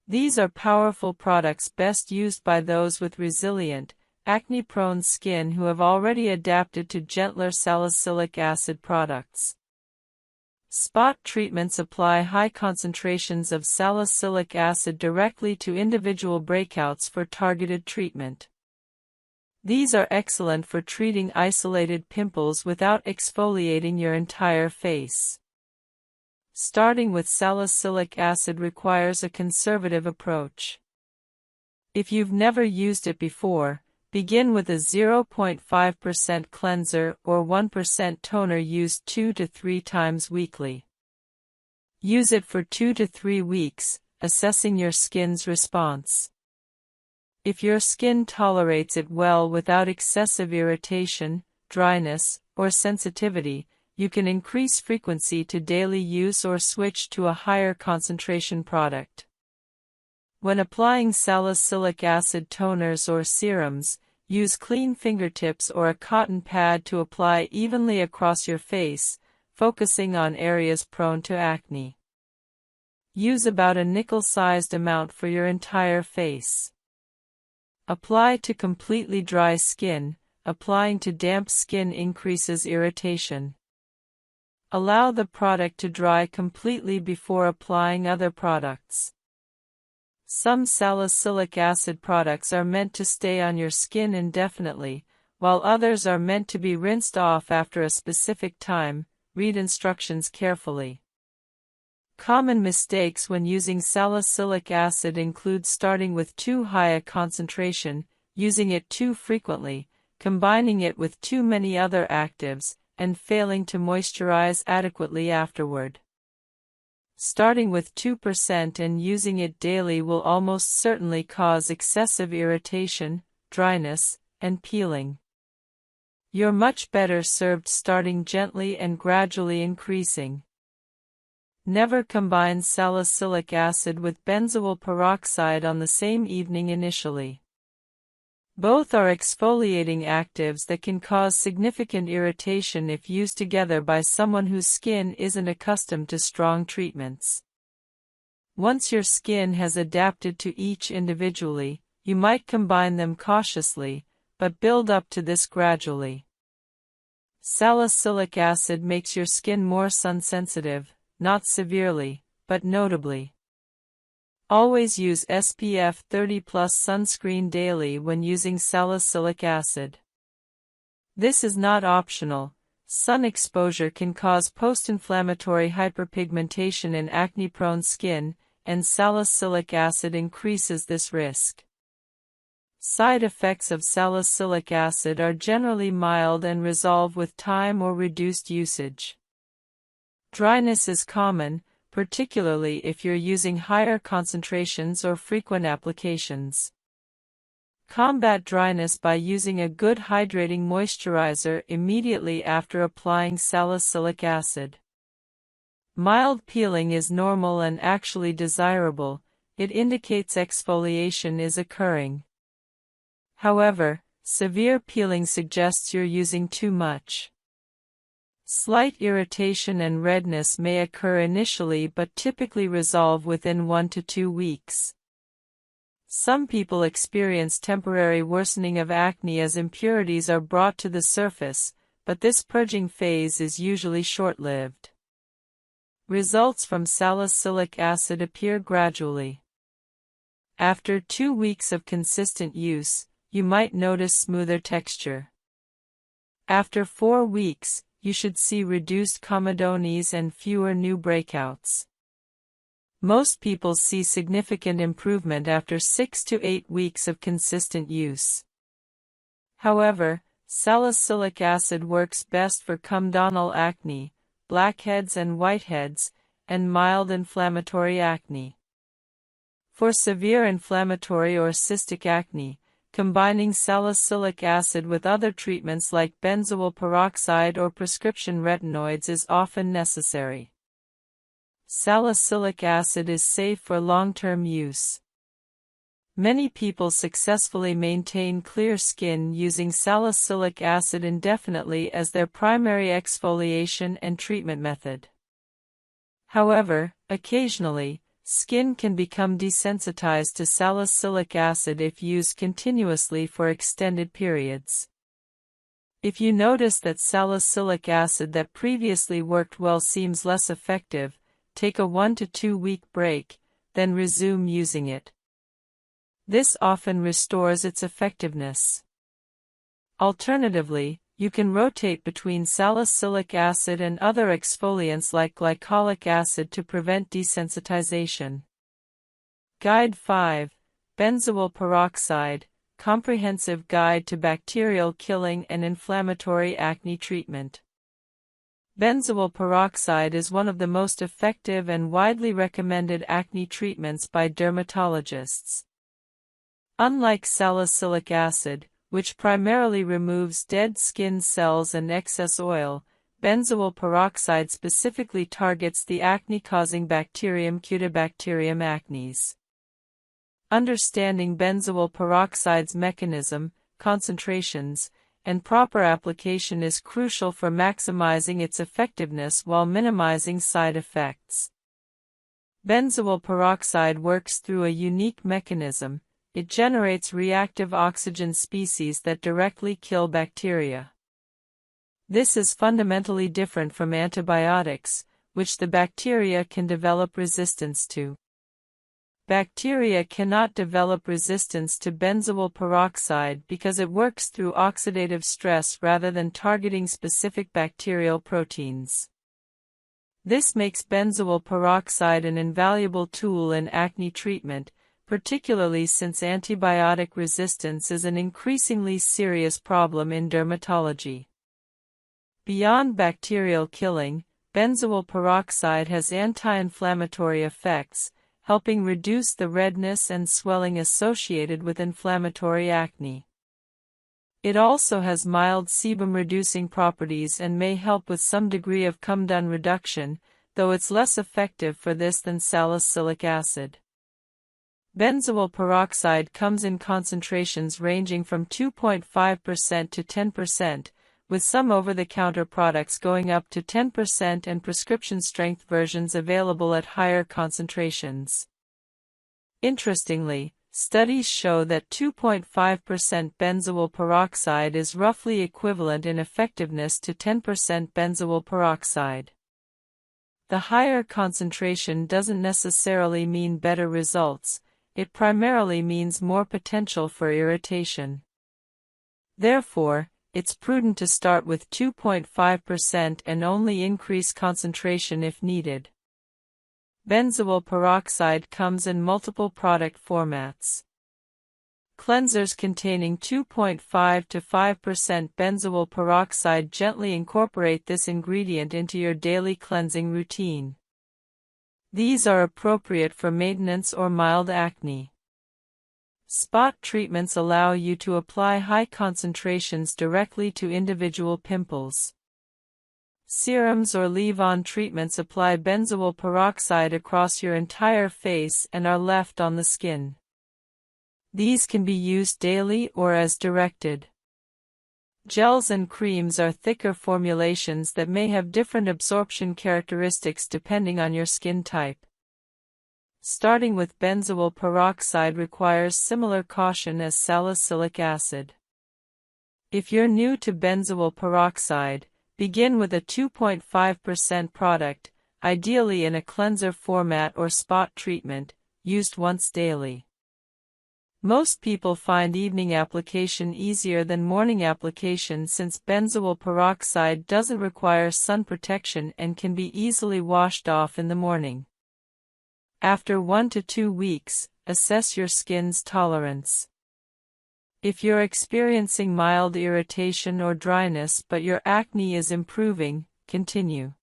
These are powerful products best used by those with resilient, acne-prone skin who have already adapted to gentler salicylic acid products. Spot treatments apply high concentrations of salicylic acid directly to individual breakouts for targeted treatment. These are excellent for treating isolated pimples without exfoliating your entire face. Starting with salicylic acid requires a conservative approach. If you've never used it before, begin with a 0.5% cleanser or 1% toner used 2 to 3 times weekly. Use it for 2 to 3 weeks, assessing your skin's response. If your skin tolerates it well without excessive irritation, dryness, or sensitivity, you can increase frequency to daily use or switch to a higher concentration product. When applying salicylic acid toners or serums, Use clean fingertips or a cotton pad to apply evenly across your face, focusing on areas prone to acne. Use about a nickel-sized amount for your entire face. Apply to completely dry skin. Applying to damp skin increases irritation. Allow the product to dry completely before applying other products. Some salicylic acid products are meant to stay on your skin indefinitely, while others are meant to be rinsed off after a specific time. Read instructions carefully. Common mistakes when using salicylic acid include starting with too high a concentration, using it too frequently, combining it with too many other actives, and failing to moisturize adequately afterward. Starting with 2% and using it daily will almost certainly cause excessive irritation, dryness, and peeling. You're much better served starting gently and gradually increasing. Never combine salicylic acid with benzoyl peroxide on the same evening initially. Both are exfoliating actives that can cause significant irritation if used together by someone whose skin isn't accustomed to strong treatments. Once your skin has adapted to each individually, you might combine them cautiously, but build up to this gradually. Salicylic acid makes your skin more sun-sensitive, not severely, but notably. Always use SPF 30+ sunscreen daily when using salicylic acid. This is not optional. Sun exposure can cause post-inflammatory hyperpigmentation in acne-prone skin, and salicylic acid increases this risk. Side effects of salicylic acid are generally mild and resolve with time or reduced usage. Dryness is common, particularly if you're using higher concentrations or frequent applications. Combat dryness by using a good hydrating moisturizer immediately after applying salicylic acid. Mild peeling is normal and actually desirable. It indicates exfoliation is occurring. However, severe peeling suggests you're using too much. Slight irritation and redness may occur initially but typically resolve within 1 to 2 weeks. Some people experience temporary worsening of acne as impurities are brought to the surface, but this purging phase is usually short-lived. Results from salicylic acid appear gradually. After 2 weeks of consistent use, you might notice smoother texture. After 4 weeks, you should see reduced comedones and fewer new breakouts. Most people see significant improvement after 6 to 8 weeks of consistent use. However, salicylic acid works best for comedonal acne, blackheads and whiteheads, and mild inflammatory acne. For severe inflammatory or cystic acne, combining salicylic acid with other treatments like benzoyl peroxide or prescription retinoids is often necessary. Salicylic acid is safe for long-term use. Many people successfully maintain clear skin using salicylic acid indefinitely as their primary exfoliation and treatment method. However, occasionally, skin can become desensitized to salicylic acid if used continuously for extended periods. If you notice that salicylic acid that previously worked well seems less effective, take a 1 to 2 week break, then resume using it. This often restores its effectiveness. Alternatively, you can rotate between salicylic acid and other exfoliants like glycolic acid to prevent desensitization. Guide 5. Benzoyl peroxide, Comprehensive Guide to Bacterial Killing and Inflammatory Acne Treatment. Benzoyl peroxide is one of the most effective and widely recommended acne treatments by dermatologists. Unlike salicylic acid, which primarily removes dead skin cells and excess oil, benzoyl peroxide specifically targets the acne-causing bacterium Echinobacterium acnes. Understanding benzoyl peroxide's mechanism, concentrations, and proper application is crucial for maximizing its effectiveness while minimizing side effects. Benzoyl peroxide works through a unique mechanism. It generates reactive oxygen species that directly kill bacteria. This is fundamentally different from antibiotics, which the bacteria can develop resistance to. Bacteria cannot develop resistance to benzoyl peroxide because it works through oxidative stress rather than targeting specific bacterial proteins. This makes benzoyl peroxide an invaluable tool in acne treatment, particularly since antibiotic resistance is an increasingly serious problem in dermatology. Beyond bacterial killing, benzoyl peroxide has anti-inflammatory effects, helping reduce the redness and swelling associated with inflammatory acne. It also has mild sebum-reducing properties and may help with some degree of comedone reduction, though it's less effective for this than salicylic acid. Benzoyl peroxide comes in concentrations ranging from 2.5% to 10%, with some over-the-counter products going up to 10% and prescription-strength versions available at higher concentrations. Interestingly, studies show that 2.5% benzoyl peroxide is roughly equivalent in effectiveness to 10% benzoyl peroxide. The higher concentration doesn't necessarily mean better results, it primarily means more potential for irritation. Therefore, it's prudent to start with 2.5% and only increase concentration if needed. Benzoyl peroxide comes in multiple product formats. Cleansers containing 2.5 to 5% benzoyl peroxide gently incorporate this ingredient into your daily cleansing routine. These are appropriate for maintenance or mild acne. Spot treatments allow you to apply high concentrations directly to individual pimples. Serums or leave-on treatments apply benzoyl peroxide across your entire face and are left on the skin. These can be used daily or as directed. Gels and creams are thicker formulations that may have different absorption characteristics depending on your skin type. Starting with benzoyl peroxide requires similar caution as salicylic acid. If you're new to benzoyl peroxide, begin with a 2.5% product, ideally in a cleanser format or spot treatment, used once daily. Most people find evening application easier than morning application since benzoyl peroxide doesn't require sun protection and can be easily washed off in the morning. After 1 to 2 weeks, assess your skin's tolerance. If you're experiencing mild irritation or dryness but your acne is improving, continue.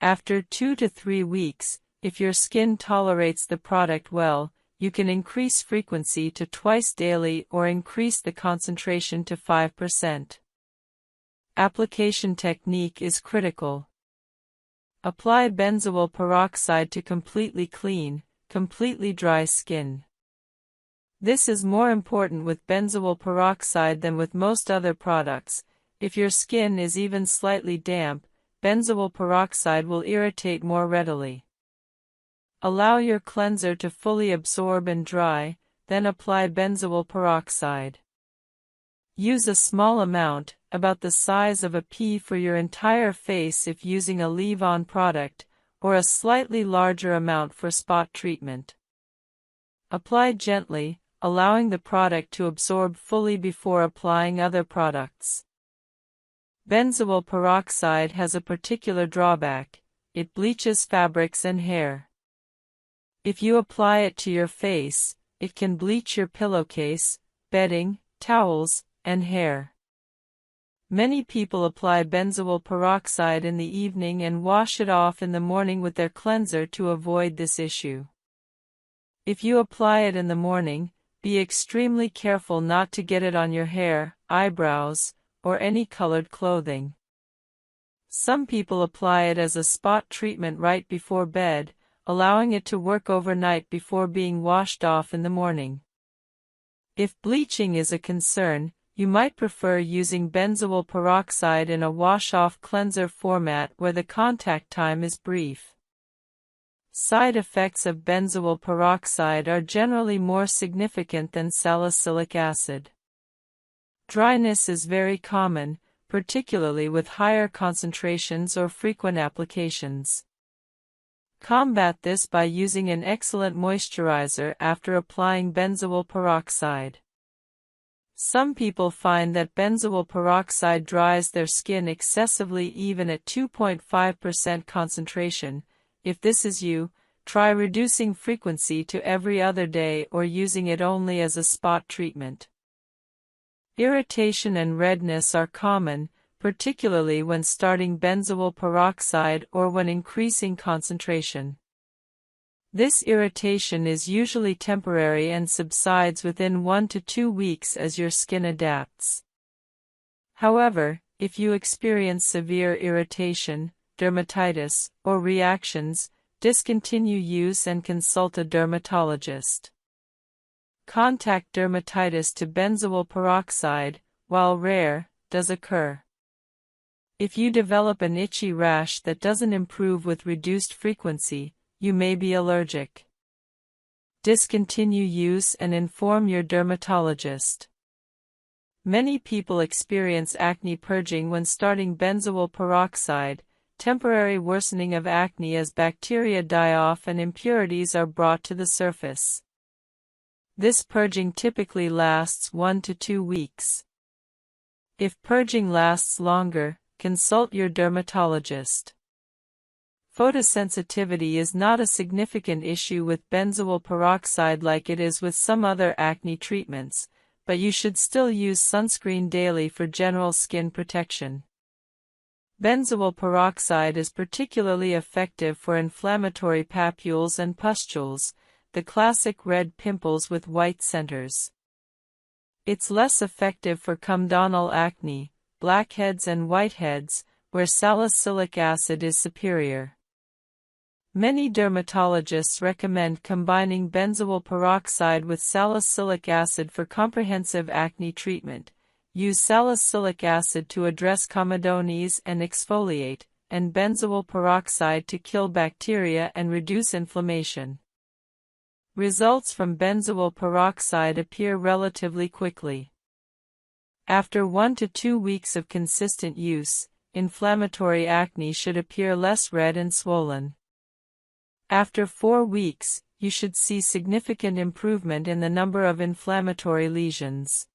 After 2 to 3 weeks, if your skin tolerates the product well, you can increase frequency to twice daily or increase the concentration to 5%. Application technique is critical. Apply benzoyl peroxide to completely clean, completely dry skin. This is more important with benzoyl peroxide than with most other products. If your skin is even slightly damp, benzoyl peroxide will irritate more readily. Allow your cleanser to fully absorb and dry, then apply benzoyl peroxide. Use a small amount, about the size of a pea for your entire face if using a leave-on product, or a slightly larger amount for spot treatment. Apply gently, allowing the product to absorb fully before applying other products. Benzoyl peroxide has a particular drawback: it bleaches fabrics and hair. If you apply it to your face, it can bleach your pillowcase, bedding, towels, and hair. Many people apply benzoyl peroxide in the evening and wash it off in the morning with their cleanser to avoid this issue. If you apply it in the morning, be extremely careful not to get it on your hair, eyebrows, or any colored clothing. Some people apply it as a spot treatment right before bed, allowing it to work overnight before being washed off in the morning. If bleaching is a concern, you might prefer using benzoyl peroxide in a wash-off cleanser format where the contact time is brief. Side effects of benzoyl peroxide are generally more significant than salicylic acid. Dryness is very common, particularly with higher concentrations or frequent applications. Combat this by using an excellent moisturizer after applying benzoyl peroxide. Some people find that benzoyl peroxide dries their skin excessively even at 2.5% concentration. If this is you, try reducing frequency to every other day or using it only as a spot treatment. Irritation and redness are common, particularly when starting benzoyl peroxide or when increasing concentration. This irritation is usually temporary and subsides within 1 to 2 weeks as your skin adapts. However, if you experience severe irritation, dermatitis, or reactions, discontinue use and consult a dermatologist. Contact dermatitis to benzoyl peroxide, while rare, does occur. If you develop an itchy rash that doesn't improve with reduced frequency, you may be allergic. Discontinue use and inform your dermatologist. Many people experience acne purging when starting benzoyl peroxide, temporary worsening of acne as bacteria die off and impurities are brought to the surface. This purging typically lasts 1 to 2 weeks. If purging lasts longer, consult your dermatologist. Photosensitivity is not a significant issue with benzoyl peroxide like it is with some other acne treatments, but you should still use sunscreen daily for general skin protection. Benzoyl peroxide is particularly effective for inflammatory papules and pustules, the classic red pimples with white centers. It's less effective for comedonal acne, blackheads and whiteheads, where salicylic acid is superior. Many dermatologists recommend combining benzoyl peroxide with salicylic acid for comprehensive acne treatment. Use salicylic acid to address comedones and exfoliate, and benzoyl peroxide to kill bacteria and reduce inflammation. Results from benzoyl peroxide appear relatively quickly. After 1 to 2 weeks of consistent use, inflammatory acne should appear less red and swollen. After 4 weeks, you should see significant improvement in the number of inflammatory lesions.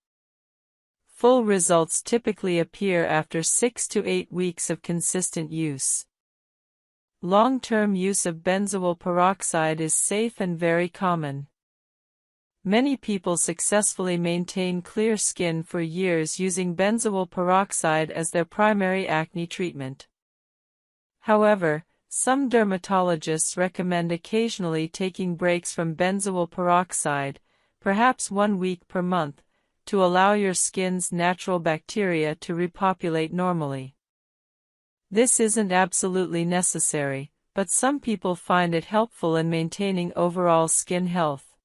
Full results typically appear after 6 to 8 weeks of consistent use. Long-term use of benzoyl peroxide is safe and very common. Many people successfully maintain clear skin for years using benzoyl peroxide as their primary acne treatment. However, some dermatologists recommend occasionally taking breaks from benzoyl peroxide, perhaps 1 week per month, to allow your skin's natural bacteria to repopulate normally. This isn't absolutely necessary, but some people find it helpful in maintaining overall skin health.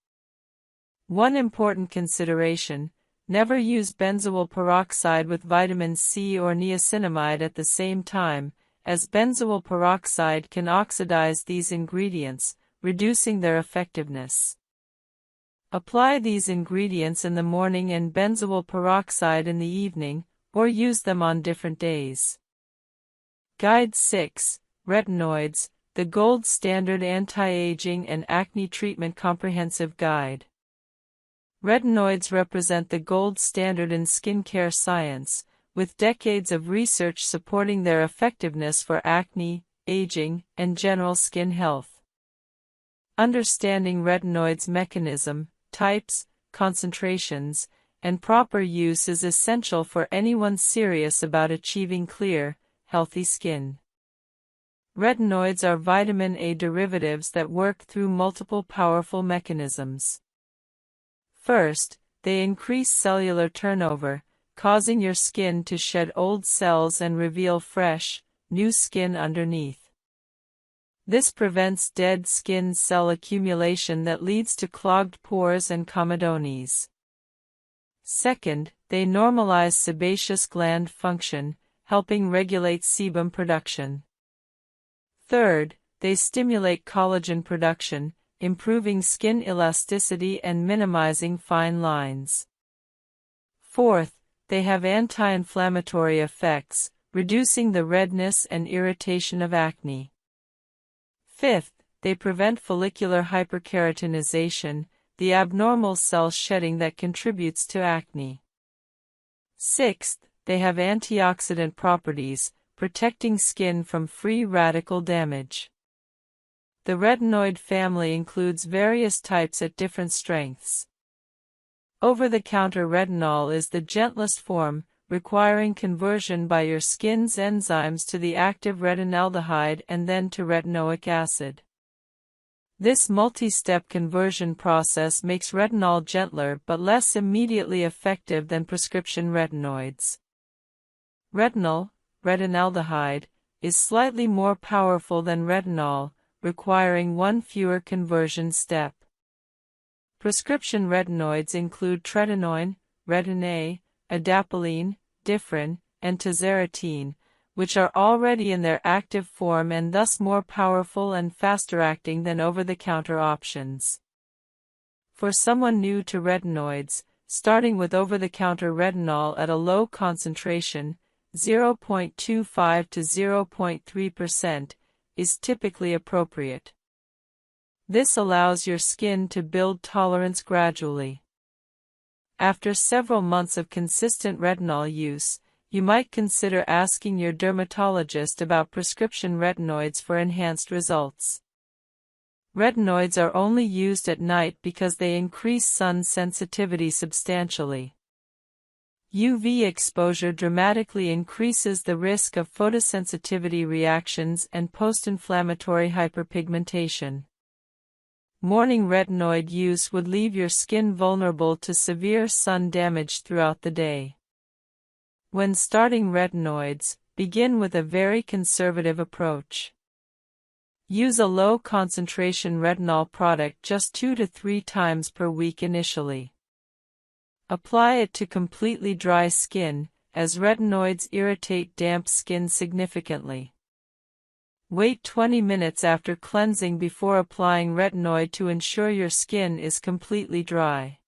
One important consideration: never use benzoyl peroxide with vitamin C or niacinamide at the same time, as benzoyl peroxide can oxidize these ingredients, reducing their effectiveness. Apply these ingredients in the morning and benzoyl peroxide in the evening, or use them on different days. Guide 6, Retinoids, the Gold Standard Anti-Aging and Acne Treatment Comprehensive Guide. Retinoids represent the gold standard in skincare science, with decades of research supporting their effectiveness for acne, aging, and general skin health. Understanding retinoids' mechanism, types, concentrations, and proper use is essential for anyone serious about achieving clear, healthy skin. Retinoids are vitamin A derivatives that work through multiple powerful mechanisms. First, they increase cellular turnover, causing your skin to shed old cells and reveal fresh, new skin underneath. This prevents dead skin cell accumulation that leads to clogged pores and comedones. Second, they normalize sebaceous gland function, helping regulate sebum production. Third, they stimulate collagen production, improving skin elasticity and minimizing fine lines. Fourth, they have anti-inflammatory effects, reducing the redness and irritation of acne. Fifth, they prevent follicular hyperkeratinization, the abnormal cell shedding that contributes to acne. Sixth, they have antioxidant properties, protecting skin from free radical damage. The retinoid family includes various types at different strengths. Over-the-counter retinol is the gentlest form, requiring conversion by your skin's enzymes to the active retinaldehyde and then to retinoic acid. This multi-step conversion process makes retinol gentler but less immediately effective than prescription retinoids. Retinol, retinaldehyde, is slightly more powerful than retinol, requiring one fewer conversion step. Prescription retinoids include tretinoin, retin-A, adapalene, differin, and tazarotene, which are already in their active form and thus more powerful and faster acting than over-the-counter options. For someone new to retinoids, starting with over-the-counter retinol at a low concentration, 0.25 to 0.3%, is typically appropriate. This allows your skin to build tolerance gradually. After several months of consistent retinol use, you might consider asking your dermatologist about prescription retinoids for enhanced results. Retinoids are only used at night because they increase sun sensitivity substantially. UV exposure dramatically increases the risk of photosensitivity reactions and post-inflammatory hyperpigmentation. Morning retinoid use would leave your skin vulnerable to severe sun damage throughout the day. When starting retinoids, begin with a very conservative approach. Use a low-concentration retinol product just 2 to 3 times per week initially. Apply it to completely dry skin, as retinoids irritate damp skin significantly. Wait 20 minutes after cleansing before applying retinoid to ensure your skin is completely dry.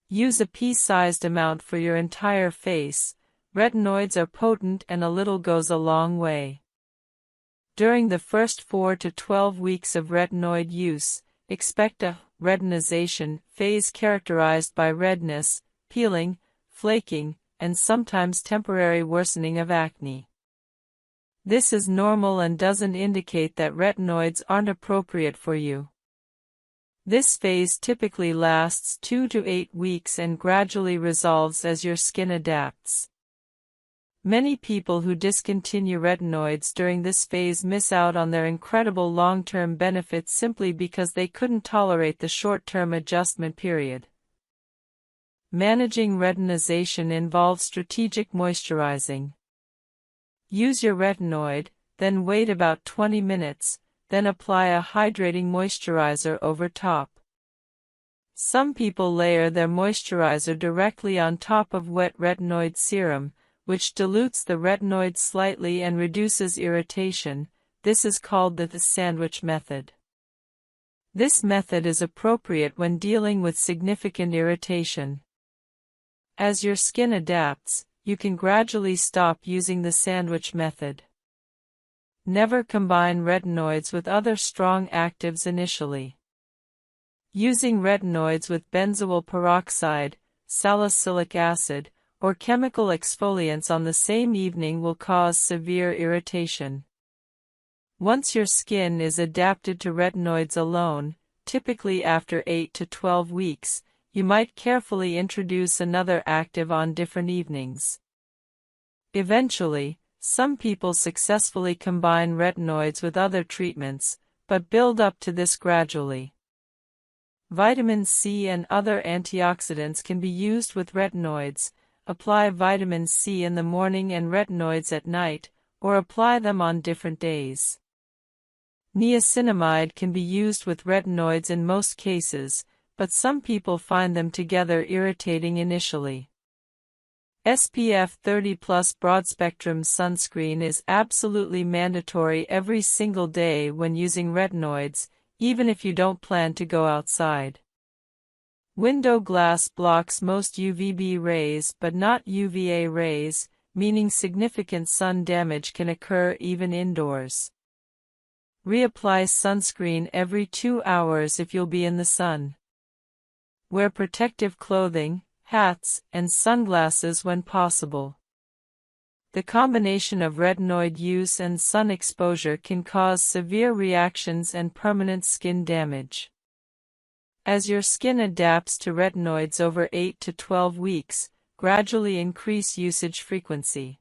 Use a pea-sized amount for your entire face. Retinoids are potent and a little goes a long way. During the first 4 to 12 weeks of retinoid use, expect a retinization phase characterized by redness, peeling, flaking, and sometimes temporary worsening of acne. This is normal and doesn't indicate that retinoids aren't appropriate for you. This phase typically lasts 2 to 8 weeks and gradually resolves as your skin adapts. Many people who discontinue retinoids during this phase miss out on their incredible long-term benefits simply because they couldn't tolerate the short-term adjustment period. Managing retinization involves strategic moisturizing. Use your retinoid, then wait about 20 minutes, then apply a hydrating moisturizer over top. Some people layer their moisturizer directly on top of wet retinoid serum, which dilutes the retinoid slightly and reduces irritation. This is called the sandwich method. This method is appropriate when dealing with significant irritation. As your skin adapts, you can gradually stop using the sandwich method. Never combine retinoids with other strong actives initially. Using retinoids with benzoyl peroxide, salicylic acid, or chemical exfoliants on the same evening will cause severe irritation. Once your skin is adapted to retinoids alone, typically after 8 to 12 weeks, you might carefully introduce another active on different evenings. Eventually, some people successfully combine retinoids with other treatments, but build up to this gradually. Vitamin C and other antioxidants can be used with retinoids. Apply vitamin C in the morning and retinoids at night, or apply them on different days. Niacinamide can be used with retinoids in most cases, but some people find them together irritating initially. SPF 30+ broad-spectrum sunscreen is absolutely mandatory every single day when using retinoids, even if you don't plan to go outside. Window glass blocks most UVB rays but not UVA rays, meaning significant sun damage can occur even indoors. Reapply sunscreen every 2 hours if you'll be in the sun. Wear protective clothing, hats, and sunglasses when possible. The combination of retinoid use and sun exposure can cause severe reactions and permanent skin damage. As your skin adapts to retinoids over 8 to 12 weeks, gradually increase usage frequency.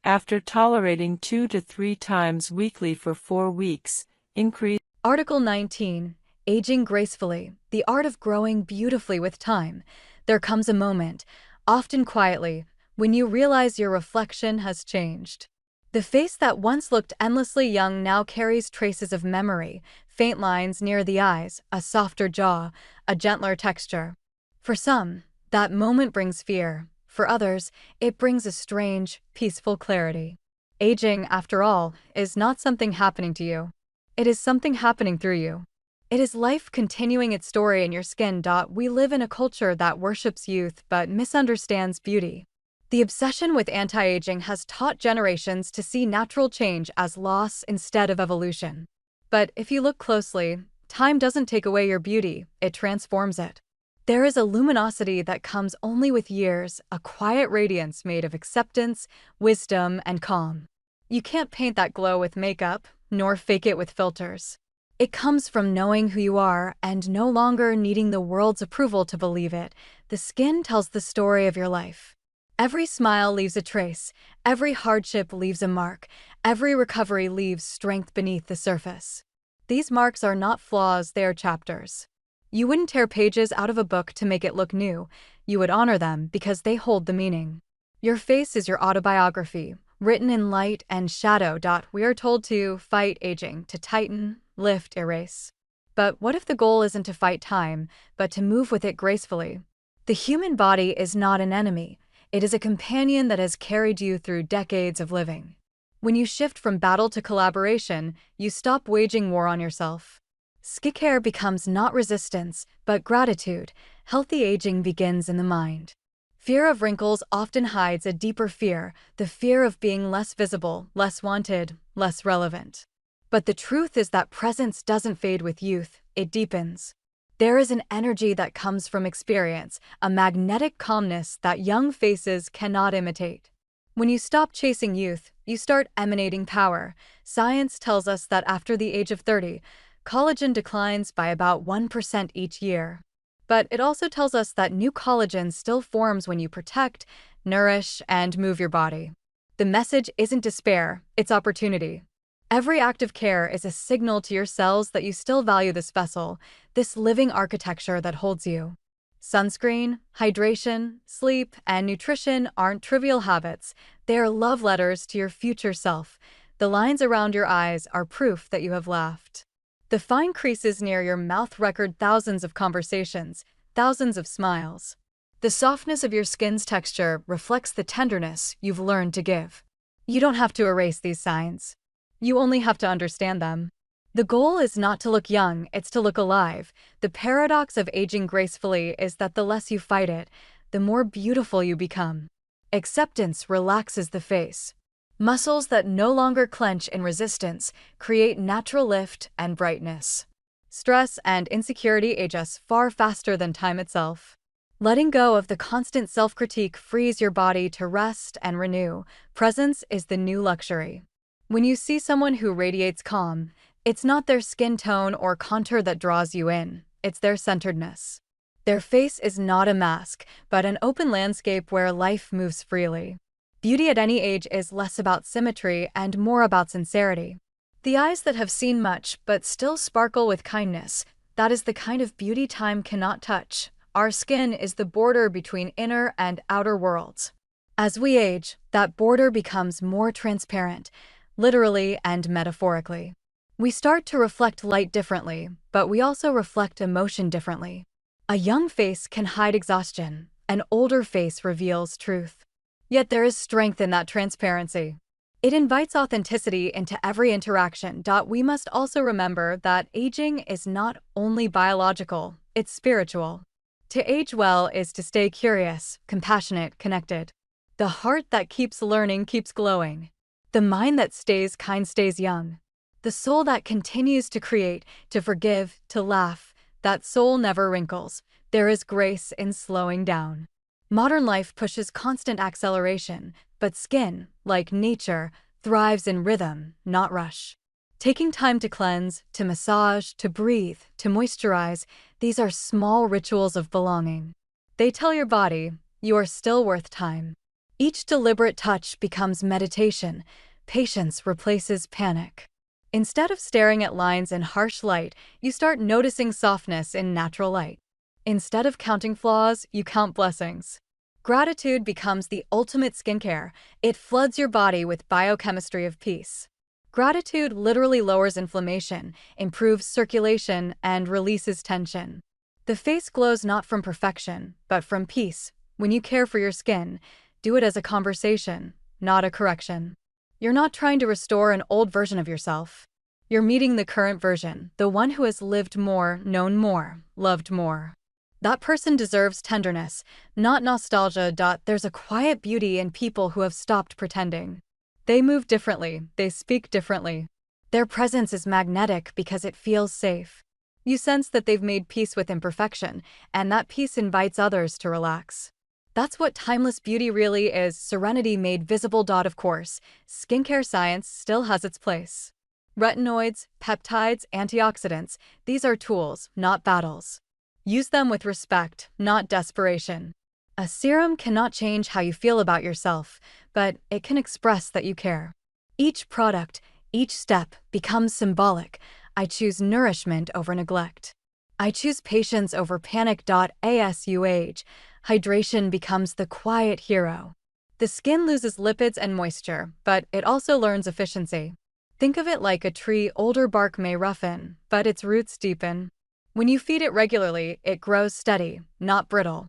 After tolerating 2 to 3 times weekly for 4 weeks, increase. Article 19. Aging gracefully, the art of growing beautifully with time. There comes a moment, often quietly, when you realize your reflection has changed. The face that once looked endlessly young now carries traces of memory, faint lines near the eyes, a softer jaw, a gentler texture. For some, that moment brings fear. For others, it brings a strange, peaceful clarity. Aging, after all, is not something happening to you. It is something happening through you. It is life continuing its story in your skin. We live in a culture that worships youth but misunderstands beauty. The obsession with anti-aging has taught generations to see natural change as loss instead of evolution. But if you look closely, time doesn't take away your beauty, it transforms it. There is a luminosity that comes only with years, a quiet radiance made of acceptance, wisdom, and calm. You can't paint that glow with makeup, nor fake it with filters. It comes from knowing who you are and no longer needing the world's approval to believe it. The skin tells the story of your life. Every smile leaves a trace, every hardship leaves a mark, every recovery leaves strength beneath the surface. These marks are not flaws, they are chapters. You wouldn't tear pages out of a book to make it look new, you would honor them because they hold the meaning. Your face is your autobiography, written in light and shadow. We are told to fight aging, to tighten, lift, erase. But what if the goal isn't to fight time, but to move with it gracefully? The human body is not an enemy. It is a companion that has carried you through decades of living. When you shift from battle to collaboration, you stop waging war on yourself. Skincare becomes not resistance, but gratitude. Healthy aging begins in the mind. Fear of wrinkles often hides a deeper fear, the fear of being less visible, less wanted, less relevant. But the truth is that presence doesn't fade with youth, it deepens. There is an energy that comes from experience, a magnetic calmness that young faces cannot imitate. When you stop chasing youth, you start emanating power. Science tells us that after the age of 30, collagen declines by about 1% each year. But it also tells us that new collagen still forms when you protect, nourish, and move your body. The message isn't despair, it's opportunity. Every act of care is a signal to your cells that you still value this vessel, this living architecture that holds you. Sunscreen, hydration, sleep, and nutrition aren't trivial habits. They are love letters to your future self. The lines around your eyes are proof that you have laughed. The fine creases near your mouth record thousands of conversations, thousands of smiles. The softness of your skin's texture reflects the tenderness you've learned to give. You don't have to erase these signs. You only have to understand them. The goal is not to look young, it's to look alive. The paradox of aging gracefully is that the less you fight it, the more beautiful you become. Acceptance relaxes the face. Muscles that no longer clench in resistance create natural lift and brightness. Stress and insecurity age us far faster than time itself. Letting go of the constant self-critique frees your body to rest and renew. Presence is the new luxury. When you see someone who radiates calm, it's not their skin tone or contour that draws you in, it's their centeredness. Their face is not a mask, but an open landscape where life moves freely. Beauty at any age is less about symmetry and more about sincerity. The eyes that have seen much but still sparkle with kindness, that is the kind of beauty time cannot touch. Our skin is the border between inner and outer worlds. As we age, that border becomes more transparent, literally and metaphorically. We start to reflect light differently, but we also reflect emotion differently. A young face can hide exhaustion. An older face reveals truth. Yet there is strength in that transparency. It invites authenticity into every interaction. We must also remember that aging is not only biological, it's spiritual. To age well is to stay curious, compassionate, connected. The heart that keeps learning keeps glowing. The mind that stays kind stays young. The soul that continues to create, to forgive, to laugh, that soul never wrinkles. There is grace in slowing down. Modern life pushes constant acceleration, but skin, like nature, thrives in rhythm, not rush. Taking time to cleanse, to massage, to breathe, to moisturize, these are small rituals of belonging. They tell your body, you are still worth time. Each deliberate touch becomes meditation. Patience replaces panic. Instead of staring at lines in harsh light, you start noticing softness in natural light. Instead of counting flaws, you count blessings. Gratitude becomes the ultimate skincare. It floods your body with biochemistry of peace. Gratitude literally lowers inflammation, improves circulation, and releases tension. The face glows not from perfection, but from peace. When you care for your skin, do it as a conversation, not a correction. You're not trying to restore an old version of yourself. You're meeting the current version, the one who has lived more, known more, loved more. That person deserves tenderness, not nostalgia. There's a quiet beauty in people who have stopped pretending. They move differently, they speak differently. Their presence is magnetic because it feels safe. You sense that they've made peace with imperfection, and that peace invites others to relax. That's what timeless beauty really is, serenity made visible. Of course, skincare science still has its place. Retinoids, peptides, antioxidants, these are tools, not battles. Use them with respect, not desperation. A serum cannot change how you feel about yourself, but it can express that you care. Each product, each step becomes symbolic. I choose nourishment over neglect. I choose patience over panic. As you age, hydration becomes the quiet hero. The skin loses lipids and moisture, but it also learns efficiency. Think of it like a tree. Older bark may roughen, but its roots deepen. When you feed it regularly, it grows steady, not brittle.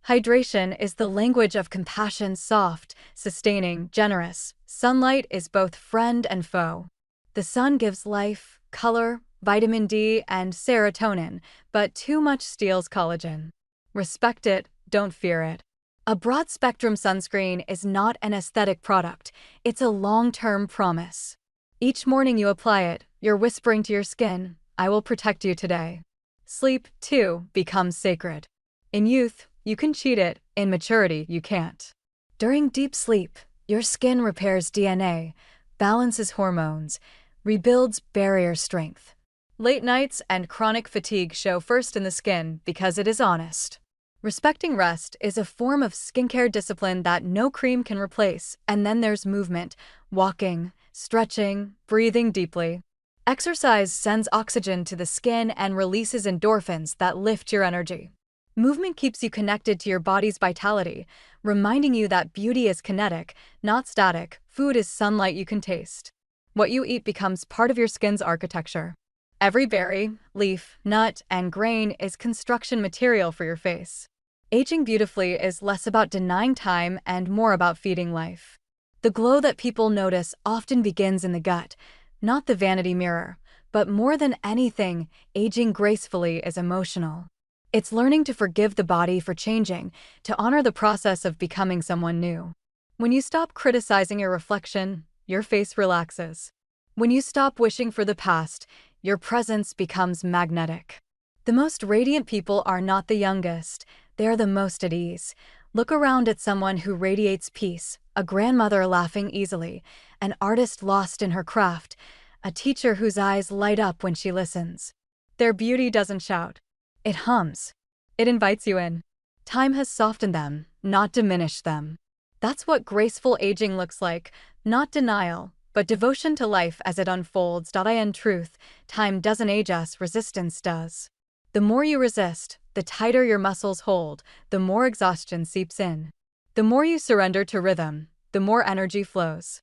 Hydration is the language of compassion, soft, sustaining, generous. Sunlight is both friend and foe. The sun gives life, color, vitamin D, and serotonin, but too much steals collagen. Respect it, don't fear it. A broad-spectrum sunscreen is not an aesthetic product, it's a long-term promise. Each morning you apply it, you're whispering to your skin, I will protect you today. Sleep, too, becomes sacred. In youth, you can cheat it. In maturity, you can't. During deep sleep, your skin repairs DNA, balances hormones, rebuilds barrier strength. Late nights and chronic fatigue show first in the skin because it is honest. Respecting rest is a form of skincare discipline that no cream can replace. And then there's movement, walking, stretching, breathing deeply. Exercise sends oxygen to the skin and releases endorphins that lift your energy. Movement keeps you connected to your body's vitality, reminding you that beauty is kinetic, not static. Food is sunlight you can taste. What you eat becomes part of your skin's architecture. Every berry, leaf, nut, and grain is construction material for your face. Aging beautifully is less about denying time and more about feeding life. The glow that people notice often begins in the gut, not the vanity mirror, but more than anything, aging gracefully is emotional. It's learning to forgive the body for changing, to honor the process of becoming someone new. When you stop criticizing your reflection, your face relaxes. When you stop wishing for the past, your presence becomes magnetic. The most radiant people are not the youngest, they are the most at ease. Look around at someone who radiates peace, a grandmother laughing easily, an artist lost in her craft, a teacher whose eyes light up when she listens. Their beauty doesn't shout. It hums. It invites you in. Time has softened them, not diminished them. That's what graceful aging looks like, not denial, but devotion to life as it unfolds. In truth, time doesn't age us, resistance does. The more you resist, the tighter your muscles hold, the more exhaustion seeps in. The more you surrender to rhythm, the more energy flows.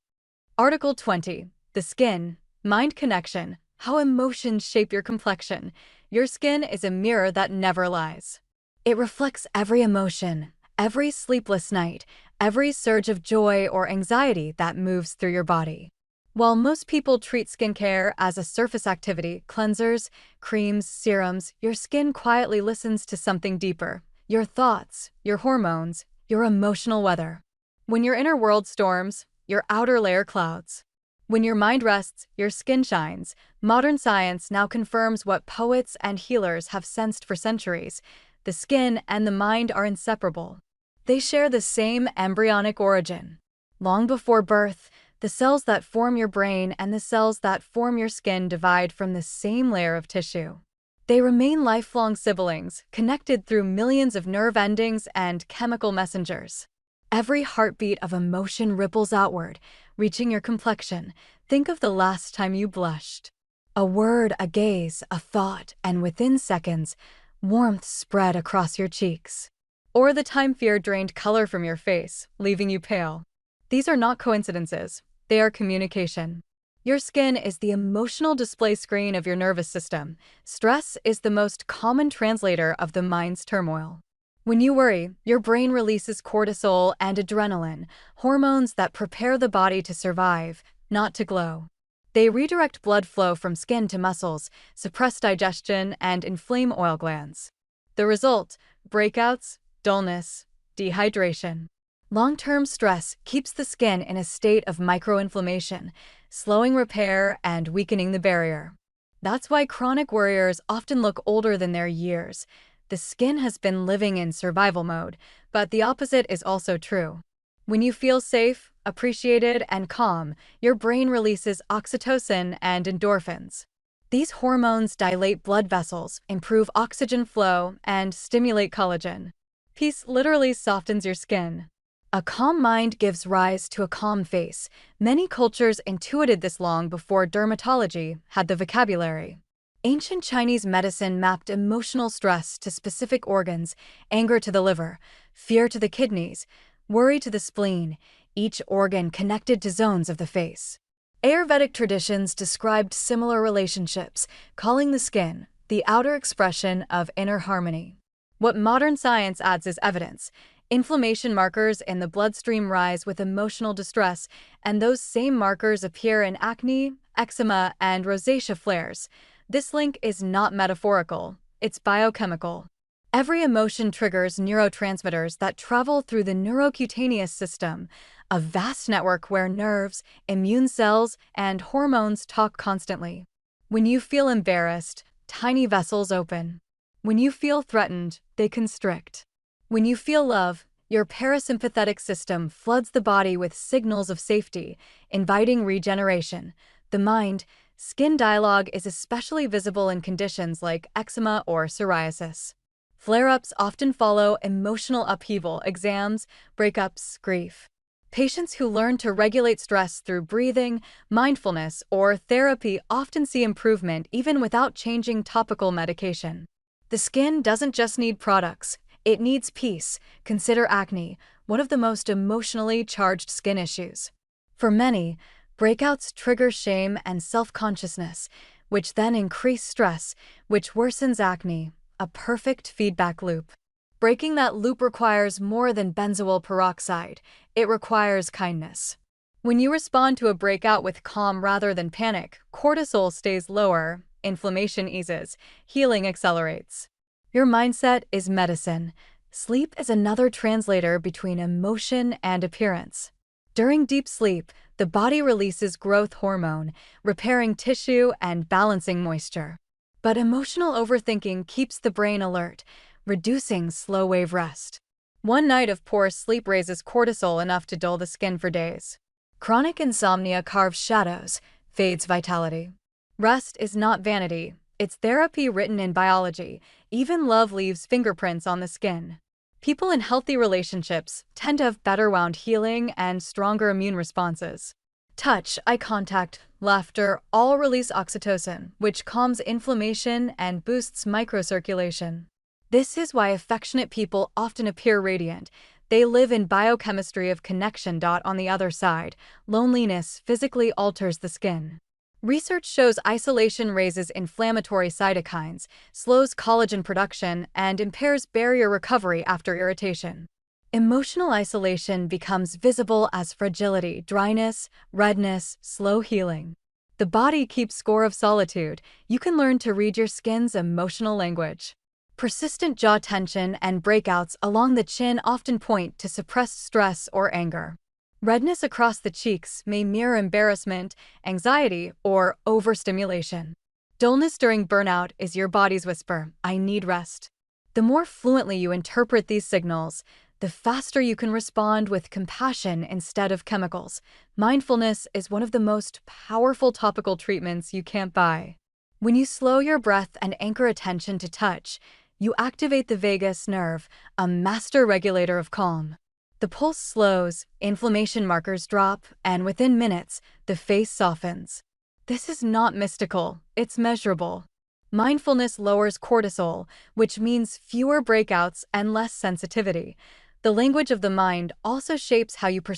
Article 20. The skin, mind connection, How emotions shape your complexion. Your skin is a mirror that never lies. It reflects every emotion, every sleepless night, every surge of joy or anxiety that moves through your body. While most people treat skincare as a surface activity, cleansers, creams, serums, your skin quietly listens to something deeper. Your thoughts, your hormones, your emotional weather. When your inner world storms, your outer layer clouds. When your mind rests, your skin shines. Modern science now confirms what poets and healers have sensed for centuries. The skin and the mind are inseparable. They share the same embryonic origin. Long before birth, the cells that form your brain and the cells that form your skin divide from the same layer of tissue. They remain lifelong siblings, connected through millions of nerve endings and chemical messengers. Every heartbeat of emotion ripples outward, reaching your complexion. Think of the last time you blushed. A word, a gaze, a thought, and within seconds, warmth spread across your cheeks. Or the time fear drained color from your face, leaving you pale. These are not coincidences. They are communication. Your skin is the emotional display screen of your nervous system. Stress is the most common translator of the mind's turmoil. When you worry, your brain releases cortisol and adrenaline, hormones that prepare the body to survive, not to glow. They redirect blood flow from skin to muscles, suppress digestion, and inflame oil glands. The result: breakouts, dullness, dehydration. Long-term stress keeps the skin in a state of microinflammation, slowing repair and weakening the barrier. That's why chronic worriers often look older than their years. The skin has been living in survival mode, but the opposite is also true. When you feel safe, appreciated, and calm, your brain releases oxytocin and endorphins. These hormones dilate blood vessels, improve oxygen flow, and stimulate collagen. Peace literally softens your skin. A calm mind gives rise to a calm face. Many cultures intuited this long before dermatology had the vocabulary. Ancient Chinese medicine mapped emotional stress to specific organs, anger to the liver, fear to the kidneys, worry to the spleen, each organ connected to zones of the face. Ayurvedic traditions described similar relationships, calling the skin the outer expression of inner harmony. What modern science adds is evidence. Inflammation markers in the bloodstream rise with emotional distress, and those same markers appear in acne, eczema, and rosacea flares. This link is not metaphorical, it's biochemical. Every emotion triggers neurotransmitters that travel through the neurocutaneous system, a vast network where nerves, immune cells, and hormones talk constantly. When you feel embarrassed, tiny vessels open. When you feel threatened, they constrict. When you feel love, your parasympathetic system floods the body with signals of safety, inviting regeneration. The mind-skin dialogue is especially visible in conditions like eczema or psoriasis. Flare-ups often follow emotional upheaval, exams, breakups, grief. Patients who learn to regulate stress through breathing, mindfulness, or therapy often see improvement even without changing topical medication. The skin doesn't just need products, it needs peace. Consider acne, one of the most emotionally charged skin issues. For many, breakouts trigger shame and self-consciousness, which then increase stress, which worsens acne, a perfect feedback loop. Breaking that loop requires more than benzoyl peroxide. It requires kindness. When you respond to a breakout with calm rather than panic, cortisol stays lower, inflammation eases, healing accelerates. Your mindset is medicine. Sleep is another translator between emotion and appearance. During deep sleep, the body releases growth hormone, repairing tissue and balancing moisture. But emotional overthinking keeps the brain alert, reducing slow-wave rest. One night of poor sleep raises cortisol enough to dull the skin for days. Chronic insomnia carves shadows, fades vitality. Rest is not vanity, it's therapy written in biology. Even love leaves fingerprints on the skin. People in healthy relationships tend to have better wound healing and stronger immune responses. Touch, eye contact, laughter all release oxytocin, which calms inflammation and boosts microcirculation. This is why affectionate people often appear radiant. They live in biochemistry of connection. On the other side, loneliness physically alters the skin. Research shows isolation raises inflammatory cytokines, slows collagen production, and impairs barrier recovery after irritation. Emotional isolation becomes visible as fragility, dryness, redness, slow healing. The body keeps score of solitude. You can learn to read your skin's emotional language. Persistent jaw tension and breakouts along the chin often point to suppressed stress or anger. Redness across the cheeks may mirror embarrassment, anxiety, or overstimulation. Dullness during burnout is your body's whisper, "I need rest." The more fluently you interpret these signals, the faster you can respond with compassion instead of chemicals. Mindfulness is one of the most powerful topical treatments you can't buy. When you slow your breath and anchor attention to touch, you activate the vagus nerve, a master regulator of calm. The pulse slows, inflammation markers drop, and within minutes, the face softens. This is not mystical, it's measurable. Mindfulness lowers cortisol, which means fewer breakouts and less sensitivity. The language of the mind also shapes how you perceive